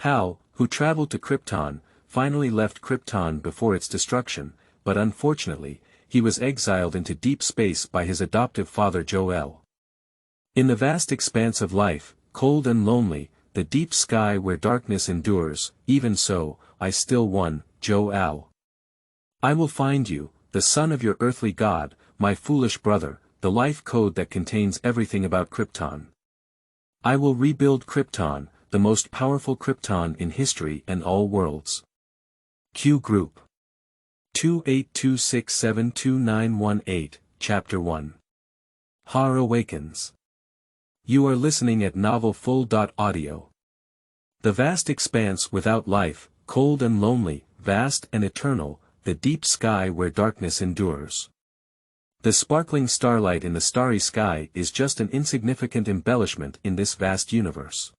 Hal, who traveled to Krypton, finally left Krypton before its destruction, but unfortunately, he was exiled into deep space by his adoptive father Jor-El. In the vast expanse of life, cold and lonely, the deep sky where darkness endures, even so, I still won, Jor-El. I will find you, the son of your earthly god, my foolish brother, the life code that contains everything about Krypton. I will rebuild Krypton, the most powerful Krypton in history and all worlds. Q Group 2826729118, Chapter 1. Har Awakens. You are listening at novelfull.audio. The vast expanse without life, cold and lonely, vast and eternal, the deep sky where darkness endures. The sparkling starlight in the starry sky is just an insignificant embellishment in this vast universe.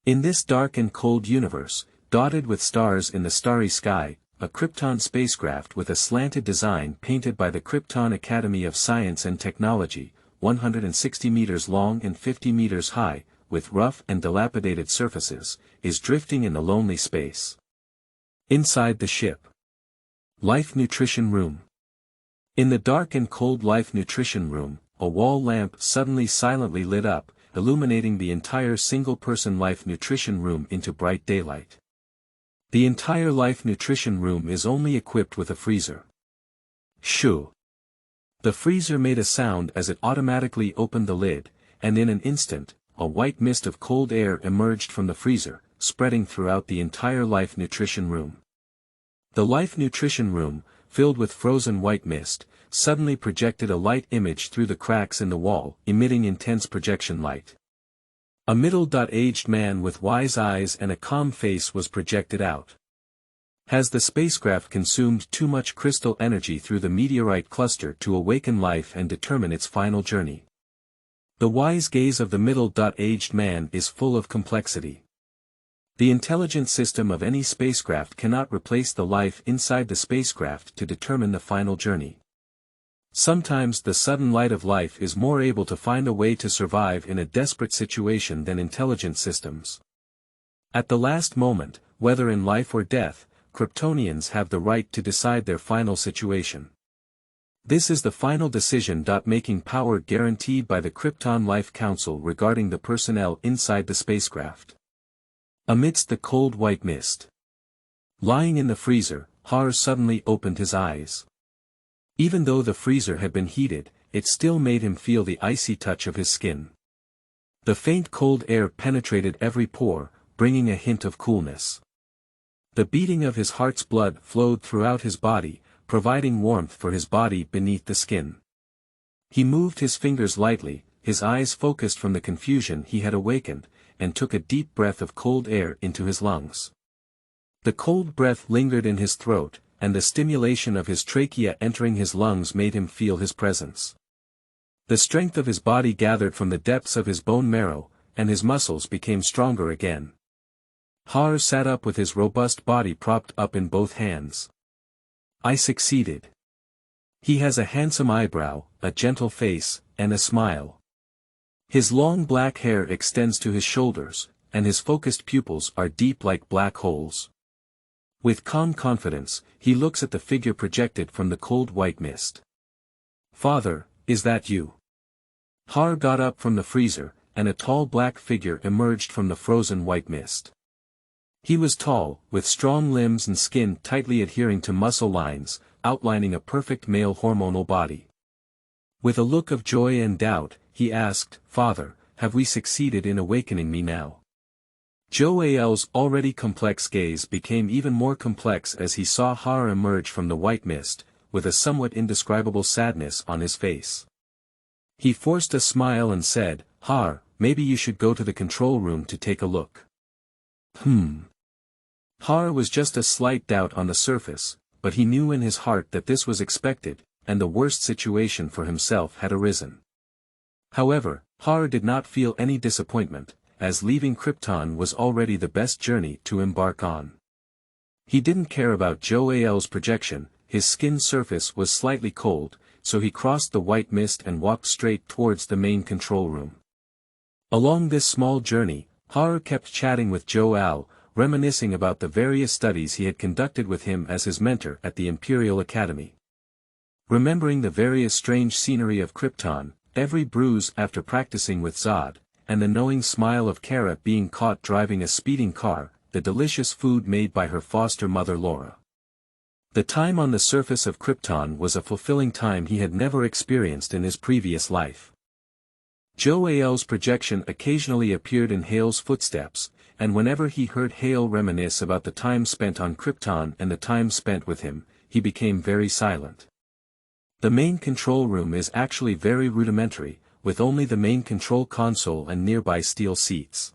In this dark and cold universe, dotted with stars in the starry sky, a Krypton spacecraft with a slanted design painted by the Krypton Academy of Science and Technology, 160 meters long and 50 meters high, with rough and dilapidated surfaces, is drifting in the lonely space. Inside the ship. Life Nutrition Room. In the dark and cold Life Nutrition Room, a wall lamp suddenly silently lit up, illuminating the entire single-person Life Nutrition Room into bright daylight. The entire Life Nutrition Room is only equipped with a freezer. Shoo! The freezer made a sound as it automatically opened the lid, and in an instant, a white mist of cold air emerged from the freezer, spreading throughout the entire Life Nutrition Room. The Life Nutrition Room, filled with frozen white mist, suddenly projected a light image through the cracks in the wall, emitting intense projection light. A middle-aged man with wise eyes and a calm face was projected out. Has the spacecraft consumed too much crystal energy through the meteorite cluster to awaken life and determine its final journey? The wise gaze of the middle-aged man is full of complexity. The intelligence system of any spacecraft cannot replace the life inside the spacecraft to determine the final journey. Sometimes the sudden light of life is more able to find a way to survive in a desperate situation than intelligent systems. At the last moment, whether in life or death, Kryptonians have the right to decide their final situation. This is the final decision-making power guaranteed by the Krypton Life Council regarding the personnel inside the spacecraft. Amidst the cold white mist. Lying in the freezer, Har suddenly opened his eyes. Even though the freezer had been heated, it still made him feel the icy touch of his skin. The faint cold air penetrated every pore, bringing a hint of coolness. The beating of his heart's blood flowed throughout his body, providing warmth for his body beneath the skin. He moved his fingers lightly, his eyes focused from the confusion he had awakened, and took a deep breath of cold air into his lungs. The cold breath lingered in his throat, and the stimulation of his trachea entering his lungs made him feel his presence. The strength of his body gathered from the depths of his bone marrow, and his muscles became stronger again. Har sat up with his robust body propped up in both hands. I succeeded. He has a handsome eyebrow, a gentle face, and a smile. His long black hair extends to his shoulders, and his focused pupils are deep like black holes. With calm confidence, he looks at the figure projected from the cold white mist. Father, is that you? Har got up from the freezer, and a tall black figure emerged from the frozen white mist. He was tall, with strong limbs and skin tightly adhering to muscle lines, outlining a perfect male hormonal body. With a look of joy and doubt, he asked, Father, have we succeeded in awakening me now? Jor-El's already complex gaze became even more complex as he saw Har emerge from the white mist, with a somewhat indescribable sadness on his face. He forced a smile and said, Har, maybe you should go to the control room to take a look. Har was just a slight doubt on the surface, but he knew in his heart that this was expected, and the worst situation for himself had arisen. However, Har did not feel any disappointment, as leaving Krypton was already the best journey to embark on. He didn't care about Jor-El's projection, his skin surface was slightly cold, so he crossed the white mist and walked straight towards the main control room. Along this small journey, Har kept chatting with Jor-El, reminiscing about the various studies he had conducted with him as his mentor at the Imperial Academy. Remembering the various strange scenery of Krypton, every bruise after practicing with Zod, and the knowing smile of Kara being caught driving a speeding car, the delicious food made by her foster mother Laura. The time on the surface of Krypton was a fulfilling time he had never experienced in his previous life. Jor-El's projection occasionally appeared in Hale's footsteps, and whenever he heard Hale reminisce about the time spent on Krypton and the time spent with him, he became very silent. The main control room is actually very rudimentary, with only the main control console and nearby steel seats.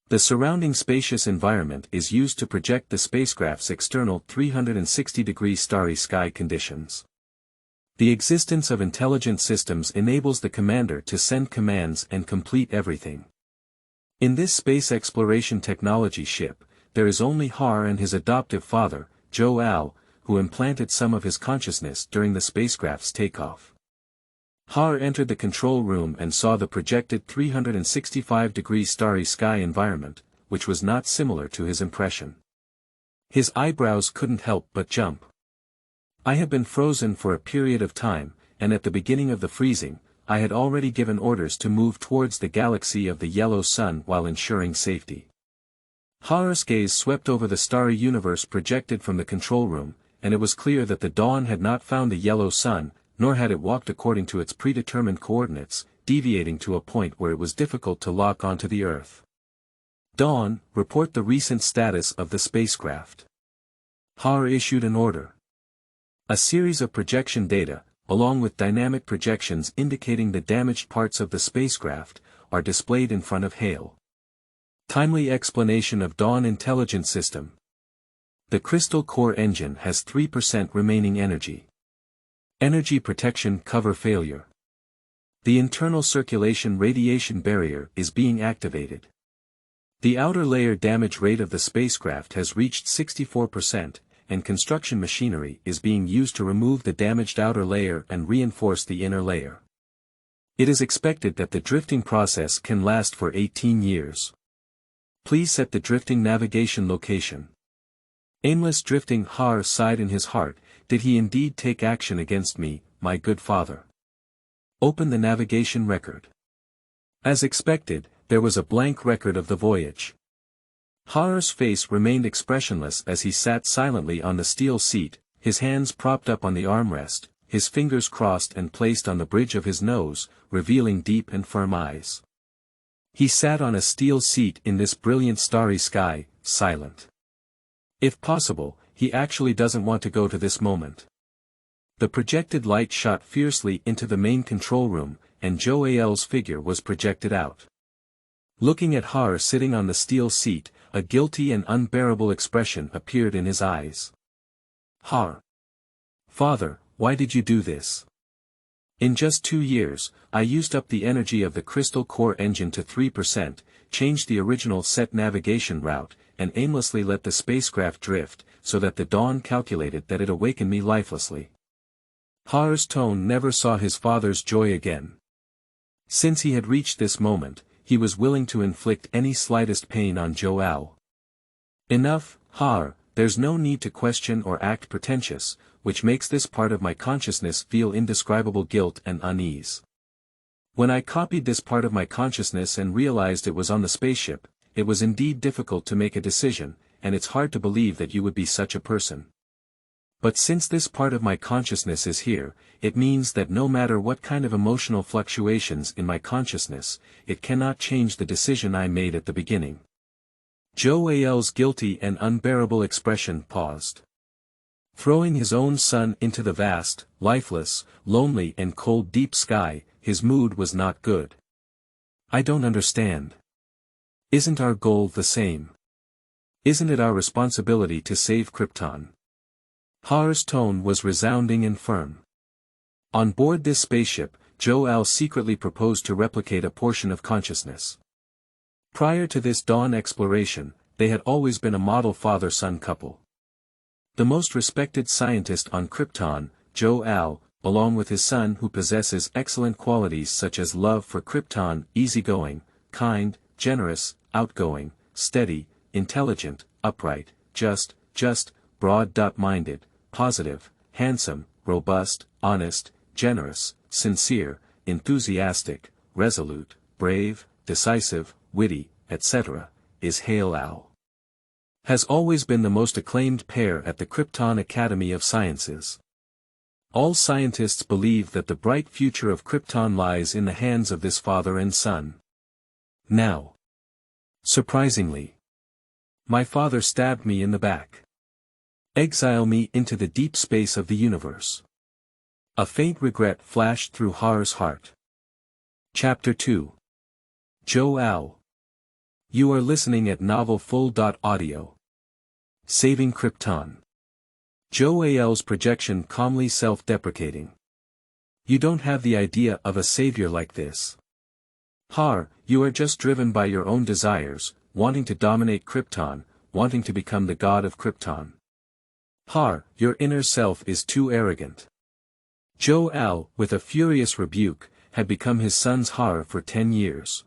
The surrounding spacious environment is used to project the spacecraft's external 360-degree starry sky conditions. The existence of intelligent systems enables the commander to send commands and complete everything. In this space exploration technology ship, there is only Har and his adoptive father, Jor-El, who implanted some of his consciousness during the spacecraft's takeoff. Har entered the control room and saw the projected 365-degree starry sky environment, which was not similar to his impression. His eyebrows couldn't help but jump. I had been frozen for a period of time, and at the beginning of the freezing, I had already given orders to move towards the galaxy of the yellow sun while ensuring safety. Har's gaze swept over the starry universe projected from the control room, and it was clear that the Dawn had not found the yellow sun, nor had it walked according to its predetermined coordinates, deviating to a point where it was difficult to lock onto the Earth. Dawn, report the recent status of the spacecraft. Har issued an order. A series of projection data, along with dynamic projections indicating the damaged parts of the spacecraft, are displayed in front of Hale. Timely explanation of Dawn Intelligence System. The crystal core engine has 3% remaining energy. Energy protection cover failure. The internal circulation radiation barrier is being activated. The outer layer damage rate of the spacecraft has reached 64%, and construction machinery is being used to remove the damaged outer layer and reinforce the inner layer. It is expected that the drifting process can last for 18 years. Please set the drifting navigation location. Aimless drifting. Har sighed in his heart, did he indeed take action against me, my good father? Open the navigation record. As expected, there was a blank record of the voyage. Har's face remained expressionless as he sat silently on the steel seat, his hands propped up on the armrest, his fingers crossed and placed on the bridge of his nose, revealing deep and firm eyes. He sat on a steel seat in this brilliant starry sky, silent. If possible, he actually doesn't want to go to this moment. The projected light shot fiercely into the main control room, and Jor-El's figure was projected out. Looking at Har sitting on the steel seat, a guilty and unbearable expression appeared in his eyes. Har. Father, why did you do this? In just 2 years, I used up the energy of the crystal core engine to 3%, changed the original set navigation route, and aimlessly let the spacecraft drift, so that the Dawn calculated that it awakened me lifelessly. Har's tone never saw his father's joy again. Since he had reached this moment, he was willing to inflict any slightest pain on Jor-El. Enough, Har, there's no need to question or act pretentious, which makes this part of my consciousness feel indescribable guilt and unease. When I copied this part of my consciousness and realized it was on the spaceship, it was indeed difficult to make a decision, and it's hard to believe that you would be such a person. But since this part of my consciousness is here, it means that no matter what kind of emotional fluctuations in my consciousness, it cannot change the decision I made at the beginning. Jor-El's guilty and unbearable expression paused. Throwing his own son into the vast, lifeless, lonely and cold deep sky, his mood was not good. I don't understand. Isn't our goal the same? Isn't it our responsibility to save Krypton? Har's tone was resounding and firm. On board this spaceship, Jor-El secretly proposed to replicate a portion of consciousness. Prior to this Dawn exploration, they had always been a model father-son couple. The most respected scientist on Krypton, Jor-El, along with his son who possesses excellent qualities such as love for Krypton, easygoing, kind, generous, outgoing, steady, intelligent, upright, just, broad-minded, positive, handsome, robust, honest, generous, sincere, enthusiastic, resolute, brave, decisive, witty, etc., is Hale-Al. Has always been the most acclaimed pair at the Krypton Academy of Sciences. All scientists believe that the bright future of Krypton lies in the hands of this father and son. Now, surprisingly, my father stabbed me in the back. Exile me into the deep space of the universe. A faint regret flashed through Har's heart. Chapter 2. Jor-El. You are listening at novelfull.audio. Saving Krypton. Jor-El's projection calmly self-deprecating. You don't have the idea of a savior like this. Har, you are just driven by your own desires, wanting to dominate Krypton, wanting to become the god of Krypton. Har, your inner self is too arrogant. Jor-El, with a furious rebuke, had become his son's Har for 10 years.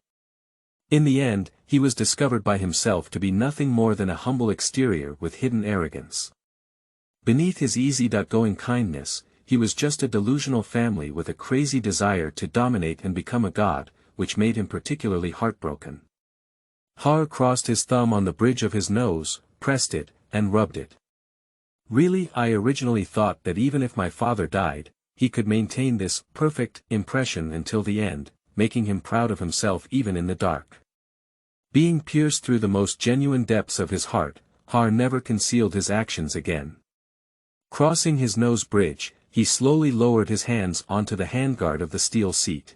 In the end, he was discovered by himself to be nothing more than a humble exterior with hidden arrogance. Beneath his easy-going kindness, he was just a delusional family with a crazy desire to dominate and become a god, which made him particularly heartbroken. Har crossed his thumb on the bridge of his nose, pressed it, and rubbed it. Really, I originally thought that even if my father died, he could maintain this perfect impression until the end, making him proud of himself even in the dark. Being pierced through the most genuine depths of his heart, Har never concealed his actions again. Crossing his nose bridge, he slowly lowered his hands onto the handguard of the steel seat.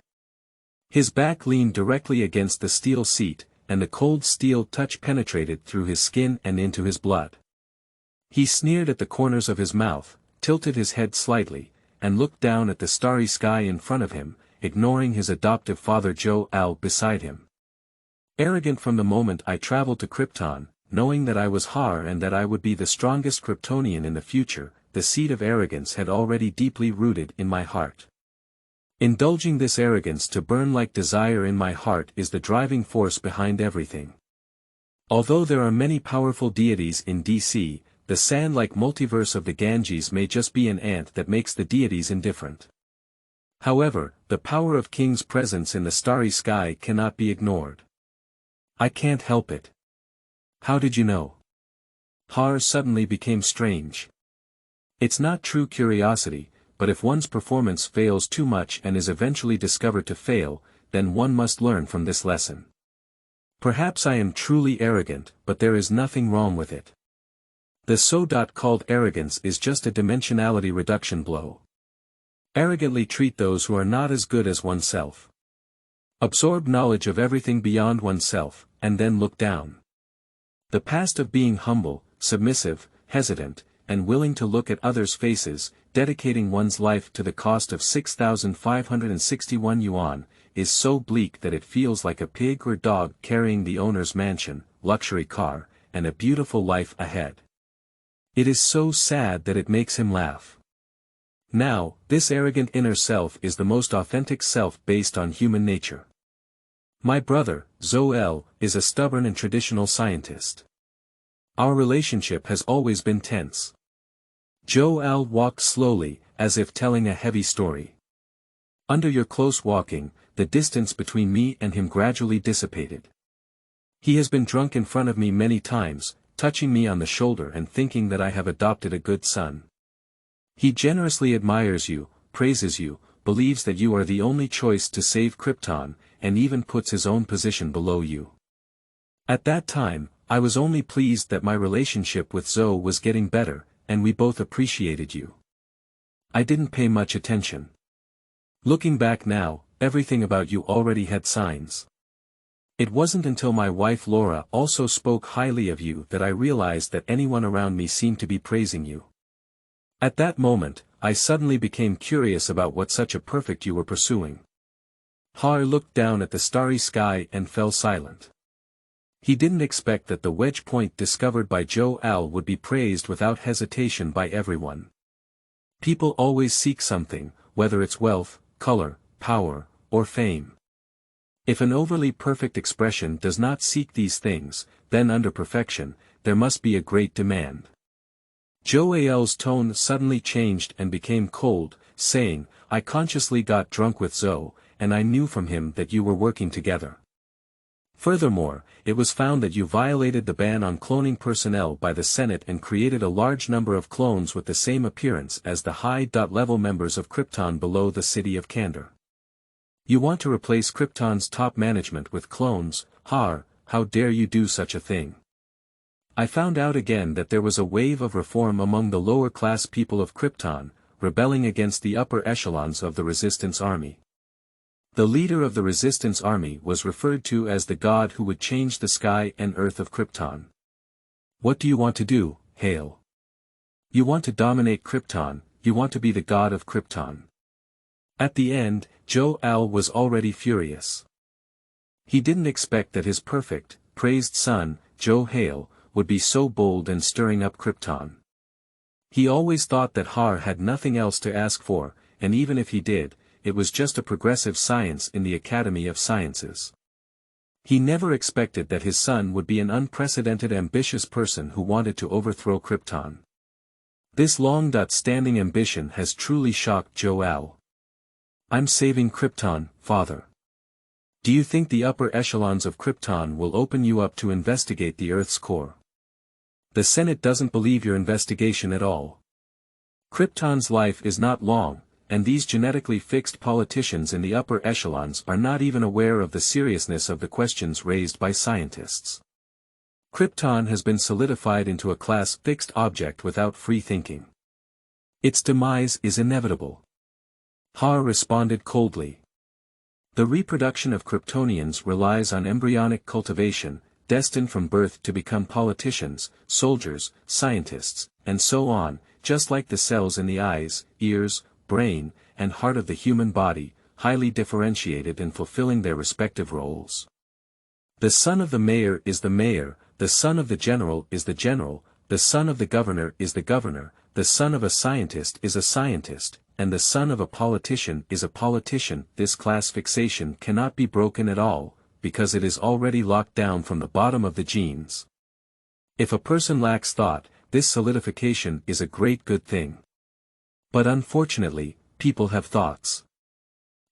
His back leaned directly against the steel seat, and the cold steel touch penetrated through his skin and into his blood. He sneered at the corners of his mouth, tilted his head slightly, and looked down at the starry sky in front of him, ignoring his adoptive father Jor-El beside him. Arrogant from the moment I traveled to Krypton, knowing that I was Har and that I would be the strongest Kryptonian in the future, the seed of arrogance had already deeply rooted in my heart. Indulging this arrogance to burn like desire in my heart is the driving force behind everything. Although there are many powerful deities in DC, the sand-like multiverse of the Ganges may just be an ant that makes the deities indifferent. However, the power of King's presence in the starry sky cannot be ignored. I can't help it. How did you know? Har suddenly became strange. It's not true curiosity, but if one's performance fails too much and is eventually discovered to fail, then one must learn from this lesson. Perhaps I am truly arrogant, but there is nothing wrong with it. The so-called arrogance is just a dimensionality reduction blow. Arrogantly treat those who are not as good as oneself. Absorb knowledge of everything beyond oneself, and then look down. The past of being humble, submissive, hesitant, and willing to look at others' faces, dedicating one's life to the cost of 6,561 yuan, is so bleak that it feels like a pig or dog carrying the owner's mansion, luxury car, and a beautiful life ahead. It is so sad that it makes him laugh. Now, this arrogant inner self is the most authentic self based on human nature. My brother, Jor-El, is a stubborn and traditional scientist. Our relationship has always been tense. Jor-El walked slowly, as if telling a heavy story. Under your close walking, the distance between me and him gradually dissipated. He has been drunk in front of me many times, touching me on the shoulder and thinking that I have adopted a good son. He generously admires you, praises you, believes that you are the only choice to save Krypton, and even puts his own position below you. At that time, I was only pleased that my relationship with Zoe was getting better, and we both appreciated you. I didn't pay much attention. Looking back now, everything about you already had signs. It wasn't until my wife Laura also spoke highly of you that I realized that anyone around me seemed to be praising you. At that moment, I suddenly became curious about what such a perfect you were pursuing. Har looked down at the starry sky and fell silent. He didn't expect that the wedge point discovered by Jor-El would be praised without hesitation by everyone. People always seek something, whether it's wealth, color, power, or fame. If an overly perfect expression does not seek these things, then under perfection, there must be a great demand. Joel's tone suddenly changed and became cold, saying, I consciously got drunk with Zoe, and I knew from him that you were working together. Furthermore, it was found that you violated the ban on cloning personnel by the Senate and created a large number of clones with the same appearance as the high-level members of Krypton below the city of Kandor. You want to replace Krypton's top management with clones, Har, how dare you do such a thing? I found out again that there was a wave of reform among the lower-class people of Krypton, rebelling against the upper echelons of the Resistance Army. The leader of the Resistance Army was referred to as the god who would change the sky and earth of Krypton. What do you want to do, Hale? You want to dominate Krypton, you want to be the god of Krypton. At the end, Joel was already furious. He didn't expect that his perfect, praised son, Joe Hale, would be so bold and stirring up Krypton. He always thought that Har had nothing else to ask for, and even if he did, it was just a progressive science in the Academy of Sciences. He never expected that his son would be an unprecedented ambitious person who wanted to overthrow Krypton. This long-standing ambition has truly shocked Joel. I'm saving Krypton, father. Do you think the upper echelons of Krypton will open you up to investigate the Earth's core? The Senate doesn't believe your investigation at all. Krypton's life is not long, and these genetically fixed politicians in the upper echelons are not even aware of the seriousness of the questions raised by scientists. Krypton has been solidified into a class fixed object without free thinking. Its demise is inevitable. Har responded coldly. The reproduction of Kryptonians relies on embryonic cultivation, destined from birth to become politicians, soldiers, scientists, and so on, just like the cells in the eyes, ears, brain, and heart of the human body, highly differentiated and fulfilling their respective roles. The son of the mayor is the mayor, the son of the general is the general, the son of the governor is the governor, the son of a scientist is a scientist, and the son of a politician is a politician. This class fixation cannot be broken at all, because it is already locked down from the bottom of the genes. If a person lacks thought, this solidification is a great good thing. But unfortunately, people have thoughts.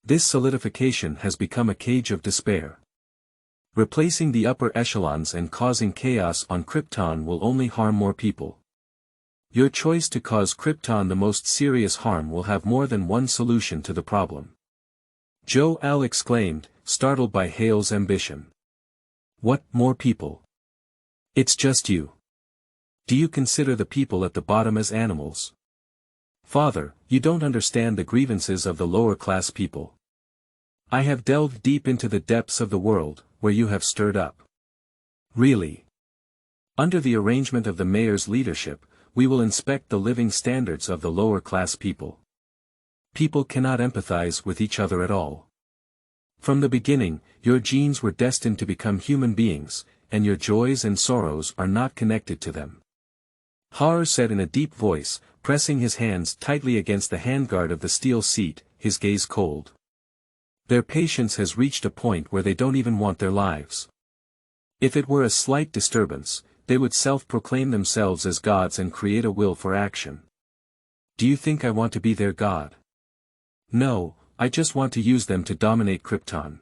This solidification has become a cage of despair. Replacing the upper echelons and causing chaos on Krypton will only harm more people. Your choice to cause Krypton the most serious harm will have more than one solution to the problem. Joel exclaimed, startled by Hale's ambition. What, more people? It's just you. Do you consider the people at the bottom as animals? Father, you don't understand the grievances of the lower-class people. I have delved deep into the depths of the world, where you have stirred up. Really? Under the arrangement of the mayor's leadership, we will inspect the living standards of the lower-class people. People cannot empathize with each other at all. From the beginning, your genes were destined to become human beings, and your joys and sorrows are not connected to them. Har said in a deep voice, pressing his hands tightly against the handguard of the steel seat, his gaze cold. Their patience has reached a point where they don't even want their lives. If it were a slight disturbance, they would self-proclaim themselves as gods and create a will for action. Do you think I want to be their god? No, I just want to use them to dominate Krypton.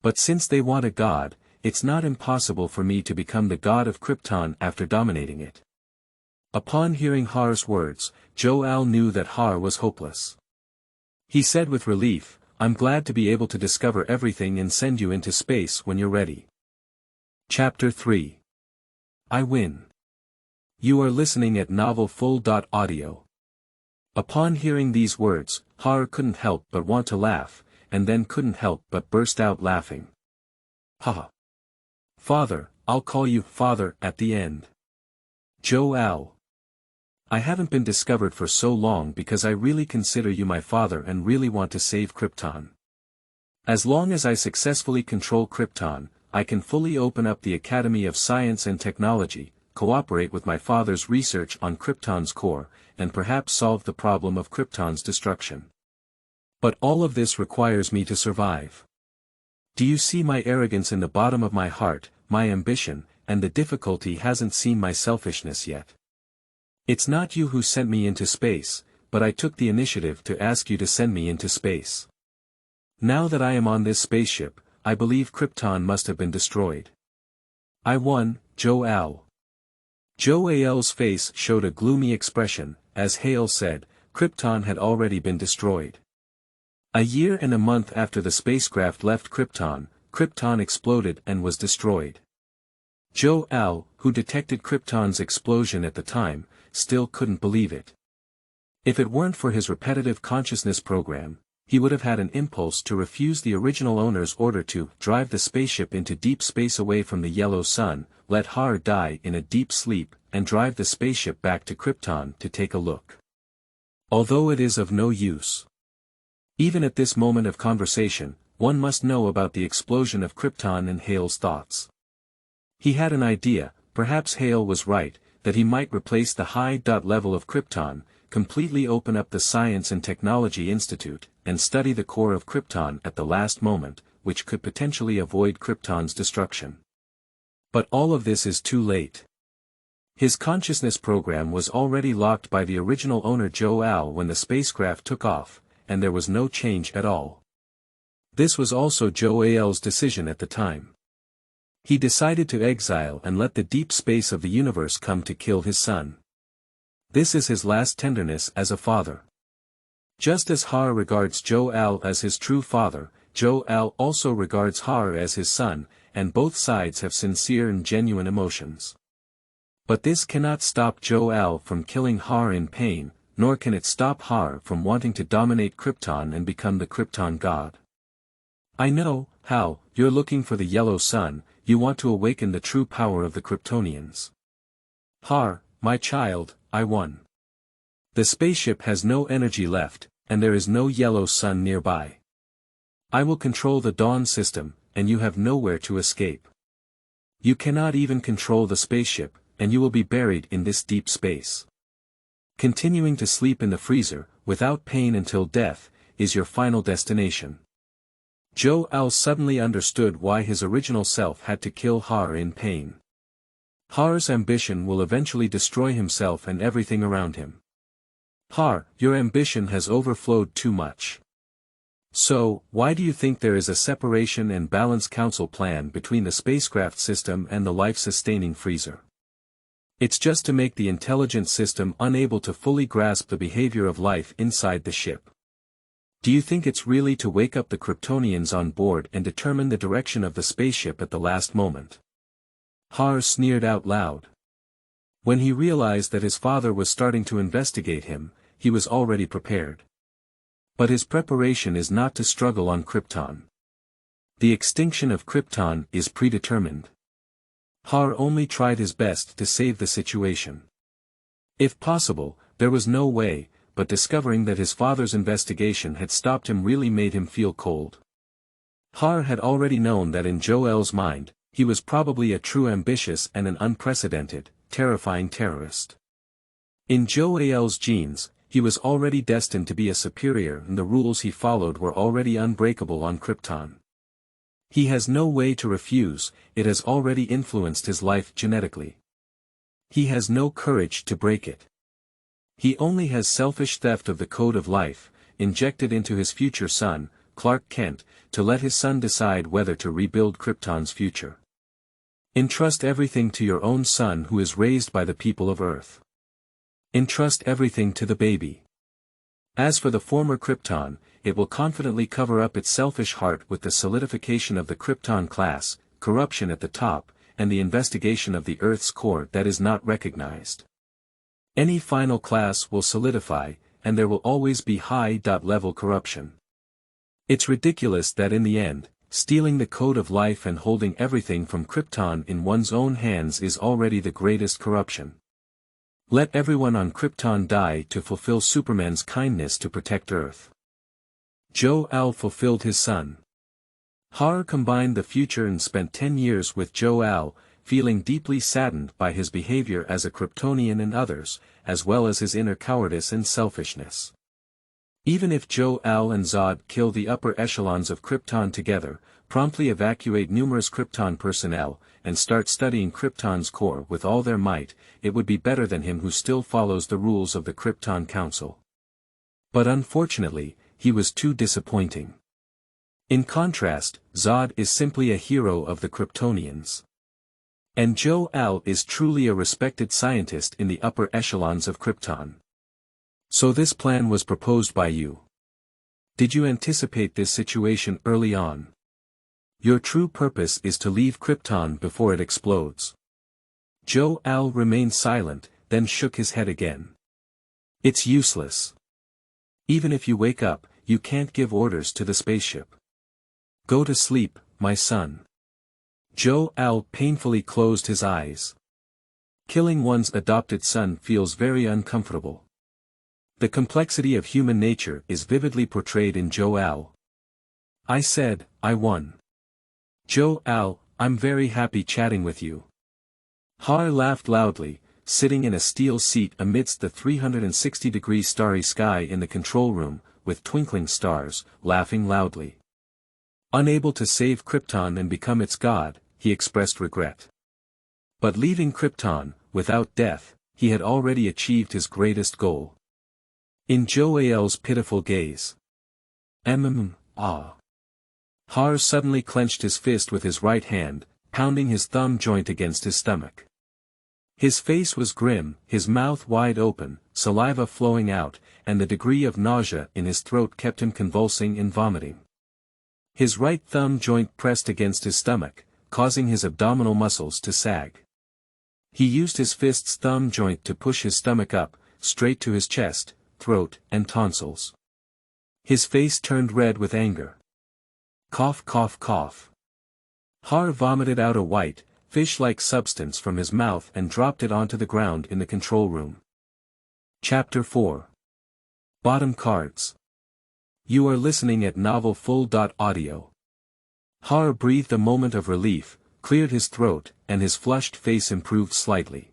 But since they want a god, it's not impossible for me to become the god of Krypton after dominating it. Upon hearing Har's words, Joel knew that Har was hopeless. He said with relief, I'm glad to be able to discover everything and send you into space when you're ready. Chapter 3. I win. You are listening at novelfull.audio. Upon hearing these words, Har couldn't help but want to laugh, and then couldn't help but burst out laughing. Ha! Father, I'll call you father at the end. Joel. I haven't been discovered for so long because I really consider you my father and really want to save Krypton. As long as I successfully control Krypton, I can fully open up the Academy of Science and Technology, cooperate with my father's research on Krypton's core, and perhaps solve the problem of Krypton's destruction. But all of this requires me to survive. Do you see my arrogance in the bottom of my heart, my ambition, and the difficulty hasn't seen my selfishness yet? It's not you who sent me into space, but I took the initiative to ask you to send me into space. Now that I am on this spaceship, I believe Krypton must have been destroyed. I won, Jor-El. Jor-El's face showed a gloomy expression, as Hale said, Krypton had already been destroyed. A year and a month after the spacecraft left Krypton, Krypton exploded and was destroyed. Jor-El, who detected Krypton's explosion at the time, still couldn't believe it. If it weren't for his repetitive consciousness program, he would have had an impulse to refuse the original owner's order to drive the spaceship into deep space away from the yellow sun, let Har die in a deep sleep, and drive the spaceship back to Krypton to take a look. Although it is of no use. Even at this moment of conversation, one must know about the explosion of Krypton and Hale's thoughts. He had an idea, perhaps Hale was right, that he might replace the high level of Krypton, completely open up the Science and Technology Institute, and study the core of Krypton at the last moment, which could potentially avoid Krypton's destruction. But all of this is too late. His consciousness program was already locked by the original owner Jor-El when the spacecraft took off, and there was no change at all. This was also Jor-El's decision at the time. He decided to exile and let the deep space of the universe come to kill his son. This is his last tenderness as a father. Just as Har regards Jor-El as his true father, Jor-El also regards Har as his son, and both sides have sincere and genuine emotions. But this cannot stop Jor-El from killing Har in pain, nor can it stop Har from wanting to dominate Krypton and become the Krypton god. I know, Hal, you're looking for the yellow sun, you want to awaken the true power of the Kryptonians. Har, my child, I won. The spaceship has no energy left, and there is no yellow sun nearby. I will control the Dawn system, and you have nowhere to escape. You cannot even control the spaceship, and you will be buried in this deep space. Continuing to sleep in the freezer, without pain until death, is your final destination. Jor-El suddenly understood why his original self had to kill Har in pain. Har's ambition will eventually destroy himself and everything around him. Har, your ambition has overflowed too much. So, why do you think there is a separation and balance council plan between the spacecraft system and the life-sustaining freezer? It's just to make the intelligent system unable to fully grasp the behavior of life inside the ship. Do you think it's really to wake up the Kryptonians on board and determine the direction of the spaceship at the last moment? Har sneered out loud. When he realized that his father was starting to investigate him, he was already prepared. But his preparation is not to struggle on Krypton. The extinction of Krypton is predetermined. Har only tried his best to save the situation. If possible, there was no way, but discovering that his father's investigation had stopped him really made him feel cold. Har had already known that in Jor-El's mind, he was probably a true ambitious and an unprecedented, terrifying terrorist. In Jor-El's genes, he was already destined to be a superior and the rules he followed were already unbreakable on Krypton. He has no way to refuse, it has already influenced his life genetically. He has no courage to break it. He only has selfish theft of the code of life, injected into his future son, Clark Kent, to let his son decide whether to rebuild Krypton's future. Entrust everything to your own son who is raised by the people of Earth. Entrust everything to the baby. As for the former Krypton, it will confidently cover up its selfish heart with the solidification of the Krypton class, corruption at the top, and the investigation of the Earth's core that is not recognized. Any final class will solidify, and there will always be high-level corruption. It's ridiculous that in the end, stealing the code of life and holding everything from Krypton in one's own hands is already the greatest corruption. Let everyone on Krypton die to fulfill Superman's kindness to protect Earth. Jor-El fulfilled his son. Har combined the future and spent 10 years with Jor-El, feeling deeply saddened by his behavior as a Kryptonian and others, as well as his inner cowardice and selfishness. Even if Jor-El and Zod kill the upper echelons of Krypton together, promptly evacuate numerous Krypton personnel, and start studying Krypton's core with all their might, it would be better than him who still follows the rules of the Krypton Council. But unfortunately, he was too disappointing. In contrast, Zod is simply a hero of the Kryptonians. And Jor-El is truly a respected scientist in the upper echelons of Krypton. So this plan was proposed by you. Did you anticipate this situation early on? Your true purpose is to leave Krypton before it explodes. Jor-El remained silent, then shook his head again. It's useless. Even if you wake up, you can't give orders to the spaceship. Go to sleep, my son. Jor-El painfully closed his eyes. Killing one's adopted son feels very uncomfortable. The complexity of human nature is vividly portrayed in Jor-El. I said, I won. Jor-El, I'm very happy chatting with you. Har laughed loudly, sitting in a steel seat amidst the 360-degree starry sky in the control room, with twinkling stars, laughing loudly. Unable to save Krypton and become its god, he expressed regret. But leaving Krypton, without death, he had already achieved his greatest goal. In Jor-El's pitiful gaze. Har suddenly clenched his fist with his right hand, pounding his thumb joint against his stomach. His face was grim, his mouth wide open, saliva flowing out, and the degree of nausea in his throat kept him convulsing and vomiting. His right thumb joint pressed against his stomach, causing his abdominal muscles to sag. He used his fist's thumb joint to push his stomach up, straight to his chest, throat, and tonsils. His face turned red with anger. Cough, cough, cough. Har vomited out a white, fish-like substance from his mouth and dropped it onto the ground in the control room. Chapter 4. Bottom cards. You are listening at novelfull.audio. Har breathed a moment of relief, cleared his throat, and his flushed face improved slightly.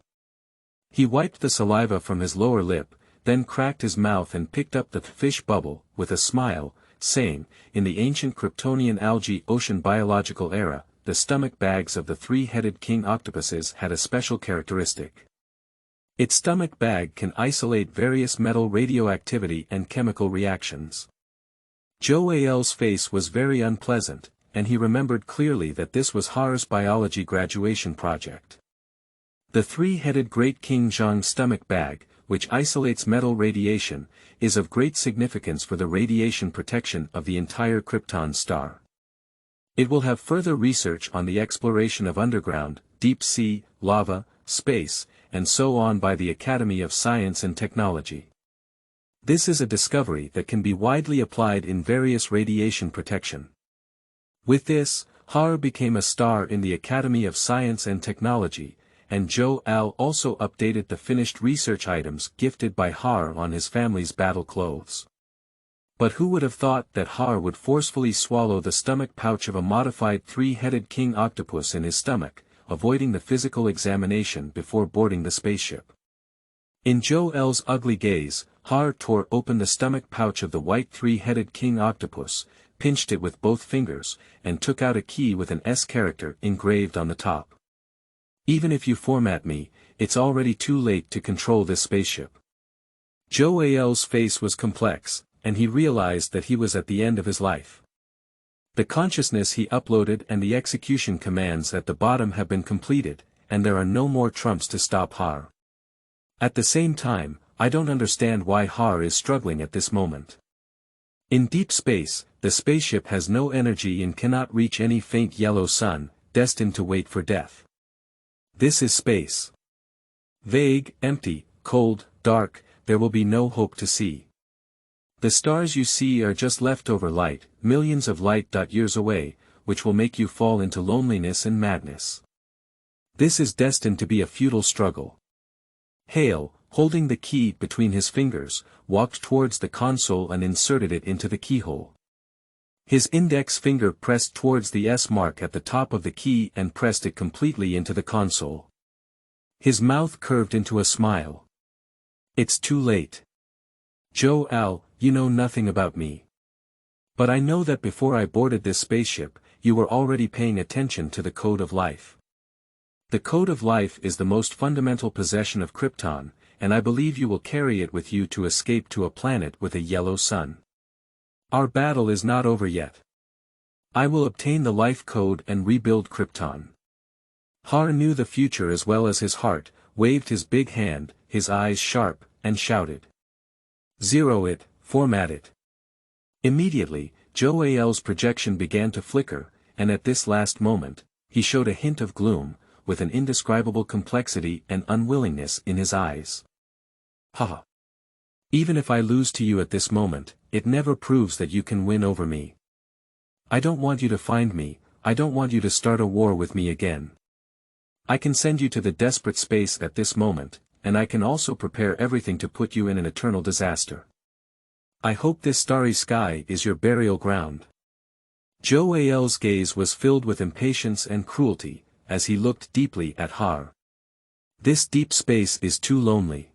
He wiped the saliva from his lower lip, then cracked his mouth and picked up the fish bubble, with a smile, saying, in the ancient Kryptonian algae ocean biological era, the stomach bags of the three-headed king octopuses had a special characteristic. Its stomach bag can isolate various metal radioactivity and chemical reactions. Jor-El's face was very unpleasant, and he remembered clearly that this was Har's biology graduation project. The three-headed Great King Zhang's stomach bag, which isolates metal radiation, is of great significance for the radiation protection of the entire Krypton star. It will have further research on the exploration of underground, deep sea, lava, space, and so on by the Academy of Science and Technology. This is a discovery that can be widely applied in various radiation protection. With this, Har became a star in the Academy of Science and Technology, and Jor-El also updated the finished research items gifted by Har on his family's battle clothes. But who would have thought that Har would forcefully swallow the stomach pouch of a modified three-headed king octopus in his stomach, avoiding the physical examination before boarding the spaceship. In Jor-El's ugly gaze, Har tore open the stomach pouch of the white three-headed king octopus, pinched it with both fingers, and took out a key with an S character engraved on the top. Even if you format me, it's already too late to control this spaceship. Jor-El's face was complex, and he realized that he was at the end of his life. The consciousness he uploaded and the execution commands at the bottom have been completed, and there are no more trumps to stop Har. At the same time, I don't understand why Har is struggling at this moment. In deep space, the spaceship has no energy and cannot reach any faint yellow sun, destined to wait for death. This is space. Vague, empty, cold, dark, there will be no hope to see. The stars you see are just leftover light, millions of light-years away, which will make you fall into loneliness and madness. This is destined to be a futile struggle. Hale, holding the key between his fingers, walked towards the console and inserted it into the keyhole. His index finger pressed towards the S mark at the top of the key and pressed it completely into the console. His mouth curved into a smile. It's too late. Jor-El, you know nothing about me. But I know that before I boarded this spaceship, you were already paying attention to the Code of Life. The Code of Life is the most fundamental possession of Krypton, and I believe you will carry it with you to escape to a planet with a yellow sun. Our battle is not over yet. I will obtain the Life Code and rebuild Krypton. Har knew the future as well as his heart, waved his big hand, his eyes sharp, and shouted. Zero it, format it. Immediately, Joel's projection began to flicker, and at this last moment, he showed a hint of gloom, with an indescribable complexity and unwillingness in his eyes. Haha. Even if I lose to you at this moment, it never proves that you can win over me. I don't want you to find me, I don't want you to start a war with me again. I can send you to the desperate space at this moment, and I can also prepare everything to put you in an eternal disaster. I hope this starry sky is your burial ground. Joel's gaze was filled with impatience and cruelty, as he looked deeply at Har. This deep space is too lonely.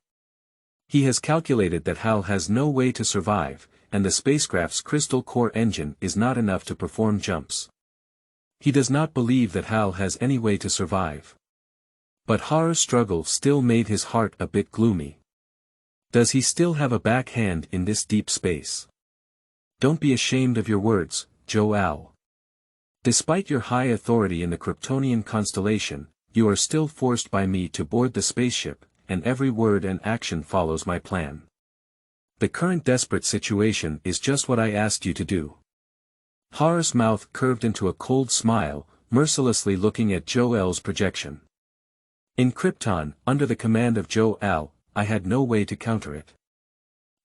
He has calculated that Hal has no way to survive, and the spacecraft's crystal core engine is not enough to perform jumps. He does not believe that Hal has any way to survive. But Har's struggle still made his heart a bit gloomy. Does he still have a backhand in this deep space? Don't be ashamed of your words, Joel. Despite your high authority in the Kryptonian constellation, you are still forced by me to board the spaceship, and every word and action follows my plan. The current desperate situation is just what I asked you to do. Har's mouth curved into a cold smile, mercilessly looking at Joel's projection. In Krypton, under the command of Joel, I had no way to counter it.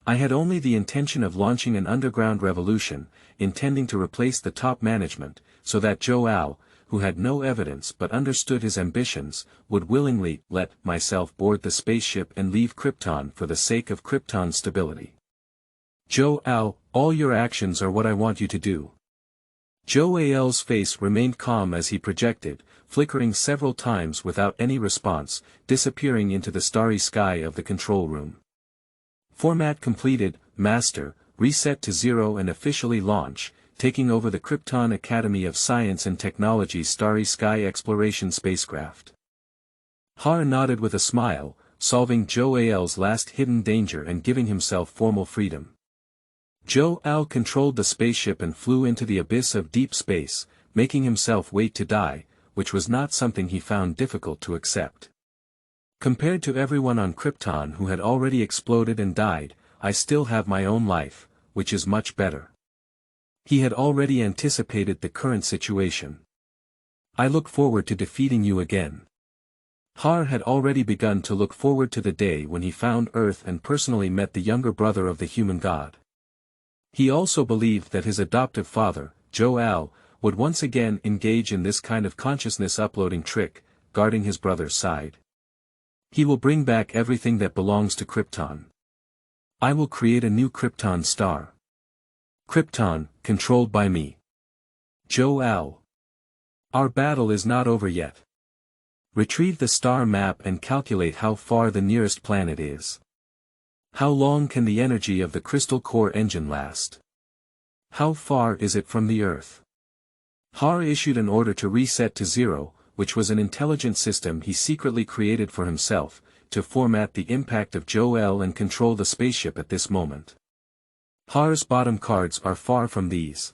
I had only the intention of launching an underground revolution, intending to replace the top management, so that Joel, who had no evidence but understood his ambitions, would willingly let myself board the spaceship and leave Krypton for the sake of Krypton's stability. Joel, all your actions are what I want you to do. Joel's face remained calm as he projected, flickering several times without any response, disappearing into the starry sky of the control room. Format completed, Master, reset to 0 and officially launch, taking over the Krypton Academy of Science and Technology's Starry Sky Exploration spacecraft. Har nodded with a smile, solving Joel's last hidden danger and giving himself formal freedom. Joel controlled the spaceship and flew into the abyss of deep space, making himself wait to die, which was not something he found difficult to accept. Compared to everyone on Krypton who had already exploded and died, I still have my own life, which is much better. He had already anticipated the current situation. I look forward to defeating you again. Har had already begun to look forward to the day when he found Earth and personally met the younger brother of the human god. He also believed that his adoptive father, Joel, would once again engage in this kind of consciousness uploading trick, guarding his brother's side. He will bring back everything that belongs to Krypton. I will create a new Krypton star. Krypton, controlled by me. Joel. Our battle is not over yet. Retrieve the star map and calculate how far the nearest planet is. How long can the energy of the crystal core engine last? How far is it from the Earth? Har issued an order to reset to 0, which was an intelligent system he secretly created for himself, to format the impact of Joel and control the spaceship at this moment. Har's bottom cards are far from these.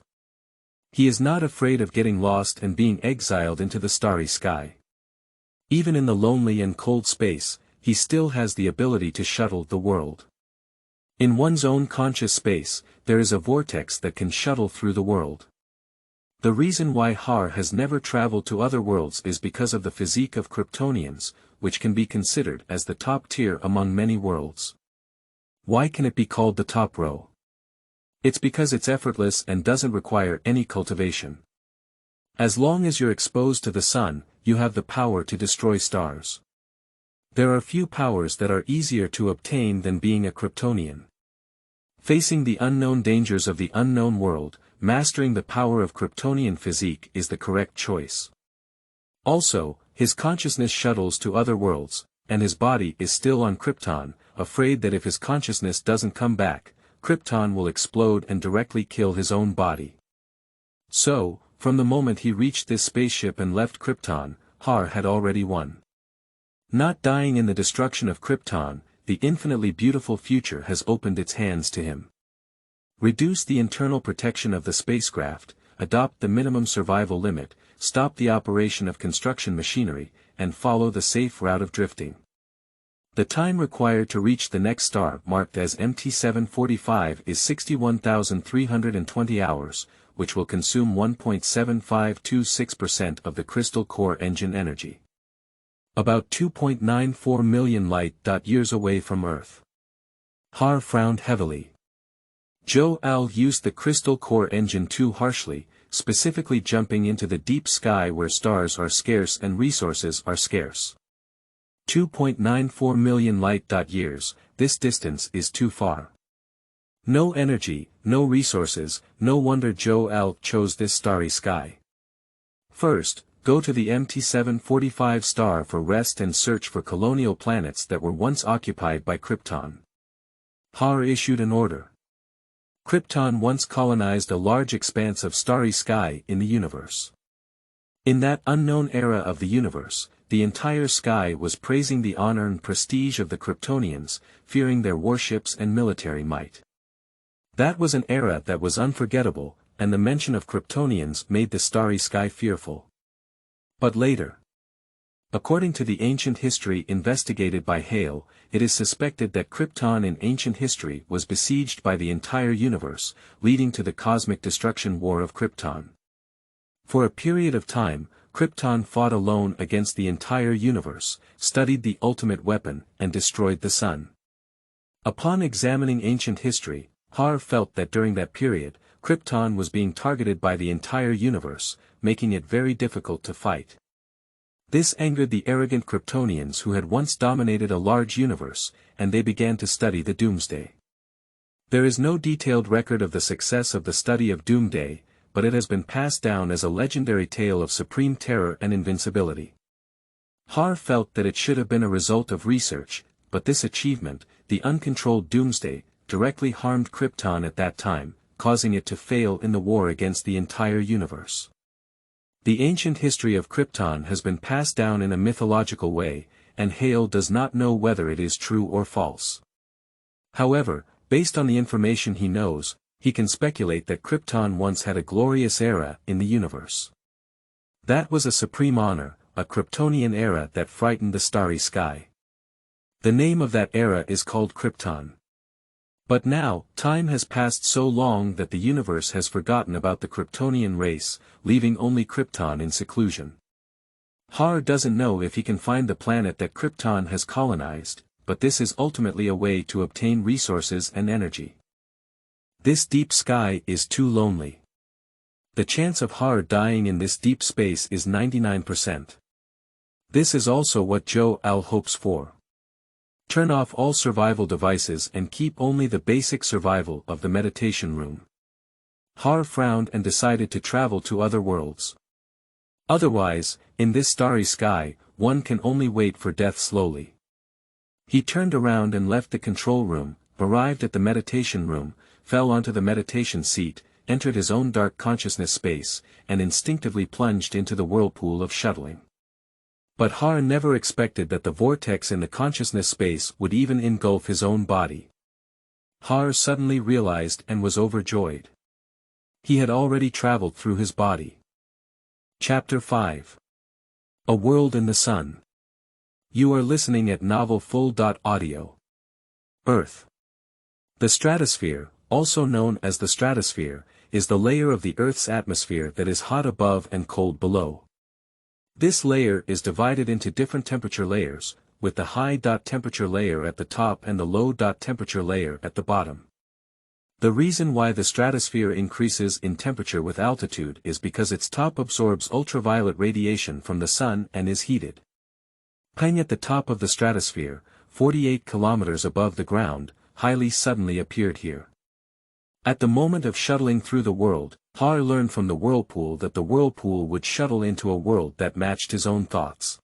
He is not afraid of getting lost and being exiled into the starry sky. Even in the lonely and cold space, he still has the ability to shuttle the world. In one's own conscious space, there is a vortex that can shuttle through the world. The reason why Har has never traveled to other worlds is because of the physique of Kryptonians, which can be considered as the top tier among many worlds. Why can it be called the top row? It's because it's effortless and doesn't require any cultivation. As long as you're exposed to the sun, you have the power to destroy stars. There are few powers that are easier to obtain than being a Kryptonian. Facing the unknown dangers of the unknown world, mastering the power of Kryptonian physique is the correct choice. Also, his consciousness shuttles to other worlds, and his body is still on Krypton, afraid that if his consciousness doesn't come back, Krypton will explode and directly kill his own body. So, From the moment he reached this spaceship and left Krypton, Har had already won. Not dying in the destruction of Krypton, the infinitely beautiful future has opened its hands to him. Reduce the internal protection of the spacecraft, adopt the minimum survival limit, stop the operation of construction machinery, and follow the safe route of drifting. The time required to reach the next star marked as MT745 is 61,320 hours, which will consume 1.7526% of the crystal core engine energy. About 2.94 million light-years away from Earth. Har frowned heavily. Jor-El used the crystal core engine too harshly, specifically jumping into the deep sky where stars are scarce and resources are scarce. 2.94 million light-years, this distance is too far. No energy, no resources, no wonder Jor-El chose this starry sky. First, go to the MT745 star for rest and search for colonial planets that were once occupied by Krypton. Har issued an order. Krypton once colonized a large expanse of starry sky in the universe. In that unknown era of the universe, the entire sky was praising the honor and prestige of the Kryptonians, fearing their warships and military might. That was an era that was unforgettable, and the mention of Kryptonians made the starry sky fearful. But later, according to the ancient history investigated by Hale, it is suspected that Krypton in ancient history was besieged by the entire universe, leading to the cosmic destruction war of Krypton. For a period of time, Krypton fought alone against the entire universe, studied the ultimate weapon, and destroyed the sun. Upon examining ancient history, Har felt that during that period, Krypton was being targeted by the entire universe, making it very difficult to fight. This angered the arrogant Kryptonians who had once dominated a large universe, and they began to study the Doomsday. There is no detailed record of the success of the study of Doomsday, but it has been passed down as a legendary tale of supreme terror and invincibility. Har felt that it should have been a result of research, but this achievement, the uncontrolled Doomsday, directly harmed Krypton at that time, causing it to fail in the war against the entire universe. The ancient history of Krypton has been passed down in a mythological way, and Hale does not know whether it is true or false. However, based on the information he knows, he can speculate that Krypton once had a glorious era in the universe. That was a supreme honor, a Kryptonian era that frightened the starry sky. The name of that era is called Krypton. But now, time has passed so long that the universe has forgotten about the Kryptonian race, leaving only Krypton in seclusion. Har doesn't know if he can find the planet that Krypton has colonized, but this is ultimately a way to obtain resources and energy. This deep sky is too lonely. The chance of Har dying in this deep space is 99%. This is also what Jor-El hopes for. Turn off all survival devices and keep only the basic survival of the meditation room. Har frowned and decided to travel to other worlds. Otherwise, in this starry sky, one can only wait for death slowly. He turned around and left the control room, arrived at the meditation room, fell onto the meditation seat, entered his own dark consciousness space, and instinctively plunged into the whirlpool of shuttling. But Har never expected that the vortex in the consciousness space would even engulf his own body. Har suddenly realized and was overjoyed. He had already traveled through his body. Chapter 5. A World in the Sun. You are listening at novelfull.audio. Earth. The stratosphere, also known as the stratosphere, is the layer of the Earth's atmosphere that is hot above and cold below. This layer is divided into different temperature layers, with the high temperature layer at the top and the low temperature layer at the bottom. The reason why the stratosphere increases in temperature with altitude is because its top absorbs ultraviolet radiation from the sun and is heated. Lying at the top of the stratosphere, 48 kilometers above the ground, Xili suddenly appeared here. At the moment of shuttling through the world, Har learned from the whirlpool that the whirlpool would shuttle into a world that matched his own thoughts.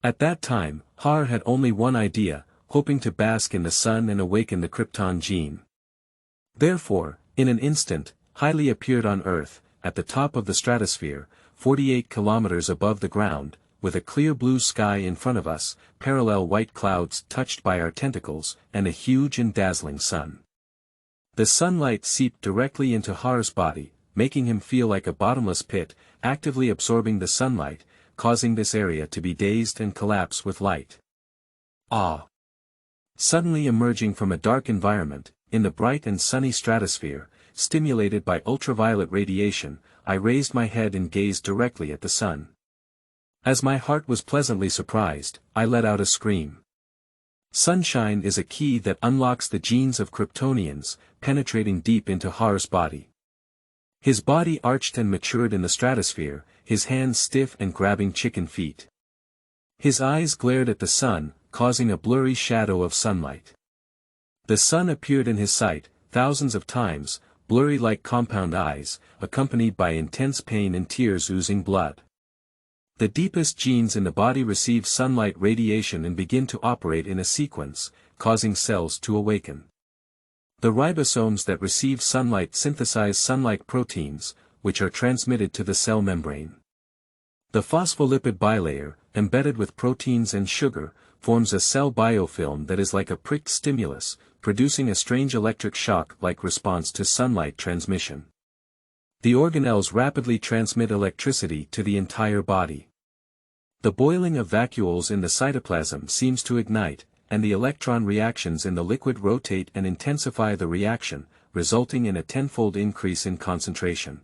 At that time, Har had only one idea, hoping to bask in the sun and awaken the Krypton gene. Therefore, in an instant, Xili appeared on Earth, at the top of the stratosphere, 48 kilometers above the ground, with a clear blue sky in front of us, parallel white clouds touched by our tentacles, and a huge and dazzling sun. The sunlight seeped directly into Har's body, making him feel like a bottomless pit, actively absorbing the sunlight, causing this area to be dazed and collapse with light. Ah! Suddenly emerging from a dark environment, in the bright and sunny stratosphere, stimulated by ultraviolet radiation, I raised my head and gazed directly at the sun. As my heart was pleasantly surprised, I let out a scream. Sunshine is a key that unlocks the genes of Kryptonians, penetrating deep into Har's body. His body arched and matured in the stratosphere, his hands stiff and grabbing chicken feet. His eyes glared at the sun, causing a blurry shadow of sunlight. The sun appeared in his sight, thousands of times, blurry like compound eyes, accompanied by intense pain and tears oozing blood. The deepest genes in the body receive sunlight radiation and begin to operate in a sequence, causing cells to awaken. The ribosomes that receive sunlight synthesize sunlight proteins, which are transmitted to the cell membrane. The phospholipid bilayer, embedded with proteins and sugar, forms a cell biofilm that is like a pricked stimulus, producing a strange electric shock-like response to sunlight transmission. The organelles rapidly transmit electricity to the entire body. The boiling of vacuoles in the cytoplasm seems to ignite, and the electron reactions in the liquid rotate and intensify the reaction, resulting in a tenfold increase in concentration.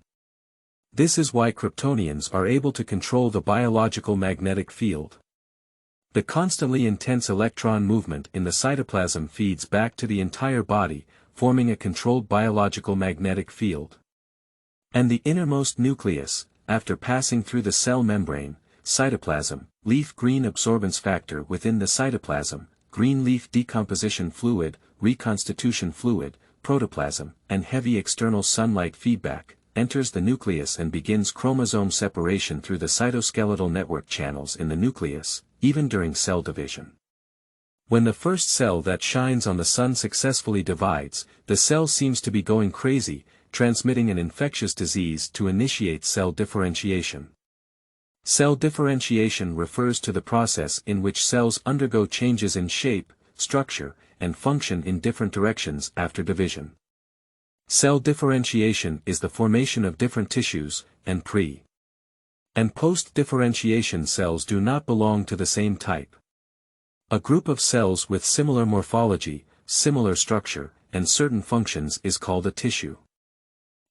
This is why Kryptonians are able to control the biological magnetic field. The constantly intense electron movement in the cytoplasm feeds back to the entire body, forming a controlled biological magnetic field. And the innermost nucleus, after passing through the cell membrane, cytoplasm, leaf green absorbance factor within the cytoplasm, green leaf decomposition fluid, reconstitution fluid, protoplasm, and heavy external sunlight feedback, enters the nucleus and begins chromosome separation through the cytoskeletal network channels in the nucleus, even during cell division. When the first cell that shines on the sun successfully divides, the cell seems to be going crazy, transmitting an infectious disease to initiate cell differentiation. Cell differentiation refers to the process in which cells undergo changes in shape, structure, and function in different directions after division. Cell differentiation is the formation of different tissues, and pre- and post-differentiation cells do not belong to the same type. A group of cells with similar morphology, similar structure, and certain functions is called a tissue.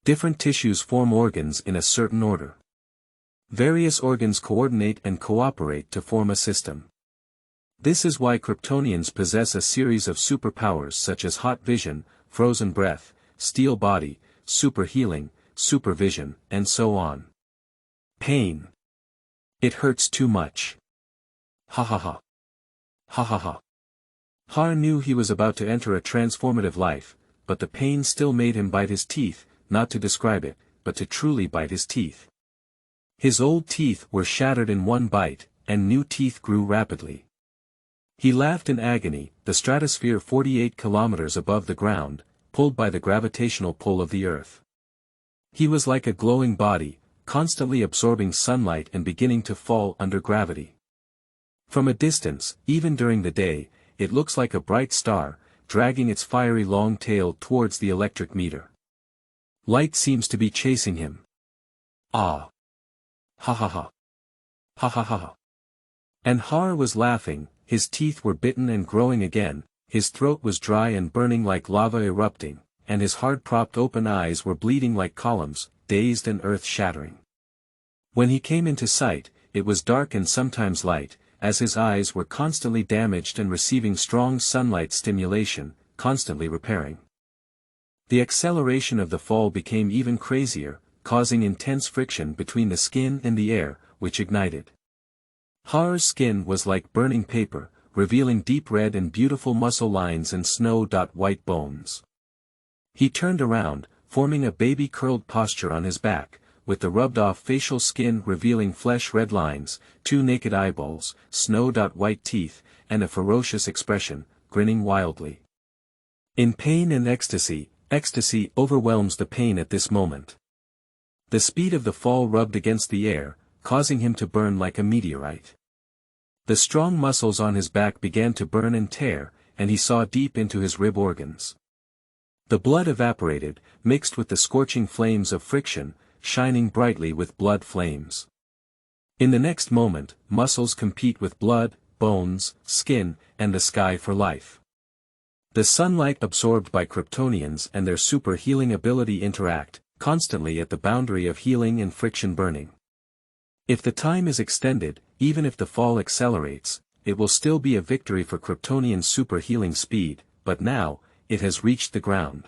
Different tissues form organs in a certain order. Various organs coordinate and cooperate to form a system. This is why Kryptonians possess a series of superpowers such as hot vision, frozen breath, steel body, super healing, supervision, and so on. Pain. It hurts too much. Ha ha ha. Ha ha ha. Har knew he was about to enter a transformative life, but the pain still made him bite his teeth, not to describe it, but to truly bite his teeth. His old teeth were shattered in one bite, and new teeth grew rapidly. He laughed in agony, the stratosphere 48 kilometers above the ground, pulled by the gravitational pull of the Earth. He was like a glowing body, constantly absorbing sunlight and beginning to fall under gravity. From a distance, even during the day, it looks like a bright star, dragging its fiery long tail towards the electric meter. Light seems to be chasing him. Ah! Ha ha ha! Ha ha ha! And Har was laughing, his teeth were bitten and growing again, his throat was dry and burning like lava erupting, and his hard-propped open eyes were bleeding like columns, dazed and earth-shattering. When he came into sight, it was dark and sometimes light, as his eyes were constantly damaged and receiving strong sunlight stimulation, constantly repairing. The acceleration of the fall became even crazier, causing intense friction between the skin and the air, which ignited. Har's skin was like burning paper, revealing deep red and beautiful muscle lines and snow-white bones. He turned around, forming a baby-curled posture on his back, with the rubbed-off facial skin revealing flesh-red lines, two naked eyeballs, snow-white teeth, and a ferocious expression, grinning wildly. In pain and ecstasy overwhelms the pain at this moment. The speed of the fall rubbed against the air, causing him to burn like a meteorite. The strong muscles on his back began to burn and tear, and he saw deep into his rib organs. The blood evaporated, mixed with the scorching flames of friction, shining brightly with blood flames. In the next moment, muscles compete with blood, bones, skin, and the sky for life. The sunlight absorbed by Kryptonians and their super healing ability interact, constantly at the boundary of healing and friction burning. If the time is extended, even if the fall accelerates, it will still be a victory for Kryptonian super healing speed, but now, it has reached the ground.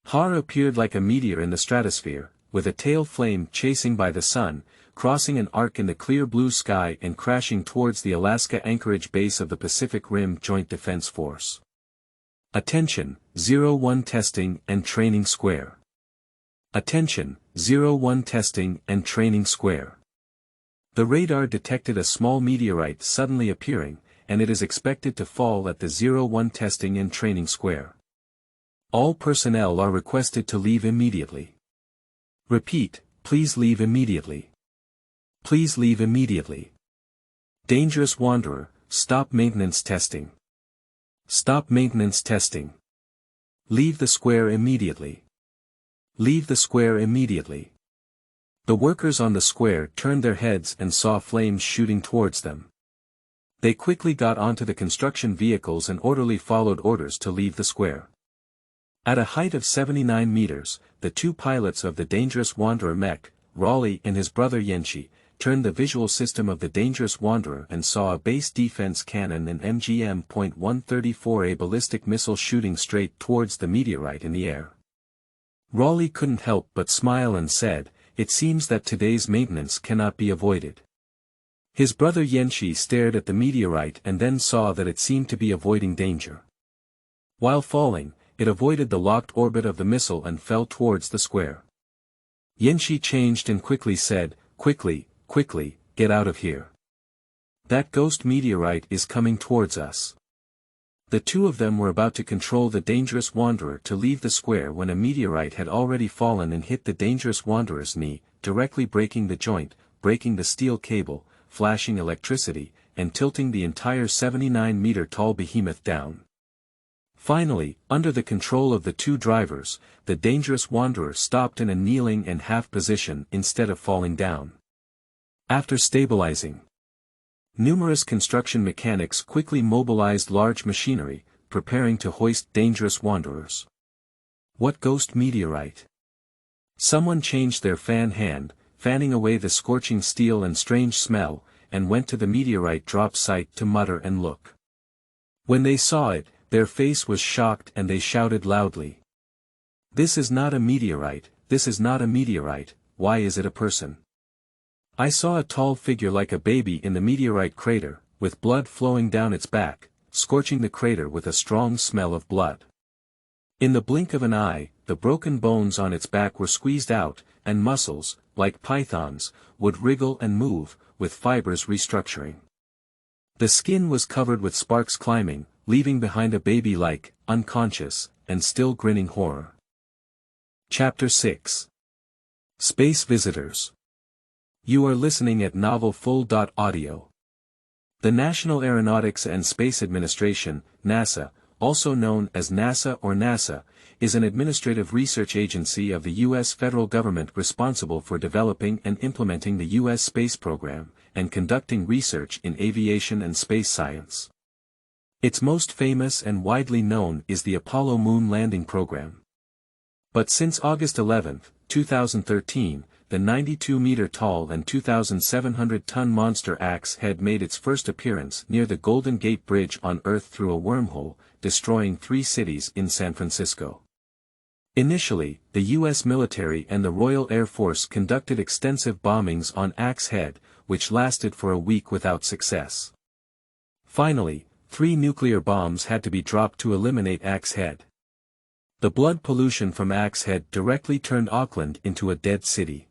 Har appeared like a meteor in the stratosphere, with a tail flame chasing by the sun, crossing an arc in the clear blue sky and crashing towards the Alaska Anchorage base of the Pacific Rim Joint Defense Force. Attention, 01 testing and training square. Attention, 01 testing and training square. The radar detected a small meteorite suddenly appearing, and it is expected to fall at the 01 testing and training square. All personnel are requested to leave immediately. Repeat, please leave immediately. Please leave immediately. Dangerous Wanderer, stop maintenance testing. Stop maintenance testing. Leave the square immediately. Leave the square immediately. The workers on the square turned their heads and saw flames shooting towards them. They quickly got onto the construction vehicles and orderly followed orders to leave the square. At a height of 79 meters, the two pilots of the Dangerous Wanderer mech, Raleigh and his brother Yenshi, turned the visual system of the Dangerous Wanderer and saw a base defense cannon and MGM.134A ballistic missile shooting straight towards the meteorite in the air. Raleigh couldn't help but smile and said, "It seems that today's maintenance cannot be avoided." His brother Yenshi stared at the meteorite and then saw that it seemed to be avoiding danger. While falling, it avoided the locked orbit of the missile and fell towards the square. Yenshi changed and quickly said, "Quickly, quickly, get out of here. That ghost meteorite is coming towards us." The two of them were about to control the Dangerous Wanderer to leave the square when a meteorite had already fallen and hit the Dangerous Wanderer's knee, directly breaking the joint, breaking the steel cable, flashing electricity, and tilting the entire 79-meter-tall behemoth down. Finally, under the control of the two drivers, the Dangerous Wanderer stopped in a kneeling and half position instead of falling down. After stabilizing, numerous construction mechanics quickly mobilized large machinery, preparing to hoist Dangerous Wanderers. What ghost meteorite? Someone changed their fan hand, fanning away the scorching steel and strange smell, and went to the meteorite drop site to mutter and look. When they saw it, their face was shocked and they shouted loudly. "This is not a meteorite, this is not a meteorite, why is it a person?" I saw a tall figure like a baby in the meteorite crater, with blood flowing down its back, scorching the crater with a strong smell of blood. In the blink of an eye, the broken bones on its back were squeezed out, and muscles, like pythons, would wriggle and move, with fibers restructuring. The skin was covered with sparks climbing, leaving behind a baby-like, unconscious, and still grinning horror. Chapter 6. Space Visitors. You are listening at novelfull.audio. The National Aeronautics and Space Administration, NASA, also known as NASA or NASA, is an administrative research agency of the U.S. federal government responsible for developing and implementing the U.S. space program, and conducting research in aviation and space science. Its most famous and widely known is the Apollo moon landing program. But since August 11, 2013, the 92-meter-tall and 2,700-ton monster axe head made its first appearance near the Golden Gate Bridge on Earth through a wormhole, destroying 3 cities in San Francisco. Initially, the U.S. military and the Royal Air Force conducted extensive bombings on Axe Head, which lasted for a week without success. Finally, 3 nuclear bombs had to be dropped to eliminate Axe Head. The blood pollution from Axe Head directly turned Auckland into a dead city.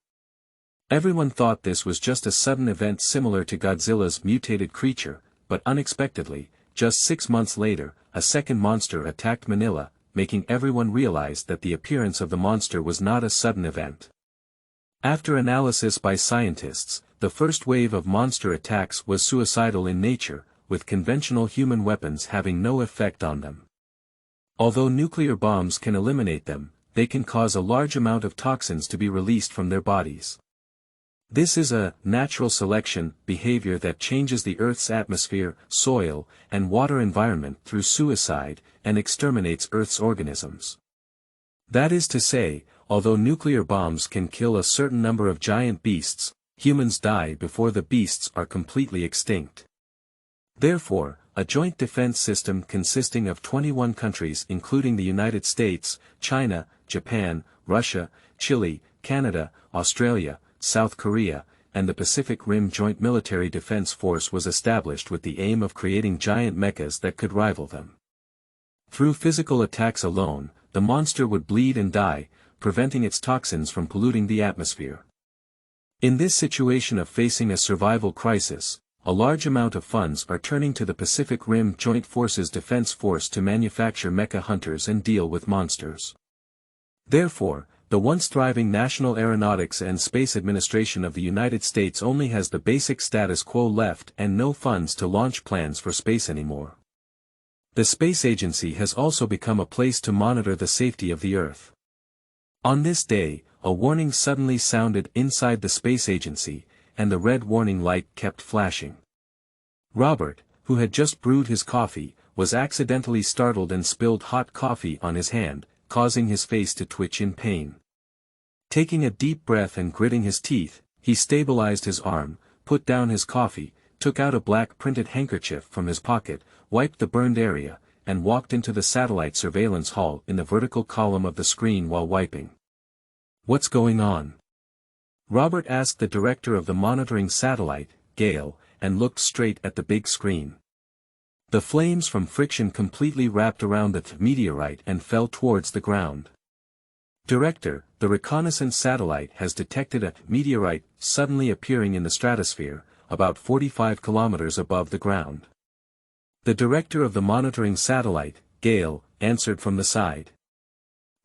Everyone thought this was just a sudden event similar to Godzilla's mutated creature, but unexpectedly, just 6 months later, a second monster attacked Manila, making everyone realize that the appearance of the monster was not a sudden event. After analysis by scientists, the first wave of monster attacks was suicidal in nature, with conventional human weapons having no effect on them. Although nuclear bombs can eliminate them, they can cause a large amount of toxins to be released from their bodies. This is a natural selection behavior that changes the Earth's atmosphere, soil, and water environment through suicide, and exterminates Earth's organisms. That is to say, although nuclear bombs can kill a certain number of giant beasts, humans die before the beasts are completely extinct. Therefore, a joint defense system consisting of 21 countries including the United States, China, Japan, Russia, Chile, Canada, Australia, South Korea, and the Pacific Rim Joint Military Defense Force was established with the aim of creating giant mechas that could rival them. Through physical attacks alone, the monster would bleed and die, preventing its toxins from polluting the atmosphere. In this situation of facing a survival crisis, a large amount of funds are turning to the Pacific Rim Joint Forces Defense Force to manufacture mecha hunters and deal with monsters. Therefore, the once thriving National Aeronautics and Space Administration of the United States only has the basic status quo left and no funds to launch plans for space anymore. The space agency has also become a place to monitor the safety of the Earth. On this day, a warning suddenly sounded inside the space agency, and the red warning light kept flashing. Robert, who had just brewed his coffee, was accidentally startled and spilled hot coffee on his hand, causing his face to twitch in pain. Taking a deep breath and gritting his teeth, he stabilized his arm, put down his coffee, took out a black printed handkerchief from his pocket, wiped the burned area, and walked into the satellite surveillance hall in the vertical column of the screen while wiping. "What's going on?" Robert asked the director of the monitoring satellite, Gale, and looked straight at the big screen. The flames from friction completely wrapped around the meteorite and fell towards the ground. "Director, the reconnaissance satellite has detected a meteorite suddenly appearing in the stratosphere, about 45 kilometers above the ground." The director of the monitoring satellite, Gale, answered from the side.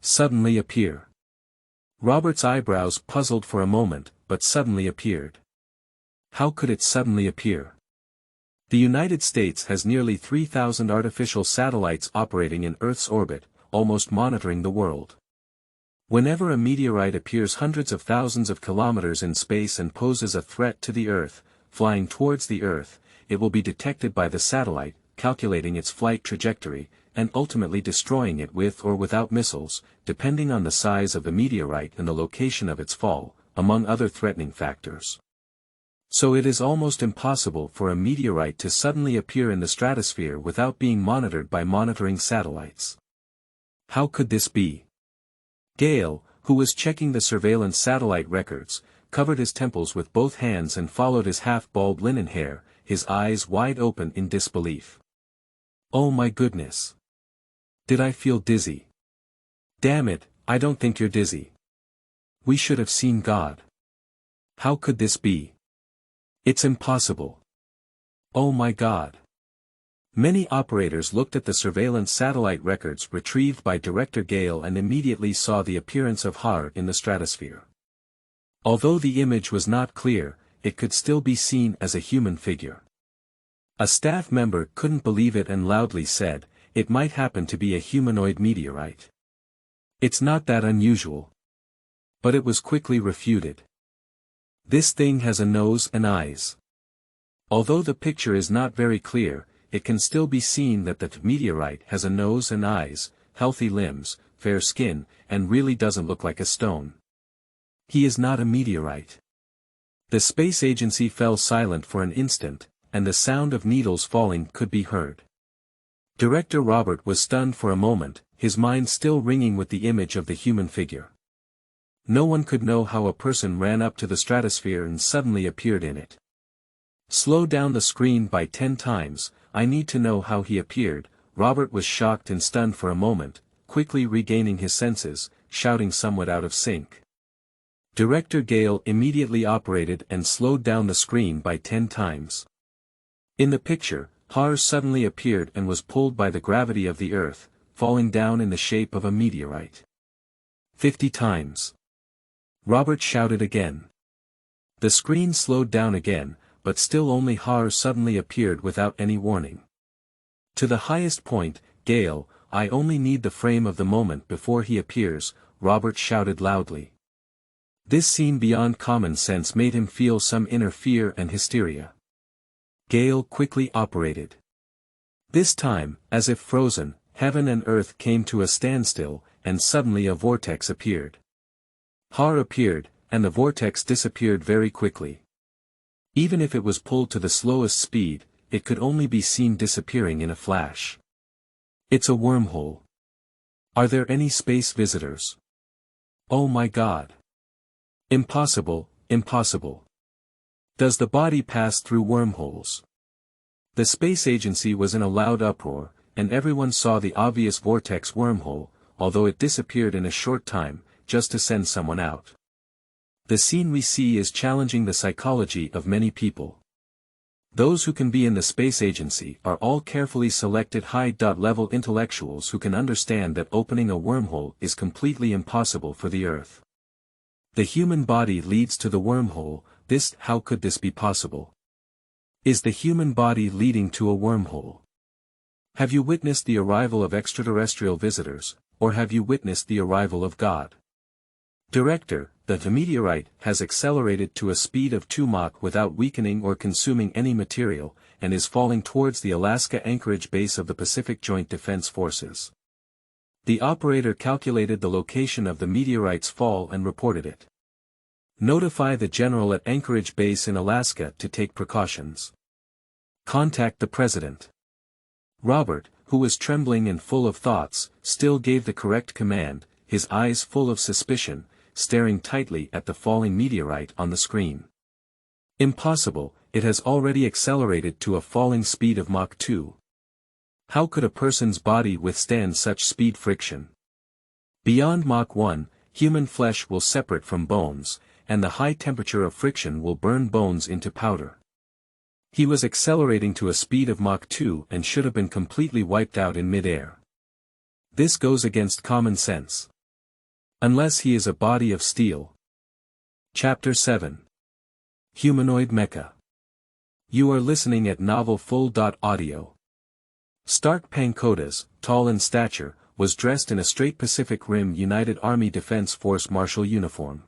"Suddenly appear." Robert's eyebrows puzzled for a moment, but suddenly appeared. How could it suddenly appear? The United States has nearly 3,000 artificial satellites operating in Earth's orbit, almost monitoring the world. Whenever a meteorite appears hundreds of thousands of kilometers in space and poses a threat to the Earth, flying towards the Earth, it will be detected by the satellite, calculating its flight trajectory, and ultimately destroying it with or without missiles, depending on the size of the meteorite and the location of its fall, among other threatening factors. So it is almost impossible for a meteorite to suddenly appear in the stratosphere without being monitored by monitoring satellites. How could this be? Gale, who was checking the surveillance satellite records, covered his temples with both hands and followed his half-bald linen hair, his eyes wide open in disbelief. "Oh my goodness! Did I feel dizzy? Damn it, I don't think you're dizzy. We should have seen God. How could this be? It's impossible. Oh my God." Many operators looked at the surveillance satellite records retrieved by Director Gale and immediately saw the appearance of Har in the stratosphere. Although the image was not clear, it could still be seen as a human figure. A staff member couldn't believe it and loudly said, "It might happen to be a humanoid meteorite. It's not that unusual." But it was quickly refuted. "This thing has a nose and eyes." Although the picture is not very clear, it can still be seen that the meteorite has a nose and eyes, healthy limbs, fair skin, and really doesn't look like a stone. He is not a meteorite. The space agency fell silent for an instant, and the sound of needles falling could be heard. Director Robert was stunned for a moment, his mind still ringing with the image of the human figure. No one could know how a person ran up to the stratosphere and suddenly appeared in it. "Slow down the screen by 10 times, I need to know how he appeared." Robert was shocked and stunned for a moment, quickly regaining his senses, shouting somewhat out of sync. Director Gale immediately operated and slowed down the screen by 10 times. In the picture, Har suddenly appeared and was pulled by the gravity of the Earth, falling down in the shape of a meteorite. 50 times. Robert shouted again. The screen slowed down again, but still only Har suddenly appeared without any warning. To the highest point, Gale, I only need the frame of the moment before he appears, Robert shouted loudly. This scene beyond common sense made him feel some inner fear and hysteria. Gale quickly operated. This time, as if frozen, heaven and earth came to a standstill, and suddenly a vortex appeared. Har appeared, and the vortex disappeared very quickly. Even if it was pulled to the slowest speed, it could only be seen disappearing in a flash. It's a wormhole. Are there any space visitors? Oh my God. Impossible, impossible. Does the body pass through wormholes? The space agency was in a loud uproar, and everyone saw the obvious vortex wormhole, although it disappeared in a short time, just to send someone out. The scene we see is challenging the psychology of many people. Those who can be in the space agency are all carefully selected high-level intellectuals who can understand that opening a wormhole is completely impossible for the Earth. The human body leads to the wormhole. How could this be possible? Is the human body leading to a wormhole? Have you witnessed the arrival of extraterrestrial visitors, or have you witnessed the arrival of God? Director, the meteorite has accelerated to a speed of 2 Mach without weakening or consuming any material, and is falling towards the Alaska Anchorage base of the Pacific Joint Defense Forces. The operator calculated the location of the meteorite's fall and reported it. Notify the general at Anchorage base in Alaska to take precautions. Contact the president. Robert, who was trembling and full of thoughts, still gave the correct command, his eyes full of suspicion, staring tightly at the falling meteorite on the screen. Impossible, it has already accelerated to a falling speed of Mach 2. How could a person's body withstand such speed friction? Beyond Mach 1, human flesh will separate from bones, and the high temperature of friction will burn bones into powder. He was accelerating to a speed of Mach 2 and should have been completely wiped out in mid-air. This goes against common sense. Unless he is a body of steel. Chapter 7. Humanoid Mecha. You are listening at novelfull.audio. Stark Pankotas, tall in stature, was dressed in a straight Pacific Rim United Army Defense Force marshal uniform.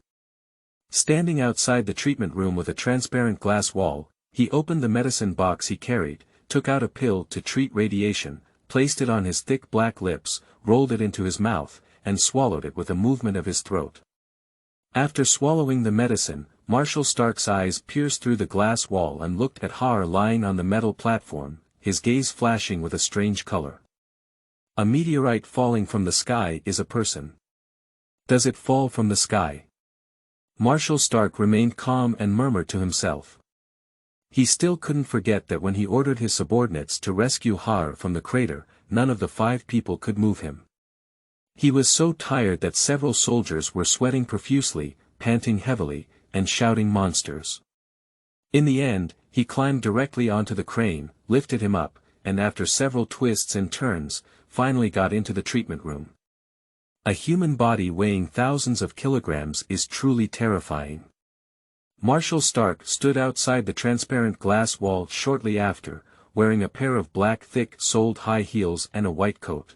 Standing outside the treatment room with a transparent glass wall, he opened the medicine box he carried, took out a pill to treat radiation, placed it on his thick black lips, rolled it into his mouth, and swallowed it with a movement of his throat. After swallowing the medicine, Marshal Stark's eyes pierced through the glass wall and looked at Har lying on the metal platform, his gaze flashing with a strange color. A meteorite falling from the sky is a person. Does it fall from the sky? Marshal Stark remained calm and murmured to himself. He still couldn't forget that when he ordered his subordinates to rescue Har from the crater, none of the 5 people could move him. He was so tired that several soldiers were sweating profusely, panting heavily, and shouting monsters. In the end, he climbed directly onto the crane, lifted him up, and after several twists and turns, finally got into the treatment room. A human body weighing thousands of kilograms is truly terrifying. Marshal Stark stood outside the transparent glass wall shortly after, wearing a pair of black thick-soled high heels and a white coat.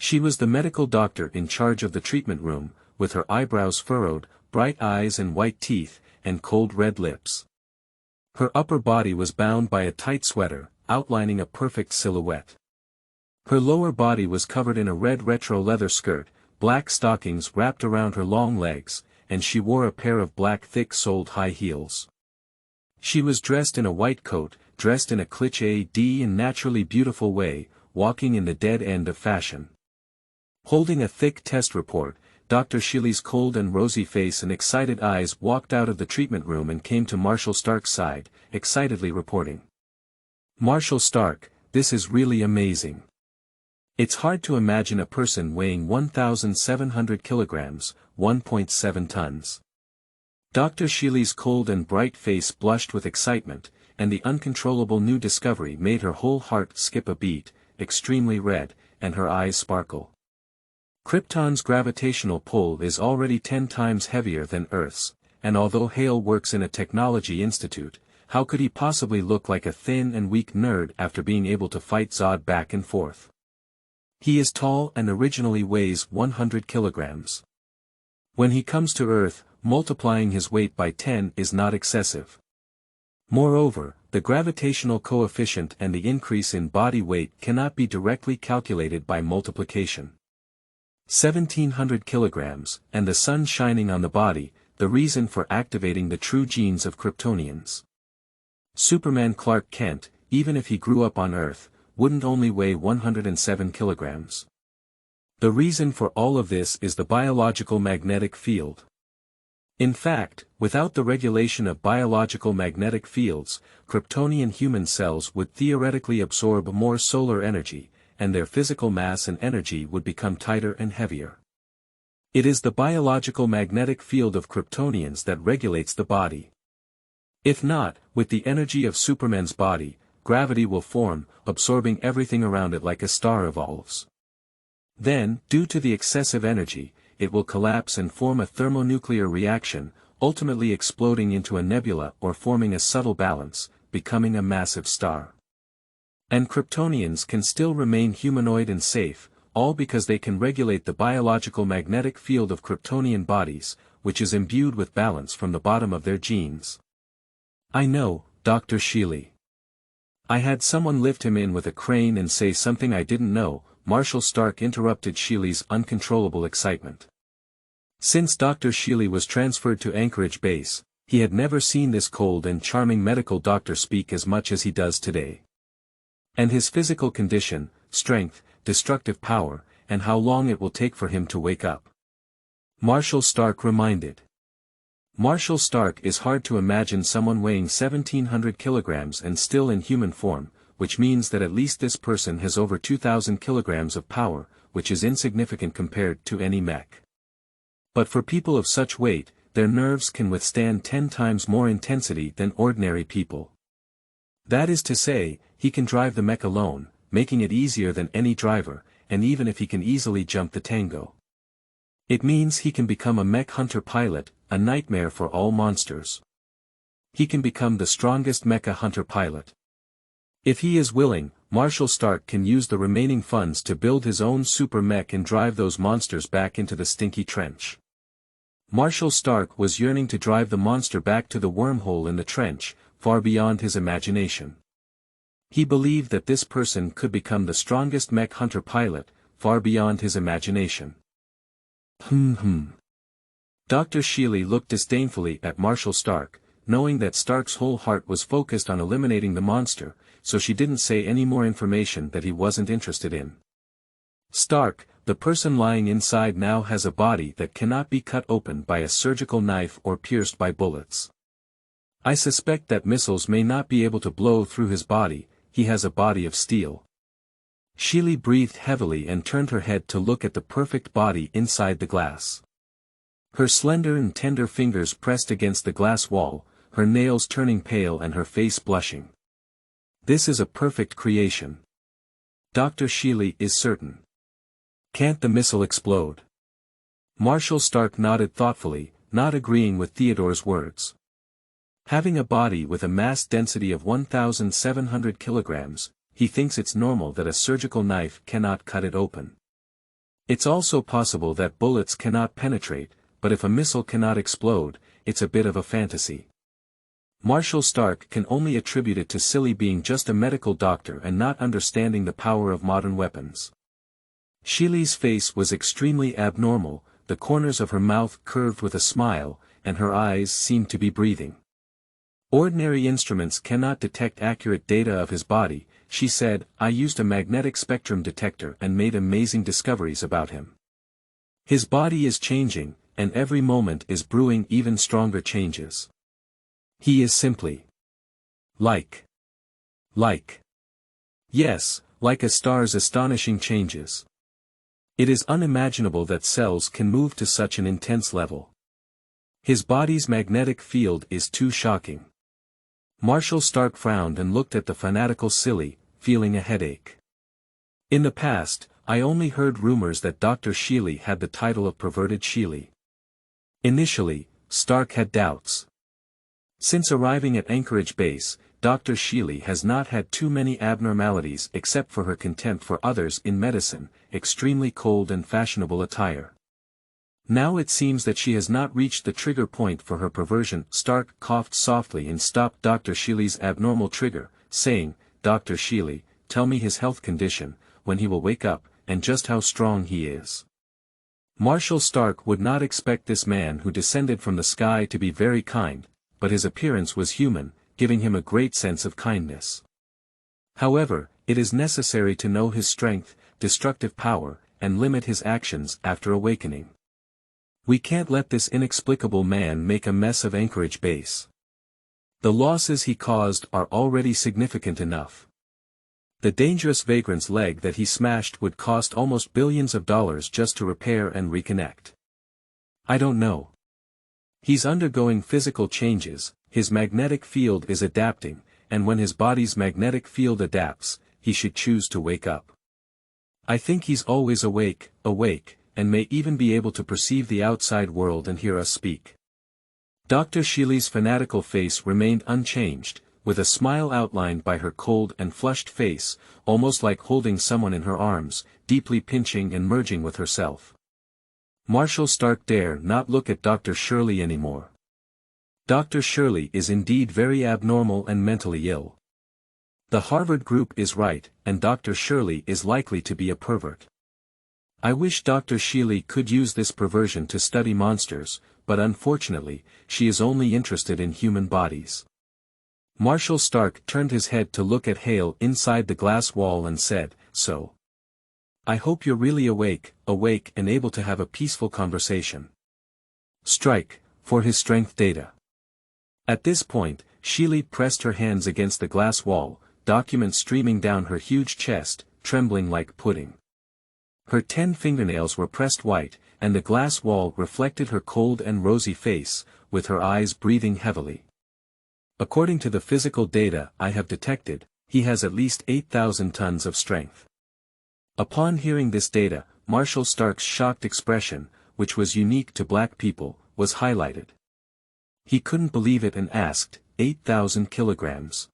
She was the medical doctor in charge of the treatment room, with her eyebrows furrowed, bright eyes and white teeth, and cold red lips. Her upper body was bound by a tight sweater, outlining a perfect silhouette. Her lower body was covered in a red retro leather skirt, black stockings wrapped around her long legs, and she wore a pair of black thick-soled high heels. She was dressed in a white coat, dressed in a cliché and naturally beautiful way, walking in the dead end of fashion. Holding a thick test report, Dr. Xili's cold and rosy face and excited eyes walked out of the treatment room and came to Marshal Stark's side, excitedly reporting. Marshal Stark, this is really amazing. It's hard to imagine a person weighing 1,700 kilograms, 1.7 tons. Dr. Xili's cold and bright face blushed with excitement, and the uncontrollable new discovery made her whole heart skip a beat, extremely red, and her eyes sparkle. Krypton's gravitational pull is already 10 times heavier than Earth's, and although Hale works in a technology institute, how could he possibly look like a thin and weak nerd after being able to fight Zod back and forth? He is tall and originally weighs 100 kilograms. When he comes to Earth, multiplying his weight by 10 is not excessive. Moreover, the gravitational coefficient and the increase in body weight cannot be directly calculated by multiplication. 1700 kilograms, and the sun shining on the body, the reason for activating the true genes of Kryptonians. Superman Clark Kent, even if he grew up on Earth, wouldn't only weigh 107 kilograms. The reason for all of this is the biological magnetic field. In fact, without the regulation of biological magnetic fields, Kryptonian human cells would theoretically absorb more solar energy, and their physical mass and energy would become tighter and heavier. It is the biological magnetic field of Kryptonians that regulates the body. If not, with the energy of Superman's body, gravity will form, absorbing everything around it like a star evolves. Then, due to the excessive energy, it will collapse and form a thermonuclear reaction, ultimately exploding into a nebula or forming a subtle balance, becoming a massive star. And Kryptonians can still remain humanoid and safe, all because they can regulate the biological magnetic field of Kryptonian bodies, which is imbued with balance from the bottom of their genes. I know, Dr. Xili. I had someone lift him in with a crane and say something I didn't know. Marshall Stark interrupted Xili's uncontrollable excitement. Since Dr. Xili was transferred to Anchorage Base, he had never seen this cold and charming medical doctor speak as much as he does today. And his physical condition, strength, destructive power, and how long it will take for him to wake up. Marshall Stark reminded. Marshall Stark is hard to imagine someone weighing 1700 kilograms and still in human form, which means that at least this person has over 2000 kilograms of power, which is insignificant compared to any mech. But for people of such weight, their nerves can withstand 10 times more intensity than ordinary people. That is to say, he can drive the mech alone, making it easier than any driver, and even if he can easily jump the tango. It means he can become a mech hunter pilot, a nightmare for all monsters. He can become the strongest mecha hunter pilot. If he is willing, Marshall Stark can use the remaining funds to build his own super mech and drive those monsters back into the stinky trench. Marshall Stark was yearning to drive the monster back to the wormhole in the trench, far beyond his imagination. He believed that this person could become the strongest mech hunter pilot, far beyond his imagination. Dr. Xili looked disdainfully at Marshall Stark, knowing that Stark's whole heart was focused on eliminating the monster, so she didn't say any more information that he wasn't interested in. Stark, the person lying inside now has a body that cannot be cut open by a surgical knife or pierced by bullets. I suspect that missiles may not be able to blow through his body, he has a body of steel. Xili breathed heavily and turned her head to look at the perfect body inside the glass. Her slender and tender fingers pressed against the glass wall, her nails turning pale and her face blushing. This is a perfect creation. Dr. Xili is certain. Can't the missile explode? Marshall Stark nodded thoughtfully, not agreeing with Theodore's words. Having a body with a mass density of 1,700 kilograms, he thinks it's normal that a surgical knife cannot cut it open. It's also possible that bullets cannot penetrate, but if a missile cannot explode, it's a bit of a fantasy. Marshall Stark can only attribute it to Xili being just a medical doctor and not understanding the power of modern weapons. Xili's face was extremely abnormal, the corners of her mouth curved with a smile, and her eyes seemed to be breathing. Ordinary instruments cannot detect accurate data of his body, she said. I used a magnetic spectrum detector and made amazing discoveries about him. His body is changing, and every moment is brewing even stronger changes. He is simply like. Yes, like a star's astonishing changes. It is unimaginable that cells can move to such an intense level. His body's magnetic field is too shocking. Marshall Stark frowned and looked at the fanatical Xili, feeling a headache. In the past, I only heard rumors that Dr. Xili had the title of perverted Xili. Initially, Stark had doubts. Since arriving at Anchorage Base, Dr. Xili has not had too many abnormalities except for her contempt for others in medicine, extremely cold and fashionable attire. Now it seems that she has not reached the trigger point for her perversion. Stark coughed softly and stopped Dr. Xili's abnormal trigger, saying, "Dr. Xili, tell me his health condition, when he will wake up, and just how strong he is." Marshal Stark would not expect this man who descended from the sky to be very kind, but his appearance was human, giving him a great sense of kindness. However, it is necessary to know his strength, destructive power, and limit his actions after awakening. We can't let this inexplicable man make a mess of Anchorage Base. The losses he caused are already significant enough. The dangerous vagrant's leg that he smashed would cost almost billions of dollars just to repair and reconnect. I don't know. He's undergoing physical changes, his magnetic field is adapting, and when his body's magnetic field adapts, he should choose to wake up. I think he's always awake, and may even be able to perceive the outside world and hear us speak. Dr. Xili's fanatical face remained unchanged, with a smile outlined by her cold and flushed face, almost like holding someone in her arms, deeply pinching and merging with herself. Marshal Stark dare not look at Dr. Shirley anymore. Dr. Shirley is indeed very abnormal and mentally ill. The Harvard group is right, and Dr. Shirley is likely to be a pervert. I wish Dr. Xili could use this perversion to study monsters, but unfortunately, she is only interested in human bodies. Marshal Stark turned his head to look at Hale inside the glass wall and said, "So. I hope you're really awake and able to have a peaceful conversation." Strike, for his strength data. At this point, Xili pressed her hands against the glass wall, documents streaming down her huge chest, trembling like pudding. Her 10 fingernails were pressed white, and the glass wall reflected her cold and rosy face, with her eyes breathing heavily. According to the physical data I have detected, he has at least 8,000 tons of strength. Upon hearing this data, Marshal Stark's shocked expression, which was unique to black people, was highlighted. He couldn't believe it and asked, 8,000 kilograms.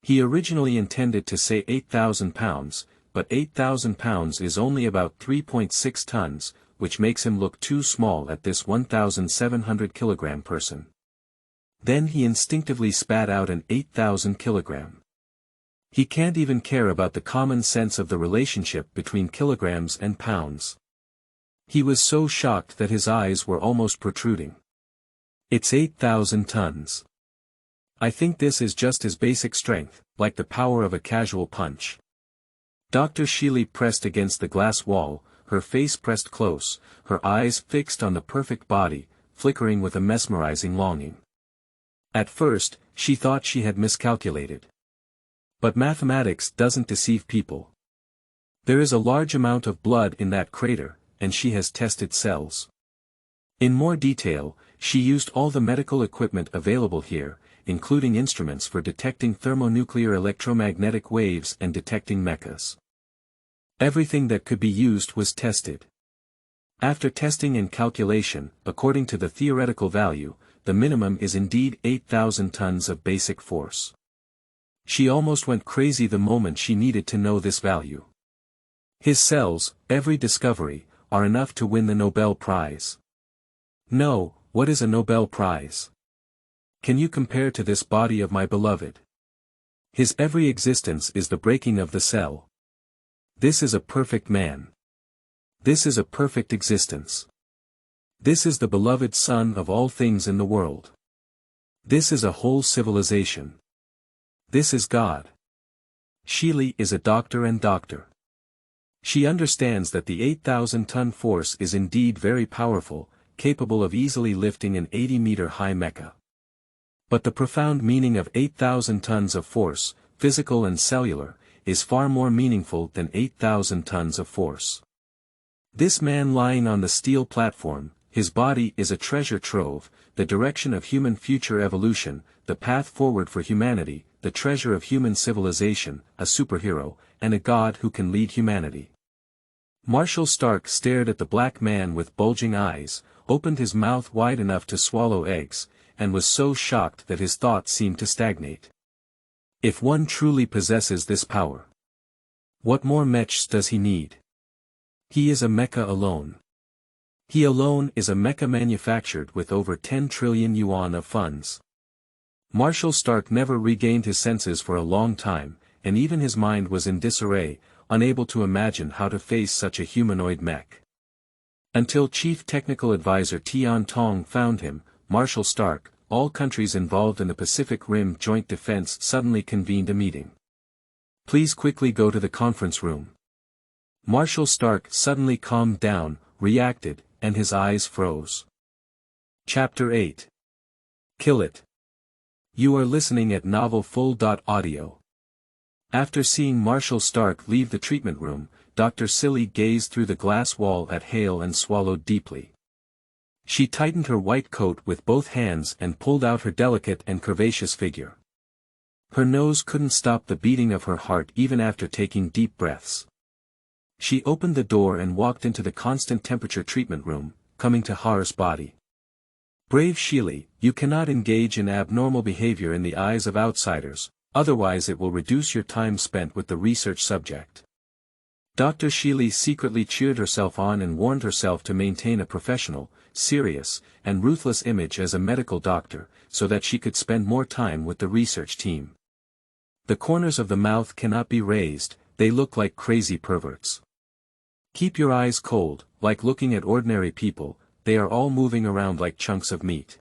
He originally intended to say 8,000 pounds, but 8,000 pounds is only about 3.6 tons, which makes him look too small at this 1,700 kilogram person. Then he instinctively spat out an 8,000 kilogram. He can't even care about the common sense of the relationship between kilograms and pounds. He was so shocked that his eyes were almost protruding. It's 8,000 tons. I think this is just his basic strength, like the power of a casual punch. Dr. Xili pressed against the glass wall, her face pressed close, her eyes fixed on the perfect body, flickering with a mesmerizing longing. At first, she thought she had miscalculated. But mathematics doesn't deceive people. There is a large amount of blood in that crater, and she has tested cells. In more detail, she used all the medical equipment available here, including instruments for detecting thermonuclear electromagnetic waves and detecting mechas. Everything that could be used was tested. After testing and calculation, according to the theoretical value, the minimum is indeed 8,000 tons of basic force. She almost went crazy the moment she needed to know this value. His cells, every discovery, are enough to win the Nobel Prize. No, what is a Nobel Prize? Can you compare to this body of my beloved? His every existence is the breaking of the cell. This is a perfect man. This is a perfect existence. This is the beloved son of all things in the world. This is a whole civilization. This is God. Xili is a doctor and doctor. She understands that the 8,000-ton force is indeed very powerful, capable of easily lifting an 80-meter-high mecha. But the profound meaning of 8,000 tons of force, physical and cellular, is far more meaningful than 8,000 tons of force. This man lying on the steel platform, his body is a treasure trove, the direction of human future evolution, the path forward for humanity, the treasure of human civilization, a superhero, and a god who can lead humanity. Marshal Stark stared at the black man with bulging eyes, opened his mouth wide enough to swallow eggs, and was so shocked that his thoughts seemed to stagnate. If one truly possesses this power, what more mechs does he need? He is a mecha alone. He alone is a mecha manufactured with over 10 trillion yuan of funds. Marshal Stark never regained his senses for a long time, and even his mind was in disarray, unable to imagine how to face such a humanoid mech. Until Chief Technical Advisor Tian Tong found him, Marshal Stark, all countries involved in the Pacific Rim Joint Defense suddenly convened a meeting. Please quickly go to the conference room. Marshal Stark suddenly calmed down, reacted, and his eyes froze. Chapter 8. Kill it. You are listening at novelfull.audio. After seeing Marshal Stark leave the treatment room, Dr. Xili gazed through the glass wall at Hale and swallowed deeply. She tightened her white coat with both hands and pulled out her delicate and curvaceous figure. Her nose couldn't stop the beating of her heart even after taking deep breaths. She opened the door and walked into the constant temperature treatment room, coming to Hara's body. Brave Xili, you cannot engage in abnormal behavior in the eyes of outsiders, otherwise it will reduce your time spent with the research subject. Dr. Xili secretly cheered herself on and warned herself to maintain a professional, serious, and ruthless image as a medical doctor, so that she could spend more time with the research team. The corners of the mouth cannot be raised, they look like crazy perverts. Keep your eyes cold, like looking at ordinary people, they are all moving around like chunks of meat.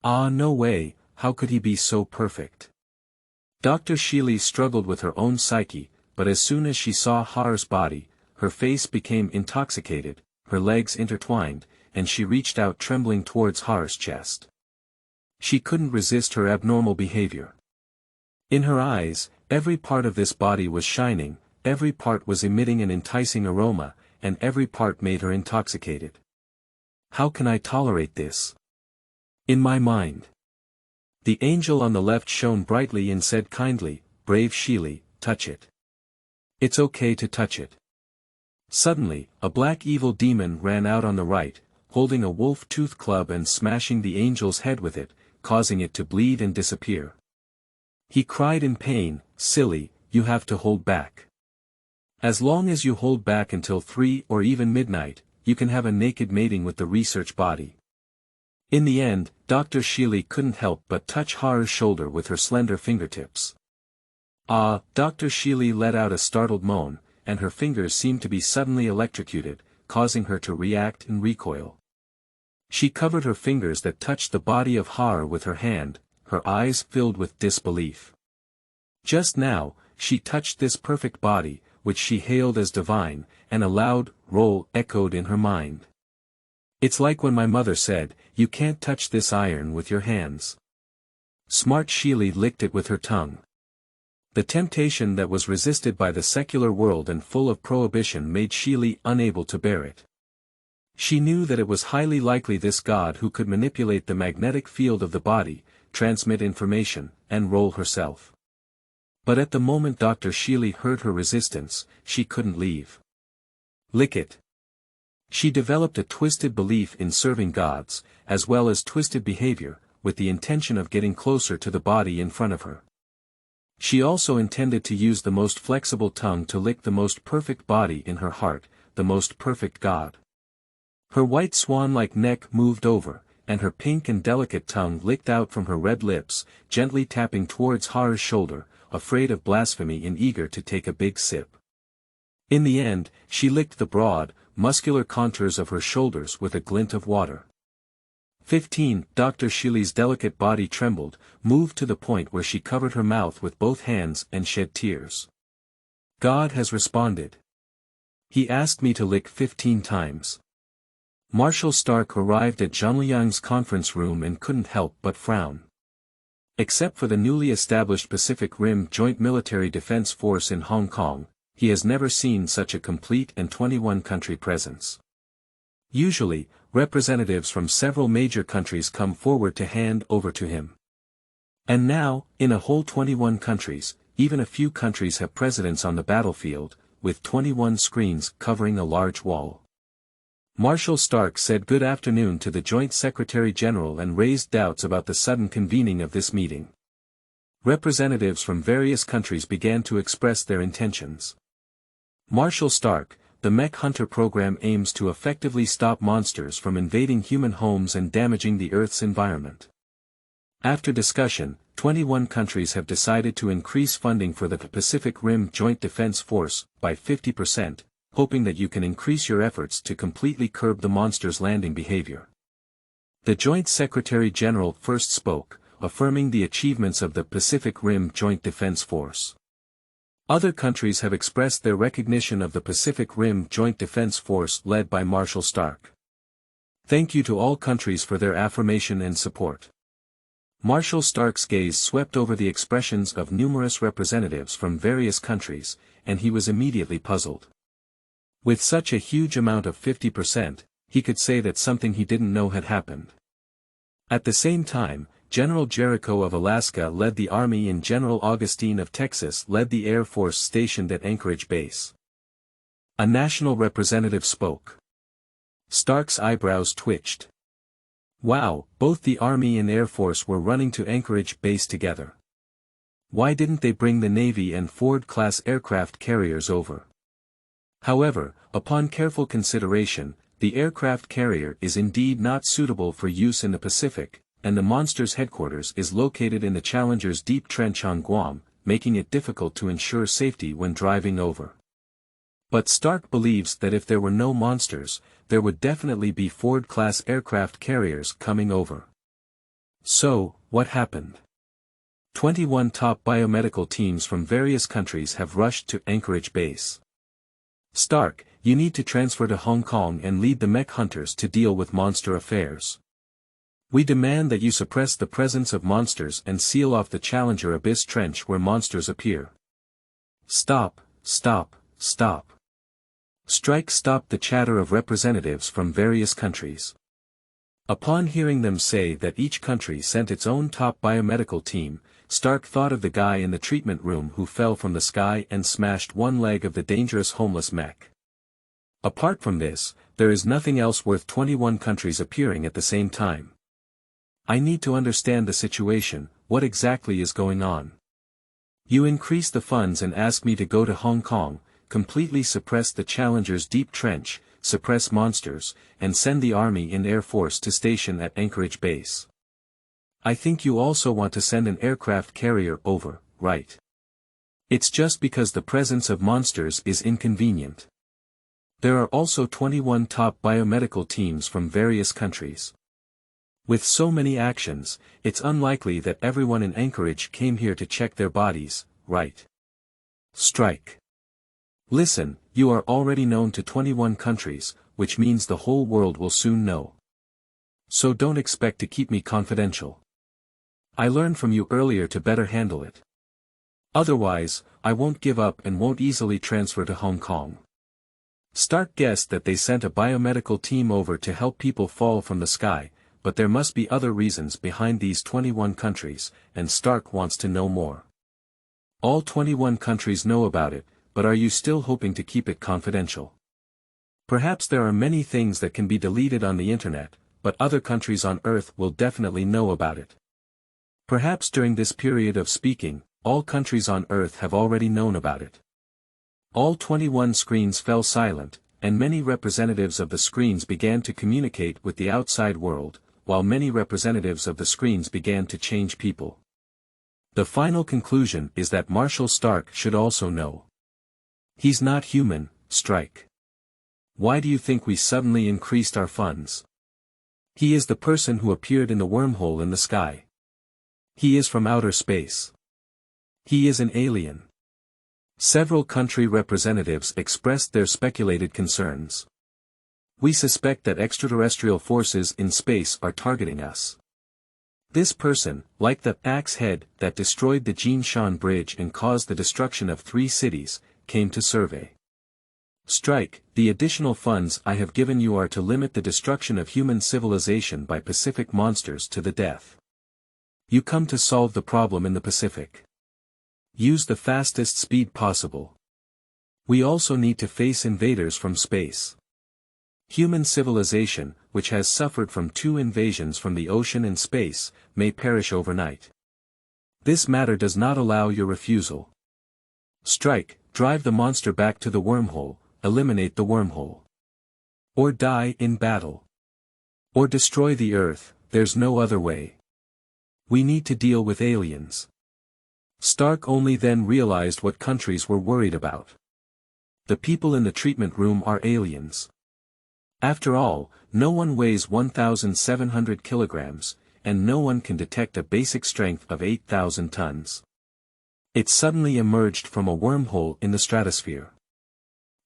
Ah, no way, how could he be so perfect? Dr. Xili struggled with her own psyche, but as soon as she saw Hara's body, her face became intoxicated, her legs intertwined, and she reached out trembling towards Hara's chest. She couldn't resist her abnormal behavior. In her eyes, every part of this body was shining, every part was emitting an enticing aroma, and every part made her intoxicated. How can I tolerate this? In my mind. The angel on the left shone brightly and said kindly, Brave Xili, touch it. It's okay to touch it. Suddenly, a black evil demon ran out on the right, holding a wolf-tooth club and smashing the angel's head with it, causing it to bleed and disappear. He cried in pain, Xili, you have to hold back. As long as you hold back until 3 or even midnight, you can have a naked mating with the research body. In the end, Dr. Xili couldn't help but touch Hara's shoulder with her slender fingertips. Ah, Dr. Xili let out a startled moan, and her fingers seemed to be suddenly electrocuted, causing her to react and recoil. She covered her fingers that touched the body of Hara with her hand, her eyes filled with disbelief. Just now, she touched this perfect body, which she hailed as divine, and a loud roll echoed in her mind. It's like when my mother said, you can't touch this iron with your hands. Smart Xili licked it with her tongue. The temptation that was resisted by the secular world and full of prohibition made Xili unable to bear it. She knew that it was highly likely this god who could manipulate the magnetic field of the body, transmit information, and roll herself. But at the moment Dr. Xili heard her resistance, she couldn't leave. Lick it. She developed a twisted belief in serving gods, as well as twisted behavior, with the intention of getting closer to the body in front of her. She also intended to use the most flexible tongue to lick the most perfect body in her heart, the most perfect god. Her white swan-like neck moved over, and her pink and delicate tongue licked out from her red lips, gently tapping towards Hara's shoulder, afraid of blasphemy and eager to take a big sip. In the end, she licked the broad, muscular contours of her shoulders with a glint of water. 15. Dr. Xili's delicate body trembled, moved to the point where she covered her mouth with both hands and shed tears. God has responded. He asked me to lick 15 times. Marshal Stark arrived at Zhongliang's conference room and couldn't help but frown. Except for the newly established Pacific Rim Joint Military Defense Force in Hong Kong, he has never seen such a complete and 21-country presence. Usually, representatives from several major countries come forward to hand over to him. And now, in a whole 21 countries, even a few countries have presidents on the battlefield, with 21 screens covering a large wall. Marshal Stark said good afternoon to the Joint Secretary-General and raised doubts about the sudden convening of this meeting. Representatives from various countries began to express their intentions. Marshal Stark, the Mech Hunter program aims to effectively stop monsters from invading human homes and damaging the Earth's environment. After discussion, 21 countries have decided to increase funding for the Pacific Rim Joint Defense Force by 50%, hoping that you can increase your efforts to completely curb the monsters' landing behavior. The Joint Secretary-General first spoke, affirming the achievements of the Pacific Rim Joint Defense Force. Other countries have expressed their recognition of the Pacific Rim Joint Defense Force led by Marshal Stark. Thank you to all countries for their affirmation and support. Marshal Stark's gaze swept over the expressions of numerous representatives from various countries, and he was immediately puzzled. With such a huge amount of 50%, he could say that something he didn't know had happened. At the same time, General Jericho of Alaska led the Army and General Augustine of Texas led the Air Force stationed at Anchorage Base. A national representative spoke. Stark's eyebrows twitched. Wow, both the Army and Air Force were running to Anchorage Base together. Why didn't they bring the Navy and Ford-class aircraft carriers over? However, upon careful consideration, the aircraft carrier is indeed not suitable for use in the Pacific, and the monster's headquarters is located in the Challenger's deep trench on Guam, making it difficult to ensure safety when driving over. But Stark believes that if there were no monsters, there would definitely be Ford-class aircraft carriers coming over. So, what happened? 21 top biomedical teams from various countries have rushed to Anchorage Base. Stark, you need to transfer to Hong Kong and lead the mech hunters to deal with monster affairs. We demand that you suppress the presence of monsters and seal off the Challenger Abyss Trench where monsters appear. Stop, stop, stop. Strike stopped the chatter of representatives from various countries. Upon hearing them say that each country sent its own top biomedical team, Stark thought of the guy in the treatment room who fell from the sky and smashed one leg of the dangerous homeless mech. Apart from this, there is nothing else worth 21 countries appearing at the same time. I need to understand the situation, what exactly is going on. You increase the funds and ask me to go to Hong Kong, completely suppress the Challenger's deep trench, suppress monsters, and send the Army and Air Force to station at Anchorage Base. I think you also want to send an aircraft carrier over, right? It's just because the presence of monsters is inconvenient. There are also 21 top biomedical teams from various countries. With so many actions, it's unlikely that everyone in Anchorage came here to check their bodies, right? Strike. Listen, you are already known to 21 countries, which means the whole world will soon know. So don't expect to keep me confidential. I learned from you earlier to better handle it. Otherwise, I won't give up and won't easily transfer to Hong Kong. Stark guessed that they sent a biomedical team over to help people fall from the sky, but there must be other reasons behind these 21 countries, and Stark wants to know more. All 21 countries know about it, but are you still hoping to keep it confidential? Perhaps there are many things that can be deleted on the internet, but other countries on Earth will definitely know about it. Perhaps during this period of speaking, all countries on Earth have already known about it. All 21 screens fell silent, and many representatives of the screens began to communicate with the outside world, while many representatives of the screens began to change people. The final conclusion is that Marshal Stark should also know. He's not human, Strike. Why do you think we suddenly increased our funds? He is the person who appeared in the wormhole in the sky. He is from outer space. He is an alien. Several country representatives expressed their speculated concerns. We suspect that extraterrestrial forces in space are targeting us. This person, like the axe head that destroyed the Jinshan Bridge and caused the destruction of 3 cities, came to survey. Strike, the additional funds I have given you are to limit the destruction of human civilization by Pacific monsters to the death. You come to solve the problem in the Pacific. Use the fastest speed possible. We also need to face invaders from space. Human civilization, which has suffered from 2 invasions from the ocean and space, may perish overnight. This matter does not allow your refusal. Strike, drive the monster back to the wormhole, eliminate the wormhole. Or die in battle. Or destroy the Earth, there's no other way. We need to deal with aliens. Stark only then realized what countries were worried about. The people in the treatment room are aliens. After all, no one weighs 1,700 kilograms, and no one can detect a basic strength of 8,000 tons. It suddenly emerged from a wormhole in the stratosphere.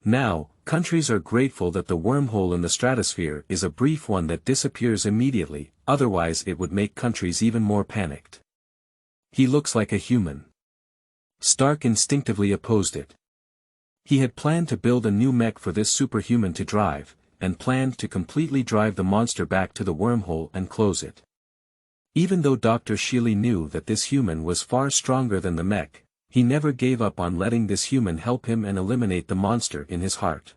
Now, countries are grateful that the wormhole in the stratosphere is a brief one that disappears immediately, otherwise it would make countries even more panicked. He looks like a human. Stark instinctively opposed it. He had planned to build a new mech for this superhuman to drive, and planned to completely drive the monster back to the wormhole and close it. Even though Dr. Xili knew that this human was far stronger than the mech, he never gave up on letting this human help him and eliminate the monster in his heart.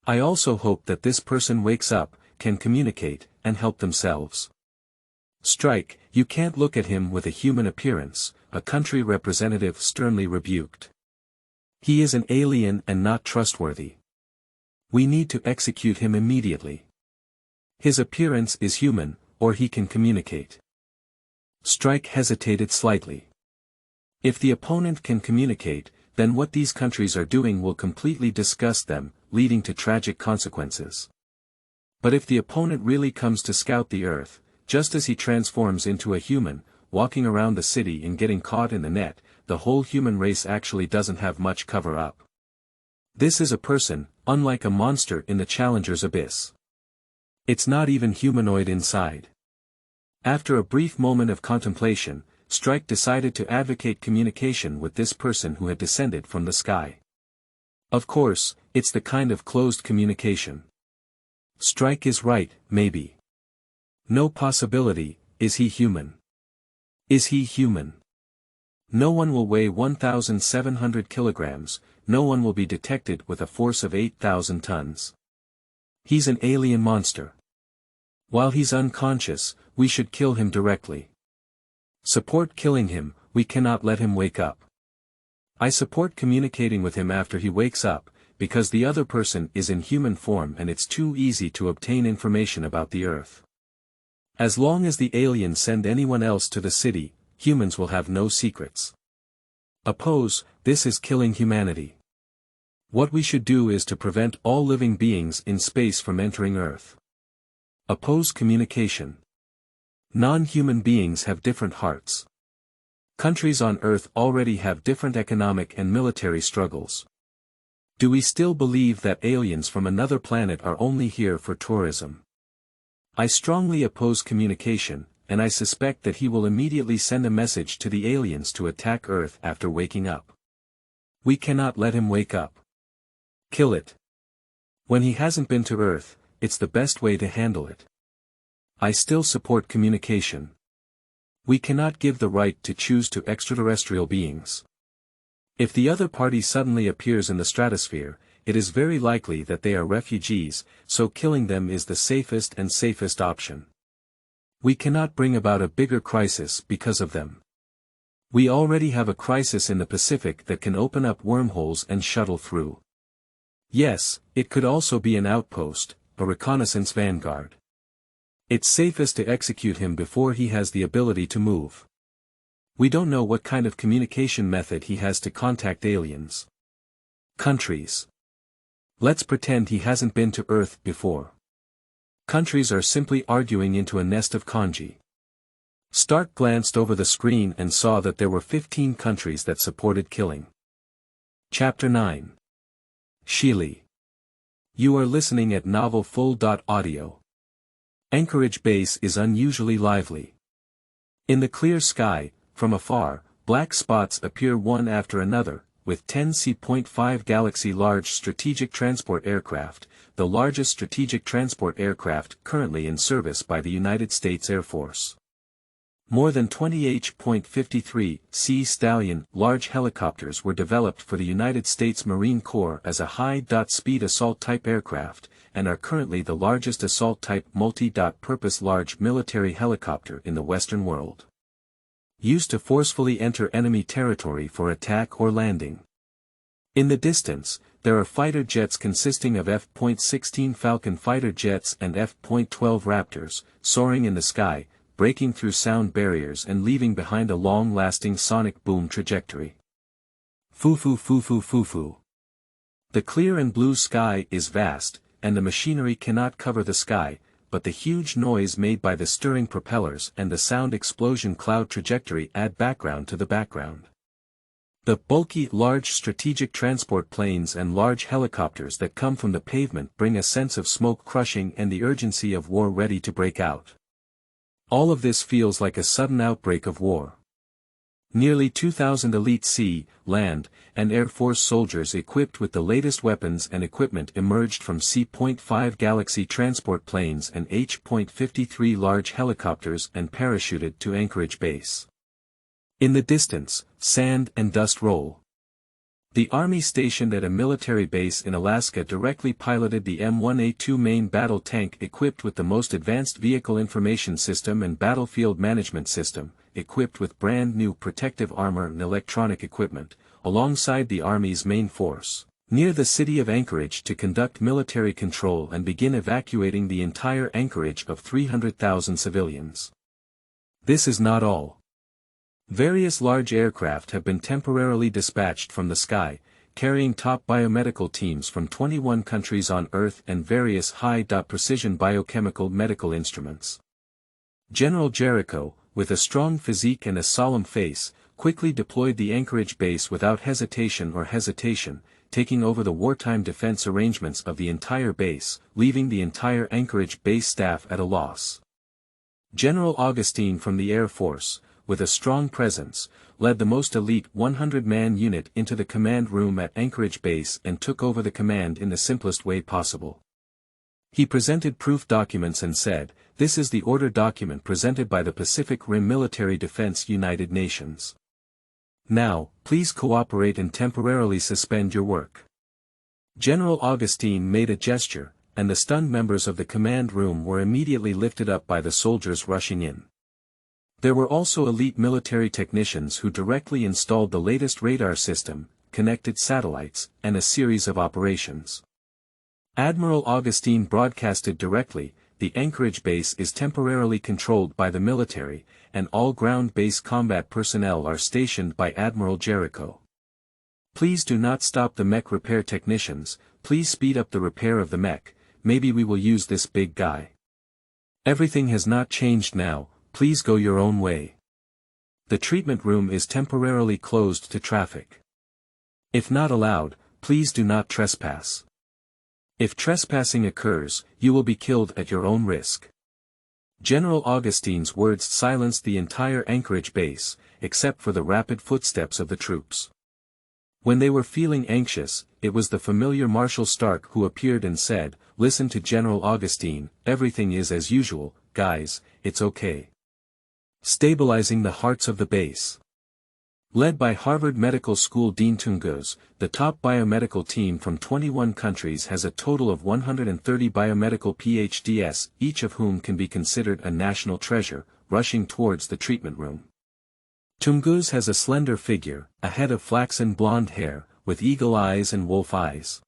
I also hope that this person wakes up, can communicate, and help themselves. Strike, you can't look at him with a human appearance, a country representative sternly rebuked. He is an alien and not trustworthy. We need to execute him immediately. His appearance is human, or he can communicate. Strike hesitated slightly. If the opponent can communicate, then what these countries are doing will completely disgust them, leading to tragic consequences. But if the opponent really comes to scout the Earth, just as he transforms into a human, walking around the city and getting caught in the net, the whole human race actually doesn't have much cover up. This is a person, unlike a monster in the Challenger's abyss. It's not even humanoid inside. After a brief moment of contemplation, Strike decided to advocate communication with this person who had descended from the sky. Of course, it's the kind of closed communication. Strike is right, maybe. No possibility, is he human? Is he human? No one will weigh 1,700 kilograms, no one will be detected with a force of 8,000 tons. He's an alien monster. While he's unconscious, we should kill him directly. Support killing him, we cannot let him wake up. I support communicating with him after he wakes up, because the other person is in human form and it's too easy to obtain information about the Earth. As long as the aliens send anyone else to the city, humans will have no secrets. Oppose, this is killing humanity. What we should do is to prevent all living beings in space from entering Earth. Oppose communication. Non-human beings have different hearts. Countries on Earth already have different economic and military struggles. Do we still believe that aliens from another planet are only here for tourism? I strongly oppose communication, and I suspect that he will immediately send a message to the aliens to attack Earth after waking up. We cannot let him wake up. Kill it. When he hasn't been to Earth, it's the best way to handle it. I still support communication. We cannot give the right to choose to extraterrestrial beings. If the other party suddenly appears in the stratosphere, it is very likely that they are refugees, so killing them is the safest option. We cannot bring about a bigger crisis because of them. We already have a crisis in the Pacific that can open up wormholes and shuttle through. Yes, it could also be an outpost, a reconnaissance vanguard. It's safest to execute him before he has the ability to move. We don't know what kind of communication method he has to contact aliens. Countries. Let's pretend he hasn't been to Earth before. Countries are simply arguing into a nest of kanji. Stark glanced over the screen and saw that there were 15 countries that supported killing. Chapter 9. Xili. You are listening at novelfull.audio. Anchorage Base is unusually lively. In the clear sky, from afar, black spots appear one after another, with 10 C.5 Galaxy Large Strategic Transport Aircraft, the largest strategic transport aircraft currently in service by the United States Air Force. More than 20 H.53C Stallion large helicopters were developed for the United States Marine Corps as a high-speed assault-type aircraft, and are currently the largest assault-type multi-purpose large military helicopter in the Western world. Used to forcefully enter enemy territory for attack or landing. In the distance, there are fighter jets consisting of F.16 Falcon fighter jets and F.12 Raptors, soaring in the sky, breaking through sound barriers and leaving behind a long-lasting sonic boom trajectory. Foo-foo foo-foo foo-foo. The clear and blue sky is vast, and the machinery cannot cover the sky, but the huge noise made by the stirring propellers and the sound explosion cloud trajectory add background to the background. The bulky large strategic transport planes and large helicopters that come from the pavement bring a sense of smoke crushing and the urgency of war ready to break out. All of this feels like a sudden outbreak of war. Nearly 2,000 elite sea, land, and Air Force soldiers equipped with the latest weapons and equipment emerged from C.5 Galaxy transport planes and H.53 large helicopters and parachuted to Anchorage base. In the distance, sand and dust roll. The Army stationed at a military base in Alaska directly piloted the M1A2 main battle tank equipped with the most advanced vehicle information system and battlefield management system, equipped with brand new protective armor and electronic equipment, alongside the Army's main force, near the city of Anchorage to conduct military control and begin evacuating the entire Anchorage of 300,000 civilians. This is not all. Various large aircraft have been temporarily dispatched from the sky, carrying top biomedical teams from 21 countries on Earth and various high-precision biochemical medical instruments. General Jericho, with a strong physique and a solemn face, quickly deployed the Anchorage base without hesitation, taking over the wartime defense arrangements of the entire base, leaving the entire Anchorage base staff at a loss. General Augustine from the Air Force, with a strong presence, led the most elite 100-man unit into the command room at Anchorage base and took over the command in the simplest way possible. He presented proof documents and said, "This is the order document presented by the Pacific Rim Military Defense United Nations. Now, please cooperate and temporarily suspend your work." General Augustine made a gesture, and the stunned members of the command room were immediately lifted up by the soldiers rushing in. There were also elite military technicians who directly installed the latest radar system, connected satellites, and a series of operations. Admiral Augustine broadcasted directly, "The Anchorage base is temporarily controlled by the military, and all ground-based combat personnel are stationed by Admiral Jericho. Please do not stop the mech repair technicians, please speed up the repair of the mech, maybe we will use this big guy. Everything has not changed now. Please go your own way. The treatment room is temporarily closed to traffic. If not allowed, please do not trespass. If trespassing occurs, you will be killed at your own risk." General Augustine's words silenced the entire Anchorage base, except for the rapid footsteps of the troops. When they were feeling anxious, it was the familiar Marshal Stark who appeared and said, "Listen to General Augustine, everything is as usual, guys, it's okay." Stabilizing the hearts of the base. Led by Harvard Medical School Dean Tungus, the top biomedical team from 21 countries has a total of 130 biomedical PhDs, each of whom can be considered a national treasure, rushing towards the treatment room. Tungus has a slender figure, a head of flaxen blonde hair, with eagle eyes and wolf eyes.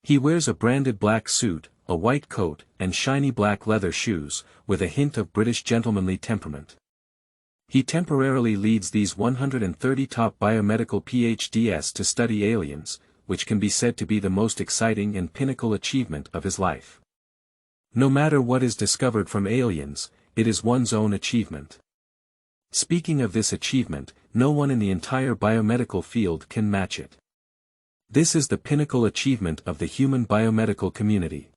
He wears a branded black suit, a white coat, and shiny black leather shoes, with a hint of British gentlemanly temperament. He temporarily leads these 130 top biomedical PhDs to study aliens, which can be said to be the most exciting and pinnacle achievement of his life. No matter what is discovered from aliens, it is one's own achievement. Speaking of this achievement, no one in the entire biomedical field can match it. This is the pinnacle achievement of the human biomedical community.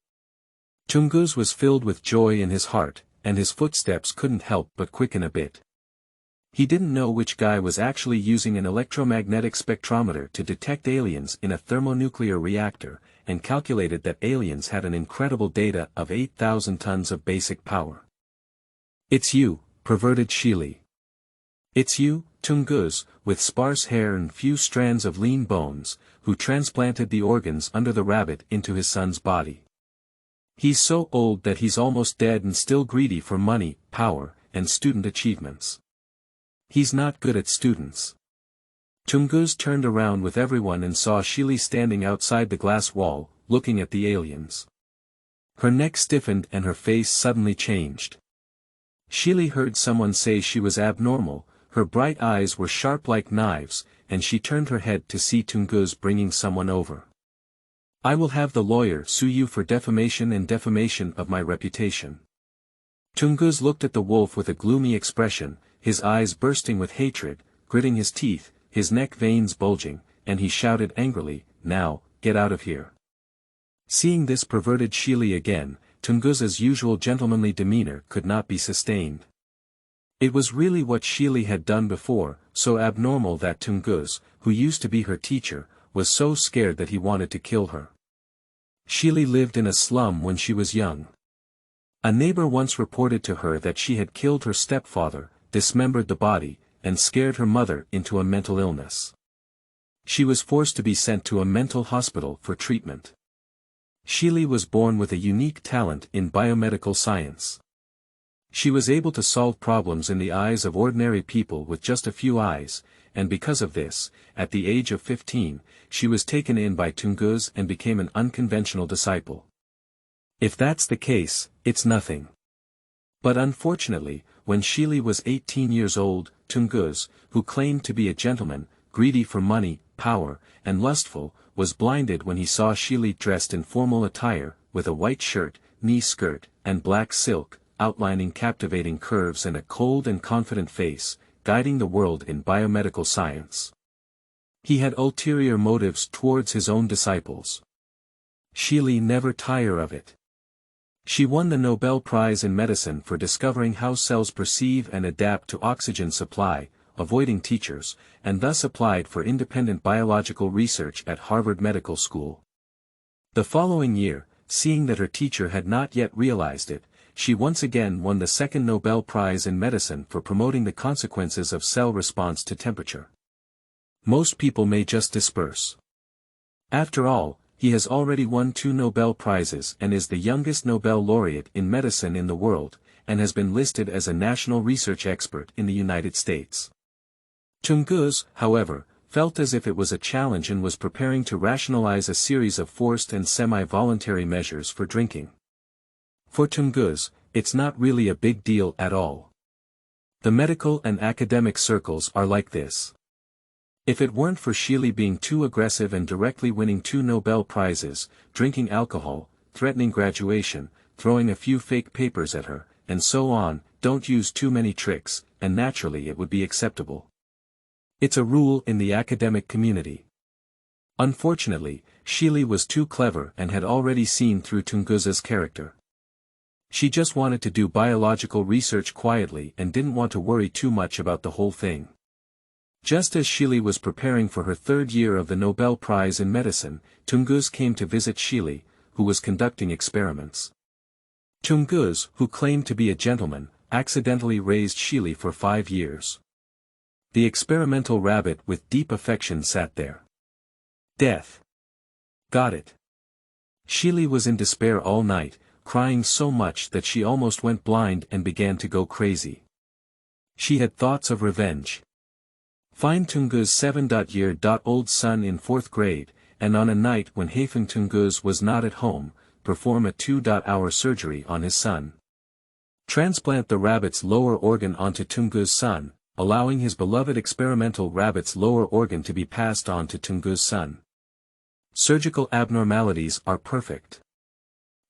Tungus was filled with joy in his heart, and his footsteps couldn't help but quicken a bit. He didn't know which guy was actually using an electromagnetic spectrometer to detect aliens in a thermonuclear reactor, and calculated that aliens had an incredible data of 8,000 tons of basic power. "It's you, perverted Xili. It's you, Tungus, with sparse hair and few strands of lean bones, who transplanted the organs under the rabbit into his son's body. He's so old that he's almost dead and still greedy for money, power, and student achievements. He's not good at students. Tungus turned around with everyone and saw Xili standing outside the glass wall, looking at the aliens. Her neck stiffened and her face suddenly changed. Xili heard someone say she was abnormal, her bright eyes were sharp like knives, and she turned her head to see Tungus bringing someone over. I will have the lawyer sue you for defamation and defamation of my reputation. Tungus looked at the wolf with a gloomy expression, his eyes bursting with hatred, gritting his teeth, his neck veins bulging, and he shouted angrily, "Now, get out of here." Seeing this perverted Xili again, Tungus's usual gentlemanly demeanor could not be sustained. It was really what Xili had done before, so abnormal that Tungus, who used to be her teacher, was so scared that he wanted to kill her. Xili lived in a slum when she was young. A neighbor once reported to her that she had killed her stepfather, dismembered the body, and scared her mother into a mental illness. She was forced to be sent to a mental hospital for treatment. Xili was born with a unique talent in biomedical science. She was able to solve problems in the eyes of ordinary people with just a few eyes, and because of this, at the age of 15, she was taken in by Tungus and became an unconventional disciple. If that's the case, it's nothing. But unfortunately, when Xili was 18 years old, Tungus, who claimed to be a gentleman, greedy for money, power, and lustful, was blinded when he saw Xili dressed in formal attire, with a white shirt, knee skirt, and black silk, outlining captivating curves and a cold and confident face, guiding the world in biomedical science. He had ulterior motives towards his own disciples. Xili never tired of it. She won the Nobel Prize in Medicine for discovering how cells perceive and adapt to oxygen supply, avoiding teachers, and thus applied for independent biological research at Harvard Medical School. The following year, seeing that her teacher had not yet realized it, she once again won the second Nobel Prize in Medicine for promoting the consequences of cell response to temperature. Most people may just disperse. After all, he has already won 2 Nobel Prizes and is the youngest Nobel laureate in medicine in the world, and has been listed as a national research expert in the United States. Tungus, however, felt as if it was a challenge and was preparing to rationalize a series of forced and semi-voluntary measures for drinking. For Tungus, it's not really a big deal at all. The medical and academic circles are like this. If it weren't for Xili being too aggressive and directly winning 2 Nobel Prizes, drinking alcohol, threatening graduation, throwing a few fake papers at her, and so on, don't use too many tricks, and naturally it would be acceptable. It's a rule in the academic community. Unfortunately, Xili was too clever and had already seen through Tungus's character. She just wanted to do biological research quietly and didn't want to worry too much about the whole thing. Just as Xili was preparing for her 3rd year of the Nobel Prize in Medicine, Tungus came to visit Xili, who was conducting experiments. Tungus, who claimed to be a gentleman, accidentally raised Xili for 5 years. The experimental rabbit with deep affection sat there. Death. Got it. Xili was in despair all night, crying so much that she almost went blind and began to go crazy. She had thoughts of revenge. Find Tungus' 7-year-old son in 4th grade, and on a night when Tungus was not at home, perform a 2-hour surgery on his son. Transplant the rabbit's lower organ onto Tungus' son, allowing his beloved experimental rabbit's lower organ to be passed on to Tungus' son. Surgical abnormalities are perfect.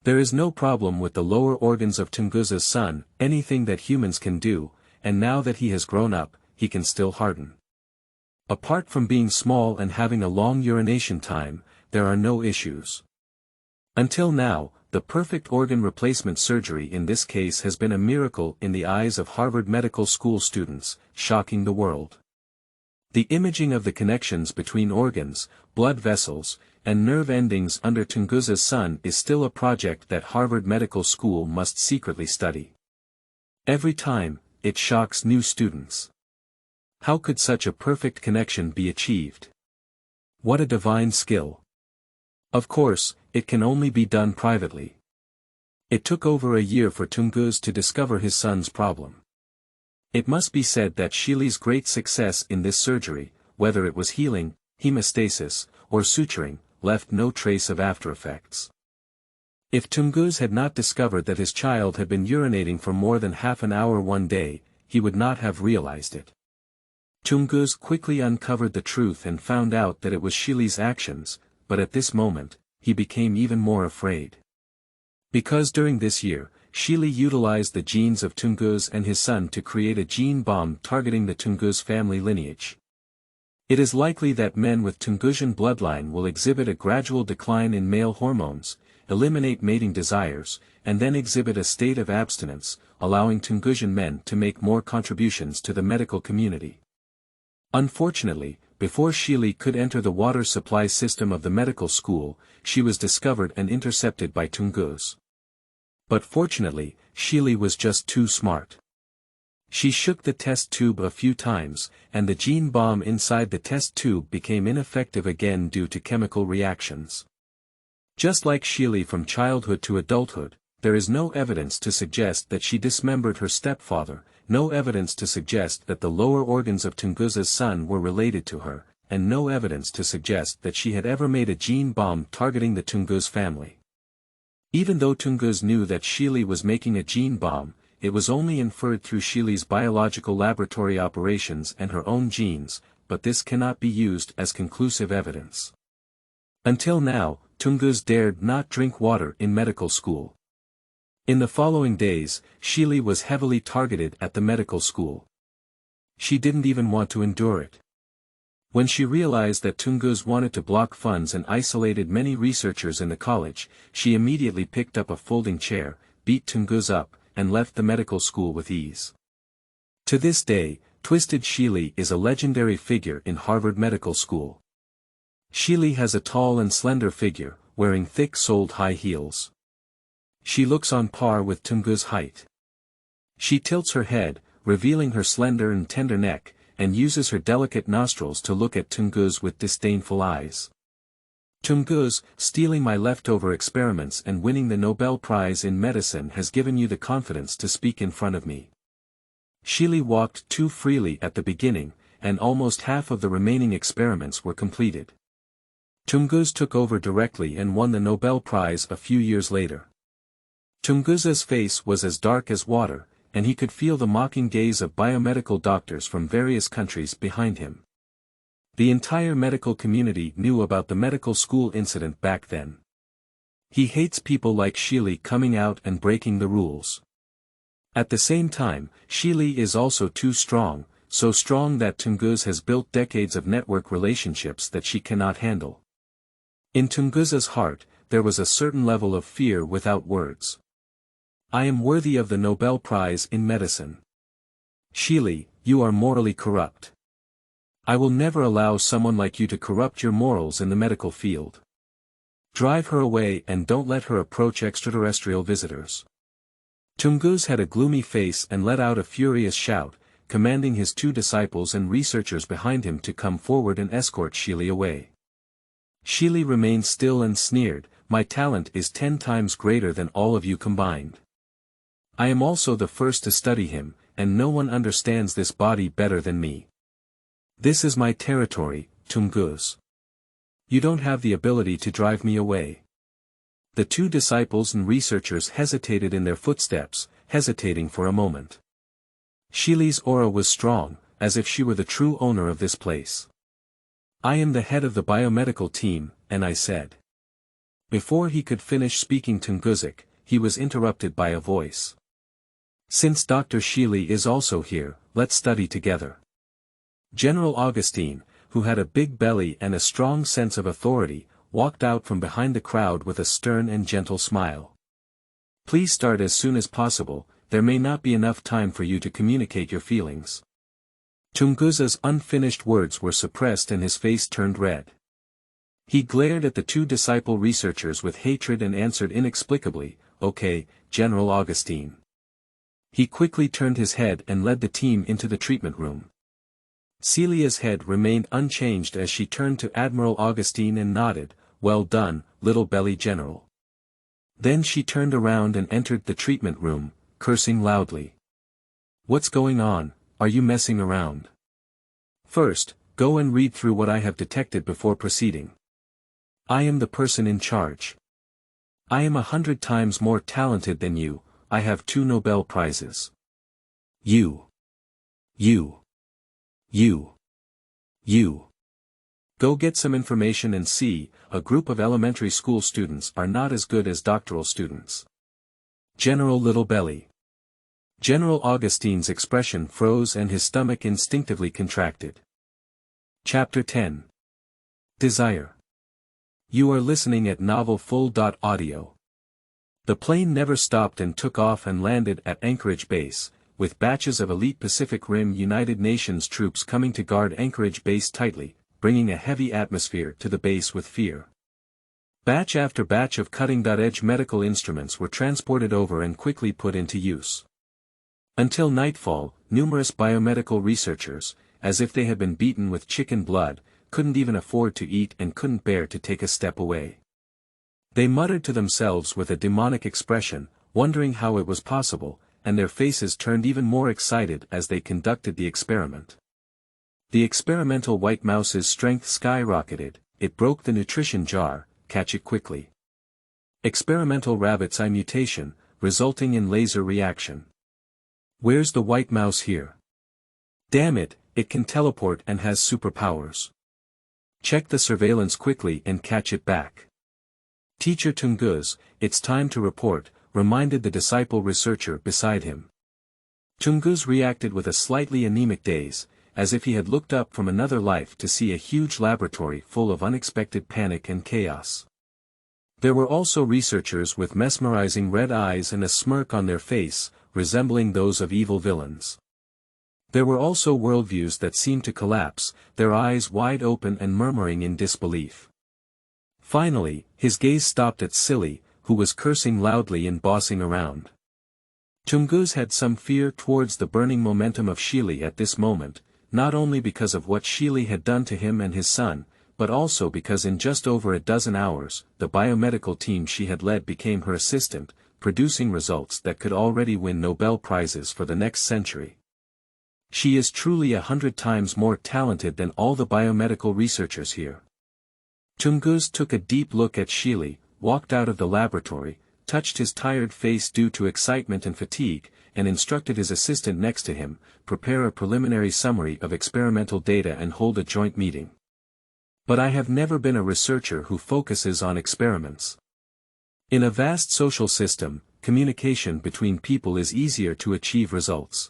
There is no problem with the lower organs of Tungus's son, anything that humans can do, and now that he has grown up, he can still harden. Apart from being small and having a long urination time, there are no issues. Until now, the perfect organ replacement surgery in this case has been a miracle in the eyes of Harvard Medical School students, shocking the world. The imaging of the connections between organs, blood vessels, and nerve endings under Tungus's son is still a project that Harvard Medical School must secretly study. Every time, it shocks new students. How could such a perfect connection be achieved? What a divine skill. Of course, it can only be done privately. It took over a year for Tungus to discover his son's problem. It must be said that Xili's great success in this surgery, whether it was healing, hemostasis, or suturing, left no trace of aftereffects. If Tungus had not discovered that his child had been urinating for more than half an hour one day, he would not have realized it. Tungus quickly uncovered the truth and found out that it was Xili's actions, but at this moment, he became even more afraid. Because during this year, Xili utilized the genes of Tungus and his son to create a gene bomb targeting the Tungus family lineage. It is likely that men with Tungusian bloodline will exhibit a gradual decline in male hormones, eliminate mating desires, and then exhibit a state of abstinence, allowing Tungusian men to make more contributions to the medical community. Unfortunately, before Xili could enter the water supply system of the medical school, she was discovered and intercepted by Tungus. But fortunately, Xili was just too smart. She shook the test tube a few times, and the gene bomb inside the test tube became ineffective again due to chemical reactions. Just like Xili from childhood to adulthood, there is no evidence to suggest that she dismembered her stepfather, no evidence to suggest that the lower organs of Tunguz's son were related to her, and no evidence to suggest that she had ever made a gene bomb targeting the Tungus family. Even though Tungus knew that Xili was making a gene bomb, it was only inferred through Xili's biological laboratory operations and her own genes, but this cannot be used as conclusive evidence. Until now, Tungus dared not drink water in medical school. In the following days, Xili was heavily targeted at the medical school. She didn't even want to endure it. When she realized that Tungus wanted to block funds and isolated many researchers in the college, she immediately picked up a folding chair, beat Tungus up, and left the medical school with ease. To this day, Twisted Xili is a legendary figure in Harvard Medical School. Xili has a tall and slender figure, wearing thick-soled high heels. She looks on par with Tungus' height. She tilts her head, revealing her slender and tender neck, and uses her delicate nostrils to look at Tungus with disdainful eyes. Tungus, stealing my leftover experiments and winning the Nobel Prize in Medicine has given you the confidence to speak in front of me. Xili walked too freely at the beginning, and almost half of the remaining experiments were completed. Tungus took over directly and won the Nobel Prize a few years later. Tunguz's face was as dark as water, and he could feel the mocking gaze of biomedical doctors from various countries behind him. The entire medical community knew about the medical school incident back then. He hates people like Xili coming out and breaking the rules. At the same time, Xili is also too strong, so strong that Tungus has built decades of network relationships that she cannot handle. In Tunguz's heart, there was a certain level of fear without words. I am worthy of the Nobel Prize in Medicine. Xili, you are morally corrupt. I will never allow someone like you to corrupt your morals in the medical field. Drive her away and don't let her approach extraterrestrial visitors. Tungus had a gloomy face and let out a furious shout, commanding his two disciples and researchers behind him to come forward and escort Xili away. Xili remained still and sneered, "My talent is 10 times greater than all of you combined. I am also the first to study him, and no one understands this body better than me. This is my territory, Tungus. You don't have the ability to drive me away." The two disciples and researchers hesitated in their footsteps, hesitating for a moment. Xili's aura was strong, as if she were the true owner of this place. "I am the head of the biomedical team," and I said. Before he could finish speaking Tungusic, he was interrupted by a voice. "Since Dr. Xili is also here, let's study together." General Augustine, who had a big belly and a strong sense of authority, walked out from behind the crowd with a stern and gentle smile. "Please start as soon as possible, there may not be enough time for you to communicate your feelings." Tunguz's unfinished words were suppressed and his face turned red. He glared at the two disciple researchers with hatred and answered inexplicably, "Okay, General Augustine." He quickly turned his head and led the team into the treatment room. Celia's head remained unchanged as she turned to Admiral Augustine and nodded, "Well done, little belly general." Then she turned around and entered the treatment room, cursing loudly. "What's going on? Are you messing around? First, go and read through what I have detected before proceeding. I am the person in charge. I am 100 times more talented than you. I have 2 Nobel Prizes. You. Go get some information and see, a group of elementary school students are not as good as doctoral students. General Little Belly." General Augustine's expression froze and his stomach instinctively contracted. Chapter 10. Desire. You are listening at novelfull.audio. The plane never stopped and took off and landed at Anchorage Base, with batches of elite Pacific Rim United Nations troops coming to guard Anchorage Base tightly, bringing a heavy atmosphere to the base with fear. Batch after batch of cutting-edge medical instruments were transported over and quickly put into use. Until nightfall, numerous biomedical researchers, as if they had been beaten with chicken blood, couldn't even afford to eat and couldn't bear to take a step away. They muttered to themselves with a demonic expression, wondering how it was possible, and their faces turned even more excited as they conducted the experiment. The experimental white mouse's strength skyrocketed, it broke the nutrition jar, catch it quickly. Experimental rabbit's eye mutation, resulting in laser reaction. Where's the white mouse here? Damn it, it can teleport and has superpowers. Check the surveillance quickly and catch it back. Teacher Tungus, it's time to report, reminded the disciple researcher beside him. Tungus reacted with a slightly anemic daze, as if he had looked up from another life to see a huge laboratory full of unexpected panic and chaos. There were also researchers with mesmerizing red eyes and a smirk on their face, resembling those of evil villains. There were also worldviews that seemed to collapse, their eyes wide open and murmuring in disbelief. Finally, his gaze stopped at Xili, who was cursing loudly and bossing around. Tungus had some fear towards the burning momentum of Xili at this moment, not only because of what Xili had done to him and his son, but also because in just over a dozen hours, the biomedical team she had led became her assistant, producing results that could already win Nobel Prizes for the next century. She is truly 100 times more talented than all the biomedical researchers here. Tungus took a deep look at Xili, walked out of the laboratory, touched his tired face due to excitement and fatigue, and instructed his assistant next to him, prepare a preliminary summary of experimental data and hold a joint meeting. But I have never been a researcher who focuses on experiments. In a vast social system, communication between people is easier to achieve results.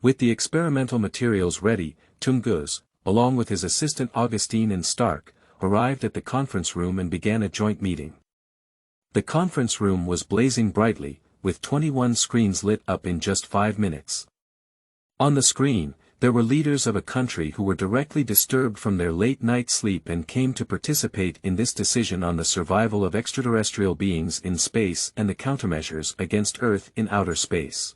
With the experimental materials ready, Tungus, along with his assistant Augustine and Stark, arrived at the conference room and began a joint meeting. The conference room was blazing brightly, with 21 screens lit up in just 5 minutes. On the screen, there were leaders of a country who were directly disturbed from their late-night sleep and came to participate in this decision on the survival of extraterrestrial beings in space and the countermeasures against Earth in outer space.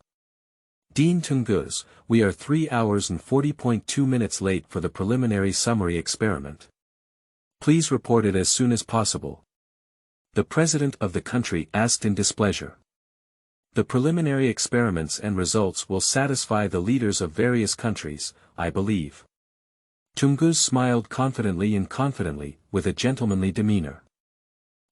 Dean Tungus, we are 3 hours and 40.2 minutes late for the preliminary summary experiment. Please report it as soon as possible. The president of the country asked in displeasure. The preliminary experiments and results will satisfy the leaders of various countries, I believe. Tungus smiled confidently, with a gentlemanly demeanor.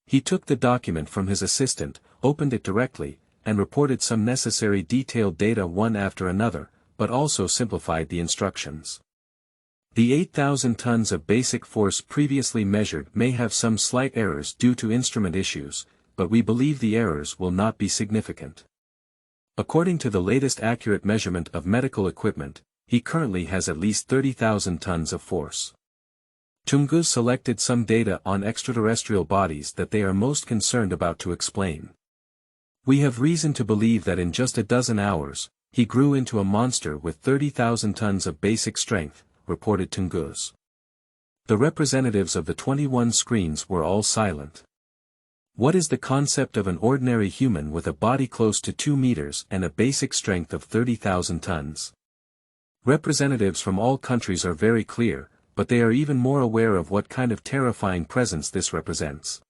He took the document from his assistant, opened it directly, and reported some necessary detailed data one after another, but also simplified the instructions. The 8,000 tons of basic force previously measured may have some slight errors due to instrument issues, but we believe the errors will not be significant. According to the latest accurate measurement of medical equipment, he currently has at least 30,000 tons of force. Tungus selected some data on extraterrestrial bodies that they are most concerned about to explain. We have reason to believe that in just a dozen hours, he grew into a monster with 30,000 tons of basic strength, reported Tungus. The representatives of the 21 screens were all silent. What is the concept of an ordinary human with a body close to 2 meters and a basic strength of 30,000 tons? Representatives from all countries are very clear, but they are even more aware of what kind of terrifying presence this represents.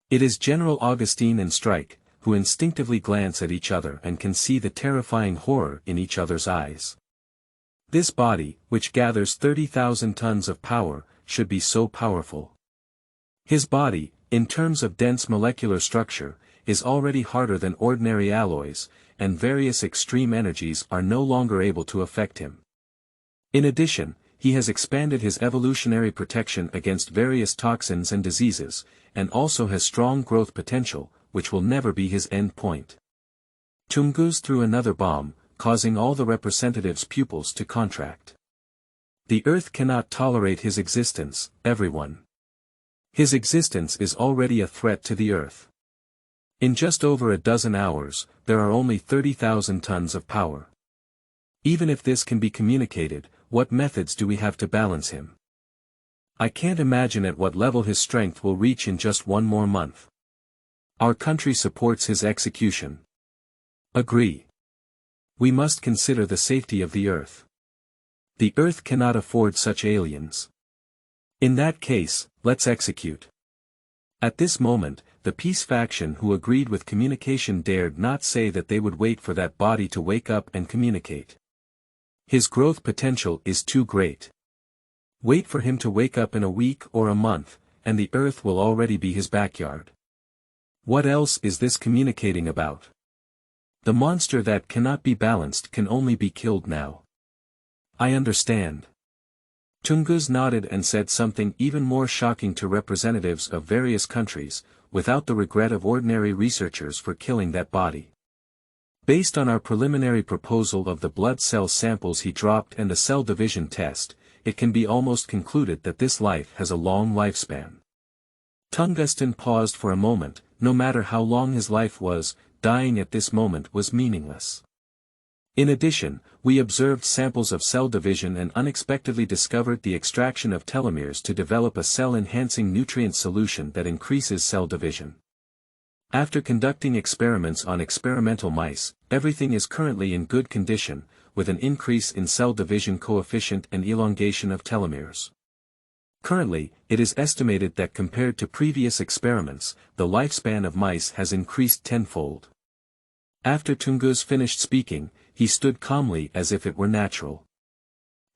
It is General Augustine and Strike, who instinctively glance at each other and can see the terrifying horror in each other's eyes. This body, which gathers 30,000 tons of power, should be so powerful. His body, in terms of dense molecular structure, is already harder than ordinary alloys, and various extreme energies are no longer able to affect him. In addition, he has expanded his evolutionary protection against various toxins and diseases, and also has strong growth potential, which will never be his end point. Tungus threw another bomb, causing all the representatives' pupils to contract. The Earth cannot tolerate his existence, everyone. His existence is already a threat to the Earth. In just over a dozen hours, there are only 30,000 tons of power. Even if this can be communicated, what methods do we have to balance him? I can't imagine at what level his strength will reach in just one more month. Our country supports his execution. Agree. We must consider the safety of the Earth. The Earth cannot afford such aliens. In that case, let's execute. At this moment, the peace faction who agreed with communication dared not say that they would wait for that body to wake up and communicate. His growth potential is too great. Wait for him to wake up in a week or a month, and the Earth will already be his backyard. What else is this communicating about? The monster that cannot be balanced can only be killed now. I understand. Tungus nodded and said something even more shocking to representatives of various countries, without the regret of ordinary researchers for killing that body. Based on our preliminary proposal of the blood cell samples he dropped and the cell division test, it can be almost concluded that this life has a long lifespan. Tunguston paused for a moment. No matter how long his life was, dying at this moment was meaningless. In addition, we observed samples of cell division and unexpectedly discovered the extraction of telomeres to develop a cell-enhancing nutrient solution that increases cell division. After conducting experiments on experimental mice, everything is currently in good condition, with an increase in cell division coefficient and elongation of telomeres. Currently, it is estimated that compared to previous experiments, the lifespan of mice has increased tenfold. After Tungus finished speaking, he stood calmly as if it were natural.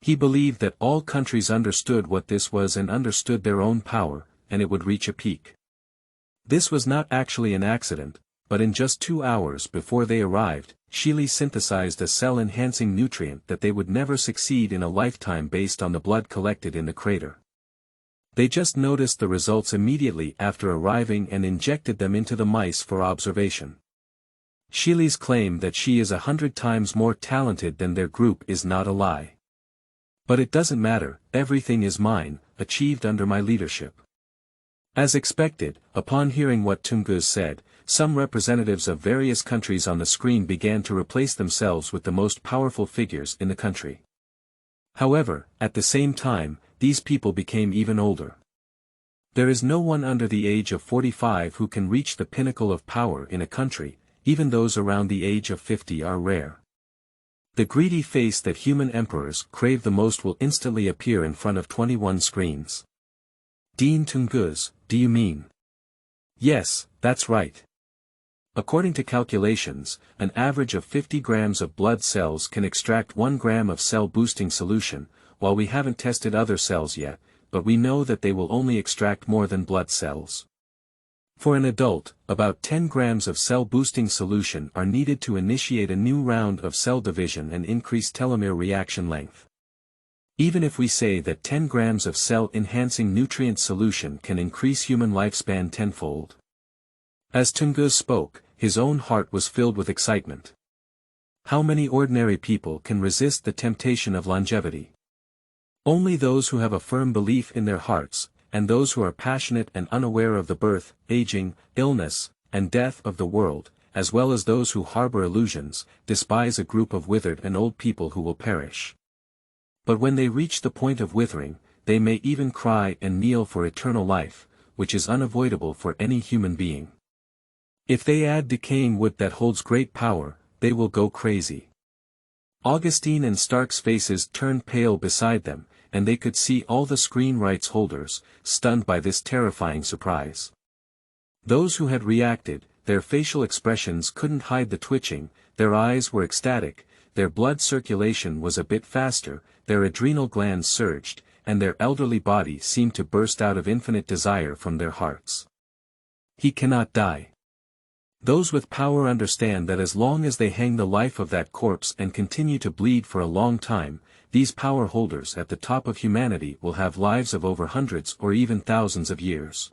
He believed that all countries understood what this was and understood their own power, and it would reach a peak. This was not actually an accident, but in just 2 hours before they arrived, Xili synthesized a cell-enhancing nutrient that they would never succeed in a lifetime based on the blood collected in the crater. They just noticed the results immediately after arriving and injected them into the mice for observation. Xili's claim that she is 100 times more talented than their group is not a lie. But it doesn't matter, everything is mine, achieved under my leadership. As expected, upon hearing what Tungus said, some representatives of various countries on the screen began to replace themselves with the most powerful figures in the country. However, at the same time, these people became even older. There is no one under the age of 45 who can reach the pinnacle of power in a country, even those around the age of 50 are rare. The greedy face that human emperors crave the most will instantly appear in front of 21 screens. Dean Tungus, do you mean? Yes, that's right. According to calculations, an average of 50 grams of blood cells can extract 1 gram of cell-boosting solution, while we haven't tested other cells yet, but we know that they will only extract more than blood cells. For an adult, about 10 grams of cell-boosting solution are needed to initiate a new round of cell division and increase telomere reaction length. Even if we say that 10 grams of cell-enhancing nutrient solution can increase human lifespan tenfold. As Tungus spoke, his own heart was filled with excitement. How many ordinary people can resist the temptation of longevity? Only those who have a firm belief in their hearts, and those who are passionate and unaware of the birth, aging, illness, and death of the world, as well as those who harbor illusions, despise a group of withered and old people who will perish. But when they reach the point of withering, they may even cry and kneel for eternal life, which is unavoidable for any human being. If they add decaying wood that holds great power, they will go crazy. Augustine and Stark's faces turned pale beside them, and they could see all the screen rights holders, stunned by this terrifying surprise. Those who had reacted, their facial expressions couldn't hide the twitching, their eyes were ecstatic, their blood circulation was a bit faster, their adrenal glands surged, and their elderly body seemed to burst out of infinite desire from their hearts. He cannot die. Those with power understand that as long as they hang the life of that corpse and continue to bleed for a long time, these power holders at the top of humanity will have lives of over hundreds or even thousands of years.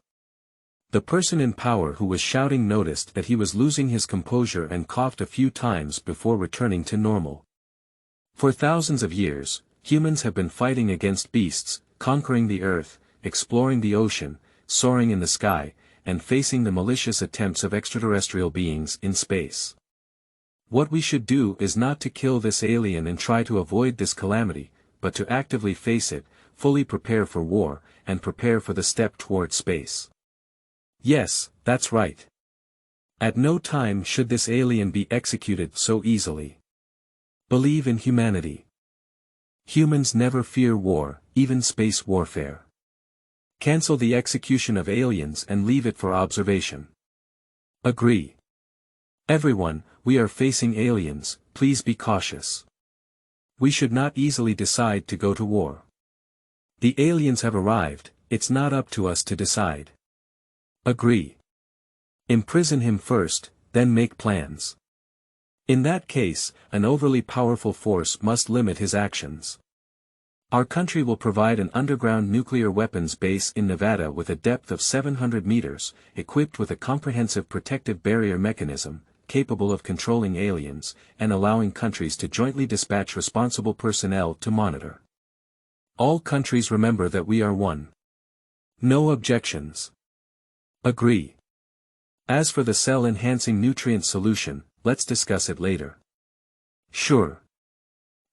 The person in power who was shouting noticed that he was losing his composure and coughed a few times before returning to normal. For thousands of years, humans have been fighting against beasts, conquering the earth, exploring the ocean, soaring in the sky, and facing the malicious attempts of extraterrestrial beings in space. What we should do is not to kill this alien and try to avoid this calamity, but to actively face it, fully prepare for war, and prepare for the step toward space. Yes, that's right. At no time should this alien be executed so easily. Believe in humanity. Humans never fear war, even space warfare. Cancel the execution of aliens and leave it for observation. Agree. Everyone, we are facing aliens, please be cautious. We should not easily decide to go to war. The aliens have arrived, it's not up to us to decide. Agree. Imprison him first, then make plans. In that case, an overly powerful force must limit his actions. Our country will provide an underground nuclear weapons base in Nevada with a depth of 700 meters, equipped with a comprehensive protective barrier mechanism, capable of controlling aliens, and allowing countries to jointly dispatch responsible personnel to monitor. All countries remember that we are one. No objections. Agree. As for the cell-enhancing nutrient solution, let's discuss it later. Sure.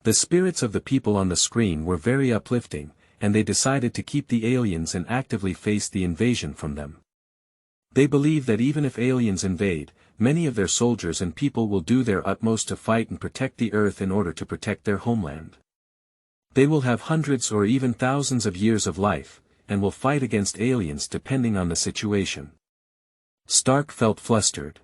The spirits of the people on the screen were very uplifting, and they decided to keep the aliens and actively face the invasion from them. They believe that even if aliens invade, many of their soldiers and people will do their utmost to fight and protect the Earth in order to protect their homeland. They will have hundreds or even thousands of years of life, and will fight against aliens depending on the situation. Stark felt flustered.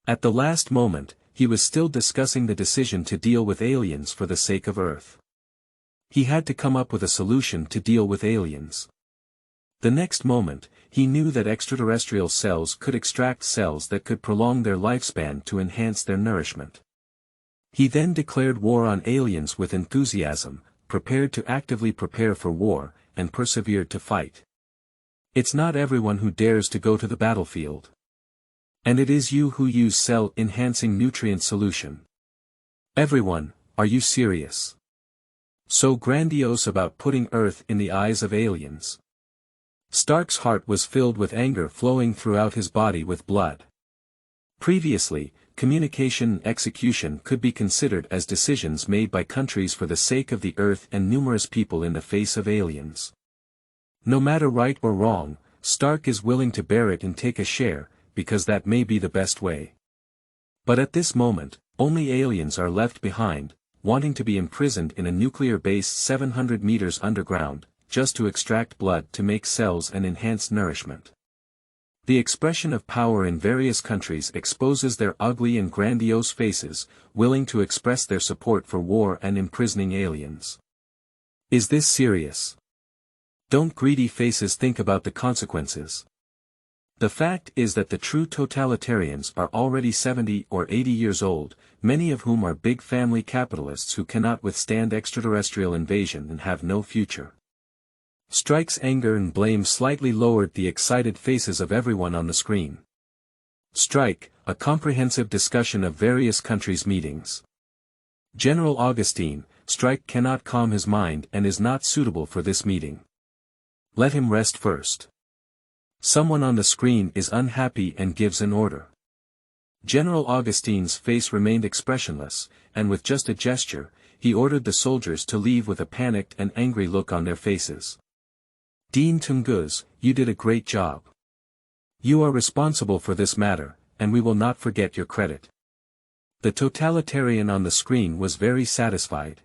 At the last moment, he was still discussing the decision to deal with aliens for the sake of Earth. He had to come up with a solution to deal with aliens. The next moment, he knew that extraterrestrial cells could extract cells that could prolong their lifespan to enhance their nourishment. He then declared war on aliens with enthusiasm, prepared to actively prepare for war, and persevered to fight. It's not everyone who dares to go to the battlefield. And it is you who use cell-enhancing nutrient solution. Everyone, are you serious? So grandiose about putting Earth in the eyes of aliens. Stark's heart was filled with anger flowing throughout his body with blood. Previously, communication and execution could be considered as decisions made by countries for the sake of the Earth and numerous people in the face of aliens. No matter right or wrong, Stark is willing to bear it and take a share, because that may be the best way. But at this moment, only aliens are left behind, wanting to be imprisoned in a nuclear base 700 meters underground, just to extract blood to make cells and enhance nourishment. The expression of power in various countries exposes their ugly and grandiose faces, willing to express their support for war and imprisoning aliens. Is this serious? Don't greedy faces think about the consequences? The fact is that the true totalitarians are already 70 or 80 years old, many of whom are big family capitalists who cannot withstand extraterrestrial invasion and have no future. Strike's anger and blame slightly lowered the excited faces of everyone on the screen. Strike, a comprehensive discussion of various countries' meetings. General Augustine, Strike cannot calm his mind and is not suitable for this meeting. Let him rest first. Someone on the screen is unhappy and gives an order. General Augustine's face remained expressionless, and with just a gesture, he ordered the soldiers to leave with a panicked and angry look on their faces. Dean Tungus, you did a great job. You are responsible for this matter, and we will not forget your credit. The totalitarian on the screen was very satisfied.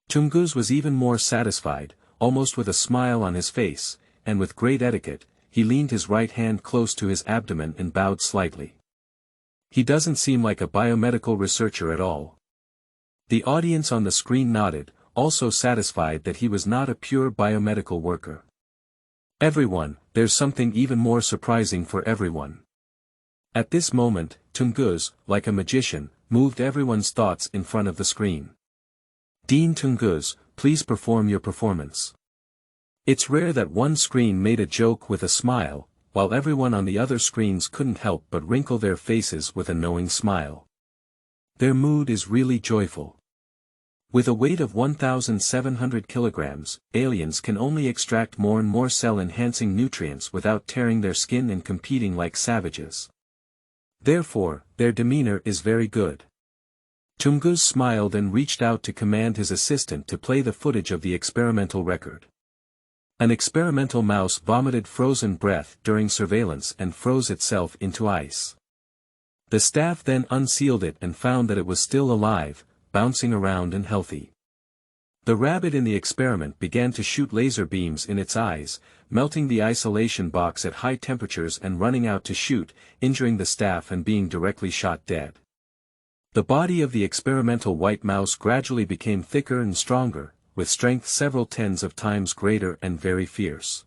Tungus was even more satisfied, almost with a smile on his face, and with great etiquette, he leaned his right hand close to his abdomen and bowed slightly. He doesn't seem like a biomedical researcher at all. The audience on the screen nodded, also satisfied that he was not a pure biomedical worker. Everyone, there's something even more surprising for everyone. At this moment, Tungus, like a magician, moved everyone's thoughts in front of the screen. Dean Tungus, please perform your performance. It's rare that one screen made a joke with a smile, while everyone on the other screens couldn't help but wrinkle their faces with a knowing smile. Their mood is really joyful. With a weight of 1,700 kilograms, aliens can only extract more and more cell-enhancing nutrients without tearing their skin and competing like savages. Therefore, their demeanor is very good. Tungus smiled and reached out to command his assistant to play the footage of the experimental record. An experimental mouse vomited frozen breath during surveillance and froze itself into ice. The staff then unsealed it and found that it was still alive, bouncing around and healthy. The rabbit in the experiment began to shoot laser beams in its eyes, melting the isolation box at high temperatures and running out to shoot, injuring the staff and being directly shot dead. The body of the experimental white mouse gradually became thicker and stronger, with strength several tens of times greater and very fierce.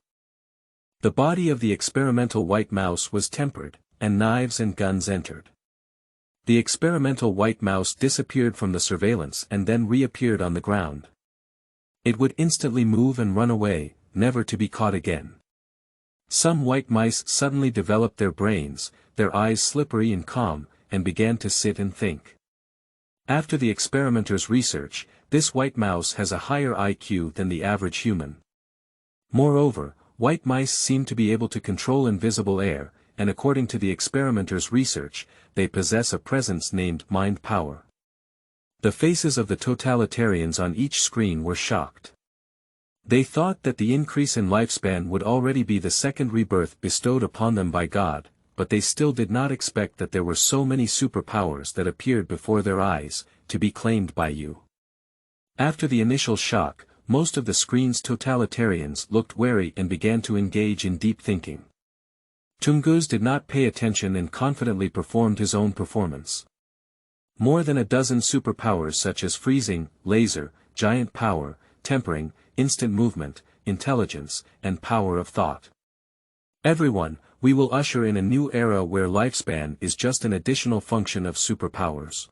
The body of the experimental white mouse was tempered, and knives and guns entered. The experimental white mouse disappeared from the surveillance and then reappeared on the ground. It would instantly move and run away, never to be caught again. Some white mice suddenly developed their brains, their eyes slippery and calm, and began to sit and think. After the experimenter's research, this white mouse has a higher IQ than the average human. Moreover, white mice seem to be able to control invisible air, and according to the experimenter's research, they possess a presence named mind power. The faces of the totalitarians on each screen were shocked. They thought that the increase in lifespan would already be the second rebirth bestowed upon them by God, but they still did not expect that there were so many superpowers that appeared before their eyes, to be claimed by you. After the initial shock, most of the screen's totalitarians looked wary and began to engage in deep thinking. Tungus did not pay attention and confidently performed his own performance. More than a dozen superpowers such as freezing, laser, giant power, tempering, instant movement, intelligence, and power of thought. Everyone, we will usher in a new era where lifespan is just an additional function of superpowers.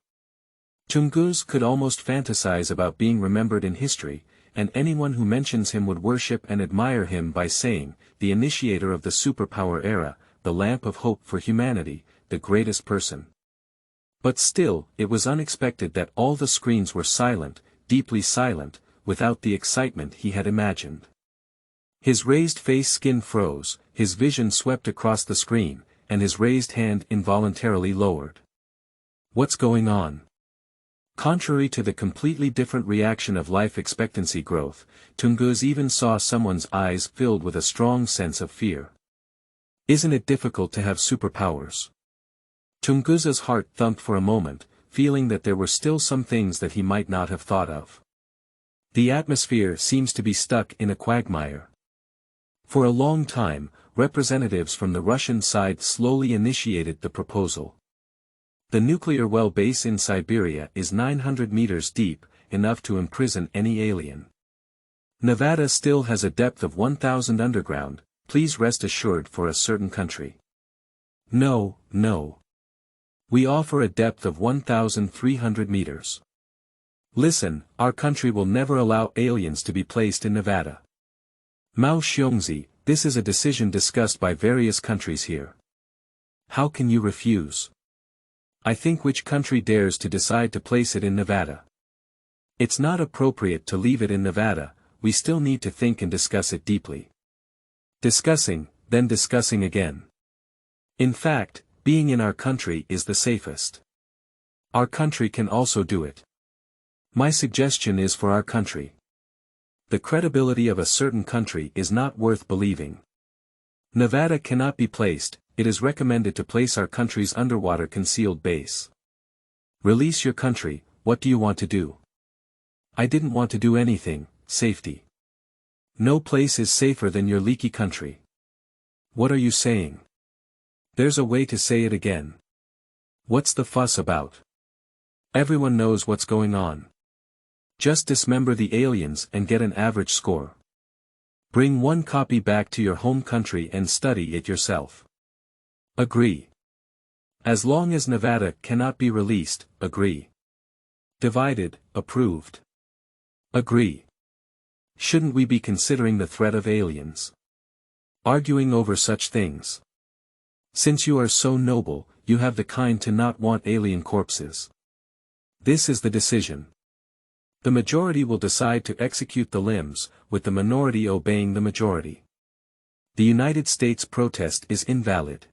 Tungus could almost fantasize about being remembered in history, and anyone who mentions him would worship and admire him by saying, the initiator of the superpower era, the lamp of hope for humanity, the greatest person. But still, it was unexpected that all the screens were silent, deeply silent, without the excitement he had imagined. His raised face skin froze, his vision swept across the screen, and his raised hand involuntarily lowered. What's going on? Contrary to the completely different reaction of life expectancy growth, Tungus even saw someone's eyes filled with a strong sense of fear. Isn't it difficult to have superpowers? Tungus's heart thumped for a moment, feeling that there were still some things that he might not have thought of. The atmosphere seems to be stuck in a quagmire. For a long time, representatives from the Russian side slowly initiated the proposal. The nuclear well base in Siberia is 900 meters deep, enough to imprison any alien. Nevada still has a depth of 1,000 underground, please rest assured for a certain country. No, no. We offer a depth of 1,300 meters. Listen, our country will never allow aliens to be placed in Nevada. Mao Xiongzi, this is a decision discussed by various countries here. How can you refuse? I think which country dares to decide to place it in Nevada? It's not appropriate to leave it in Nevada, we still need to think and discuss it deeply. Discussing, then discussing again. In fact, being in our country is the safest. Our country can also do it. My suggestion is for our country. The credibility of a certain country is not worth believing. Nevada cannot be placed, it is recommended to place our country's underwater concealed base. Release your country, what do you want to do? I didn't want to do anything, safety. No place is safer than your leaky country. What are you saying? There's a way to say it again. What's the fuss about? Everyone knows what's going on. Just dismember the aliens and get an average score. Bring one copy back to your home country and study it yourself. Agree. As long as Nevada cannot be released, agree. Divided, approved. Agree. Shouldn't we be considering the threat of aliens? Arguing over such things. Since you are so noble, you have the kind to not want alien corpses. This is the decision. The majority will decide to execute the limbs, with the minority obeying the majority. The United States protest is invalid.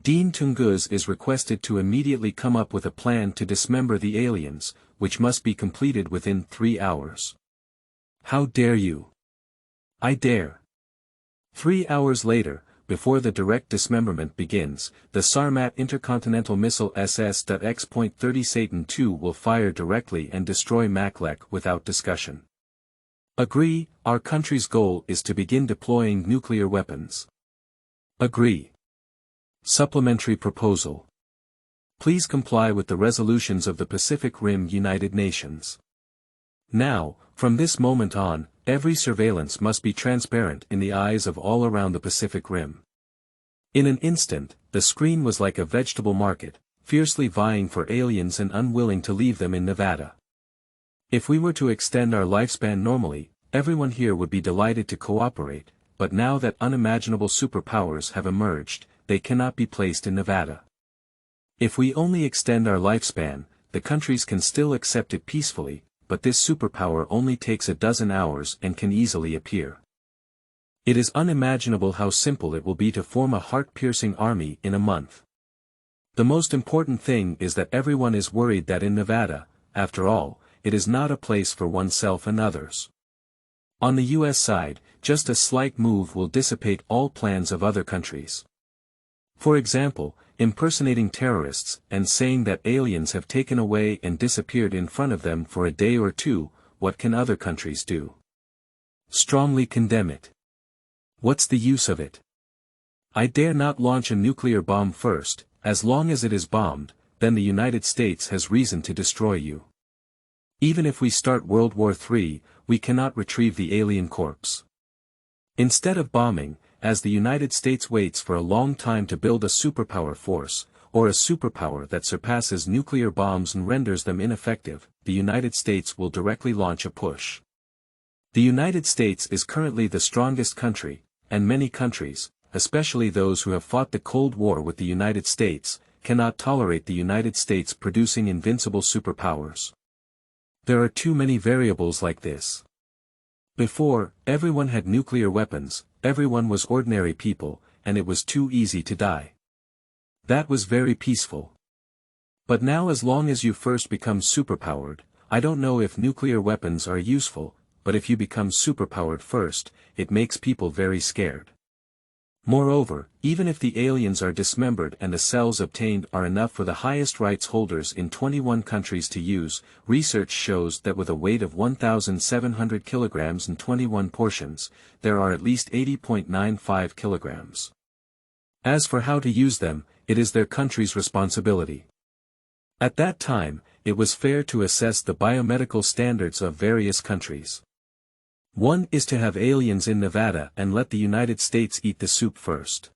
Dean Tungus is requested to immediately come up with a plan to dismember the aliens, which must be completed within 3 hours. How dare you? I dare. 3 hours later, before the direct dismemberment begins, the Sarmat intercontinental missile SS.X.30 Satan II will fire directly and destroy Maclek without discussion. Agree, our country's goal is to begin deploying nuclear weapons. Agree. Supplementary proposal. Please comply with the resolutions of the Pacific Rim United Nations. Now, from this moment on, every surveillance must be transparent in the eyes of all around the Pacific Rim. In an instant, the screen was like a vegetable market, fiercely vying for aliens and unwilling to leave them in Nevada. If we were to extend our lifespan normally, everyone here would be delighted to cooperate, but now that unimaginable superpowers have emerged, they cannot be placed in Nevada. If we only extend our lifespan, the countries can still accept it peacefully, but this superpower only takes a dozen hours and can easily appear. It is unimaginable how simple it will be to form a heart-piercing army in a month. The most important thing is that everyone is worried that in Nevada, after all, it is not a place for oneself and others. On the US side, just a slight move will dissipate all plans of other countries. For example, impersonating terrorists and saying that aliens have taken away and disappeared in front of them for a day or two, what can other countries do? Strongly condemn it. What's the use of it? I dare not launch a nuclear bomb first, as long as it is bombed, then the United States has reason to destroy you. Even if we start World War III, we cannot retrieve the alien corpse. Instead of bombing, as the United States waits for a long time to build a superpower force, or a superpower that surpasses nuclear bombs and renders them ineffective, the United States will directly launch a push. The United States is currently the strongest country, and many countries, especially those who have fought the Cold War with the United States, cannot tolerate the United States producing invincible superpowers. There are too many variables like this. Before, everyone had nuclear weapons, everyone was ordinary people, and it was too easy to die. That was very peaceful. But now as long as you first become superpowered, I don't know if nuclear weapons are useful, but if you become superpowered first, it makes people very scared. Moreover, even if the aliens are dismembered and the cells obtained are enough for the highest rights holders in 21 countries to use, research shows that with a weight of 1,700 kilograms and 21 portions, there are at least 80.95 kilograms. As for how to use them, it is their country's responsibility. At that time, it was fair to assess the biomedical standards of various countries. One is to have aliens in Nevada and let the United States eat the soup first.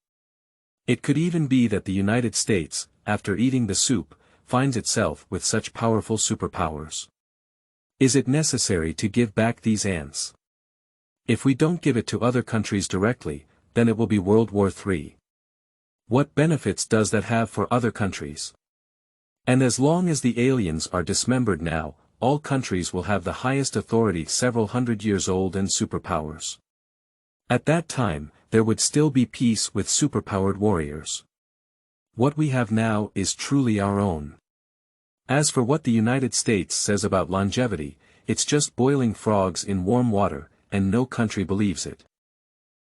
It could even be that the United States, after eating the soup, finds itself with such powerful superpowers. Is it necessary to give back these ants? If we don't give it to other countries directly, then it will be World War III. What benefits does that have for other countries? And as long as the aliens are dismembered now, all countries will have the highest authority several hundred years old and superpowers. At that time, there would still be peace with superpowered warriors. What we have now is truly our own. As for what the United States says about longevity, it's just boiling frogs in warm water, and no country believes it.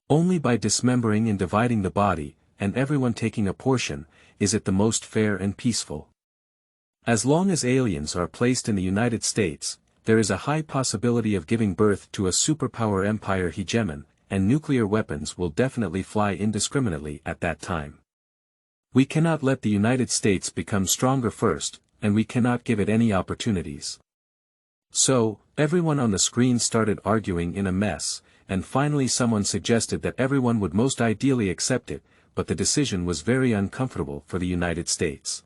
Only by dismembering and dividing the body, and everyone taking a portion, is it the most fair and peaceful. As long as aliens are placed in the United States, there is a high possibility of giving birth to a superpower empire hegemon, and nuclear weapons will definitely fly indiscriminately at that time. We cannot let the United States become stronger first, and we cannot give it any opportunities. So, everyone on the screen started arguing in a mess, and finally someone suggested that everyone would most ideally accept it, but the decision was very uncomfortable for the United States.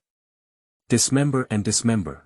Dismember and dismember.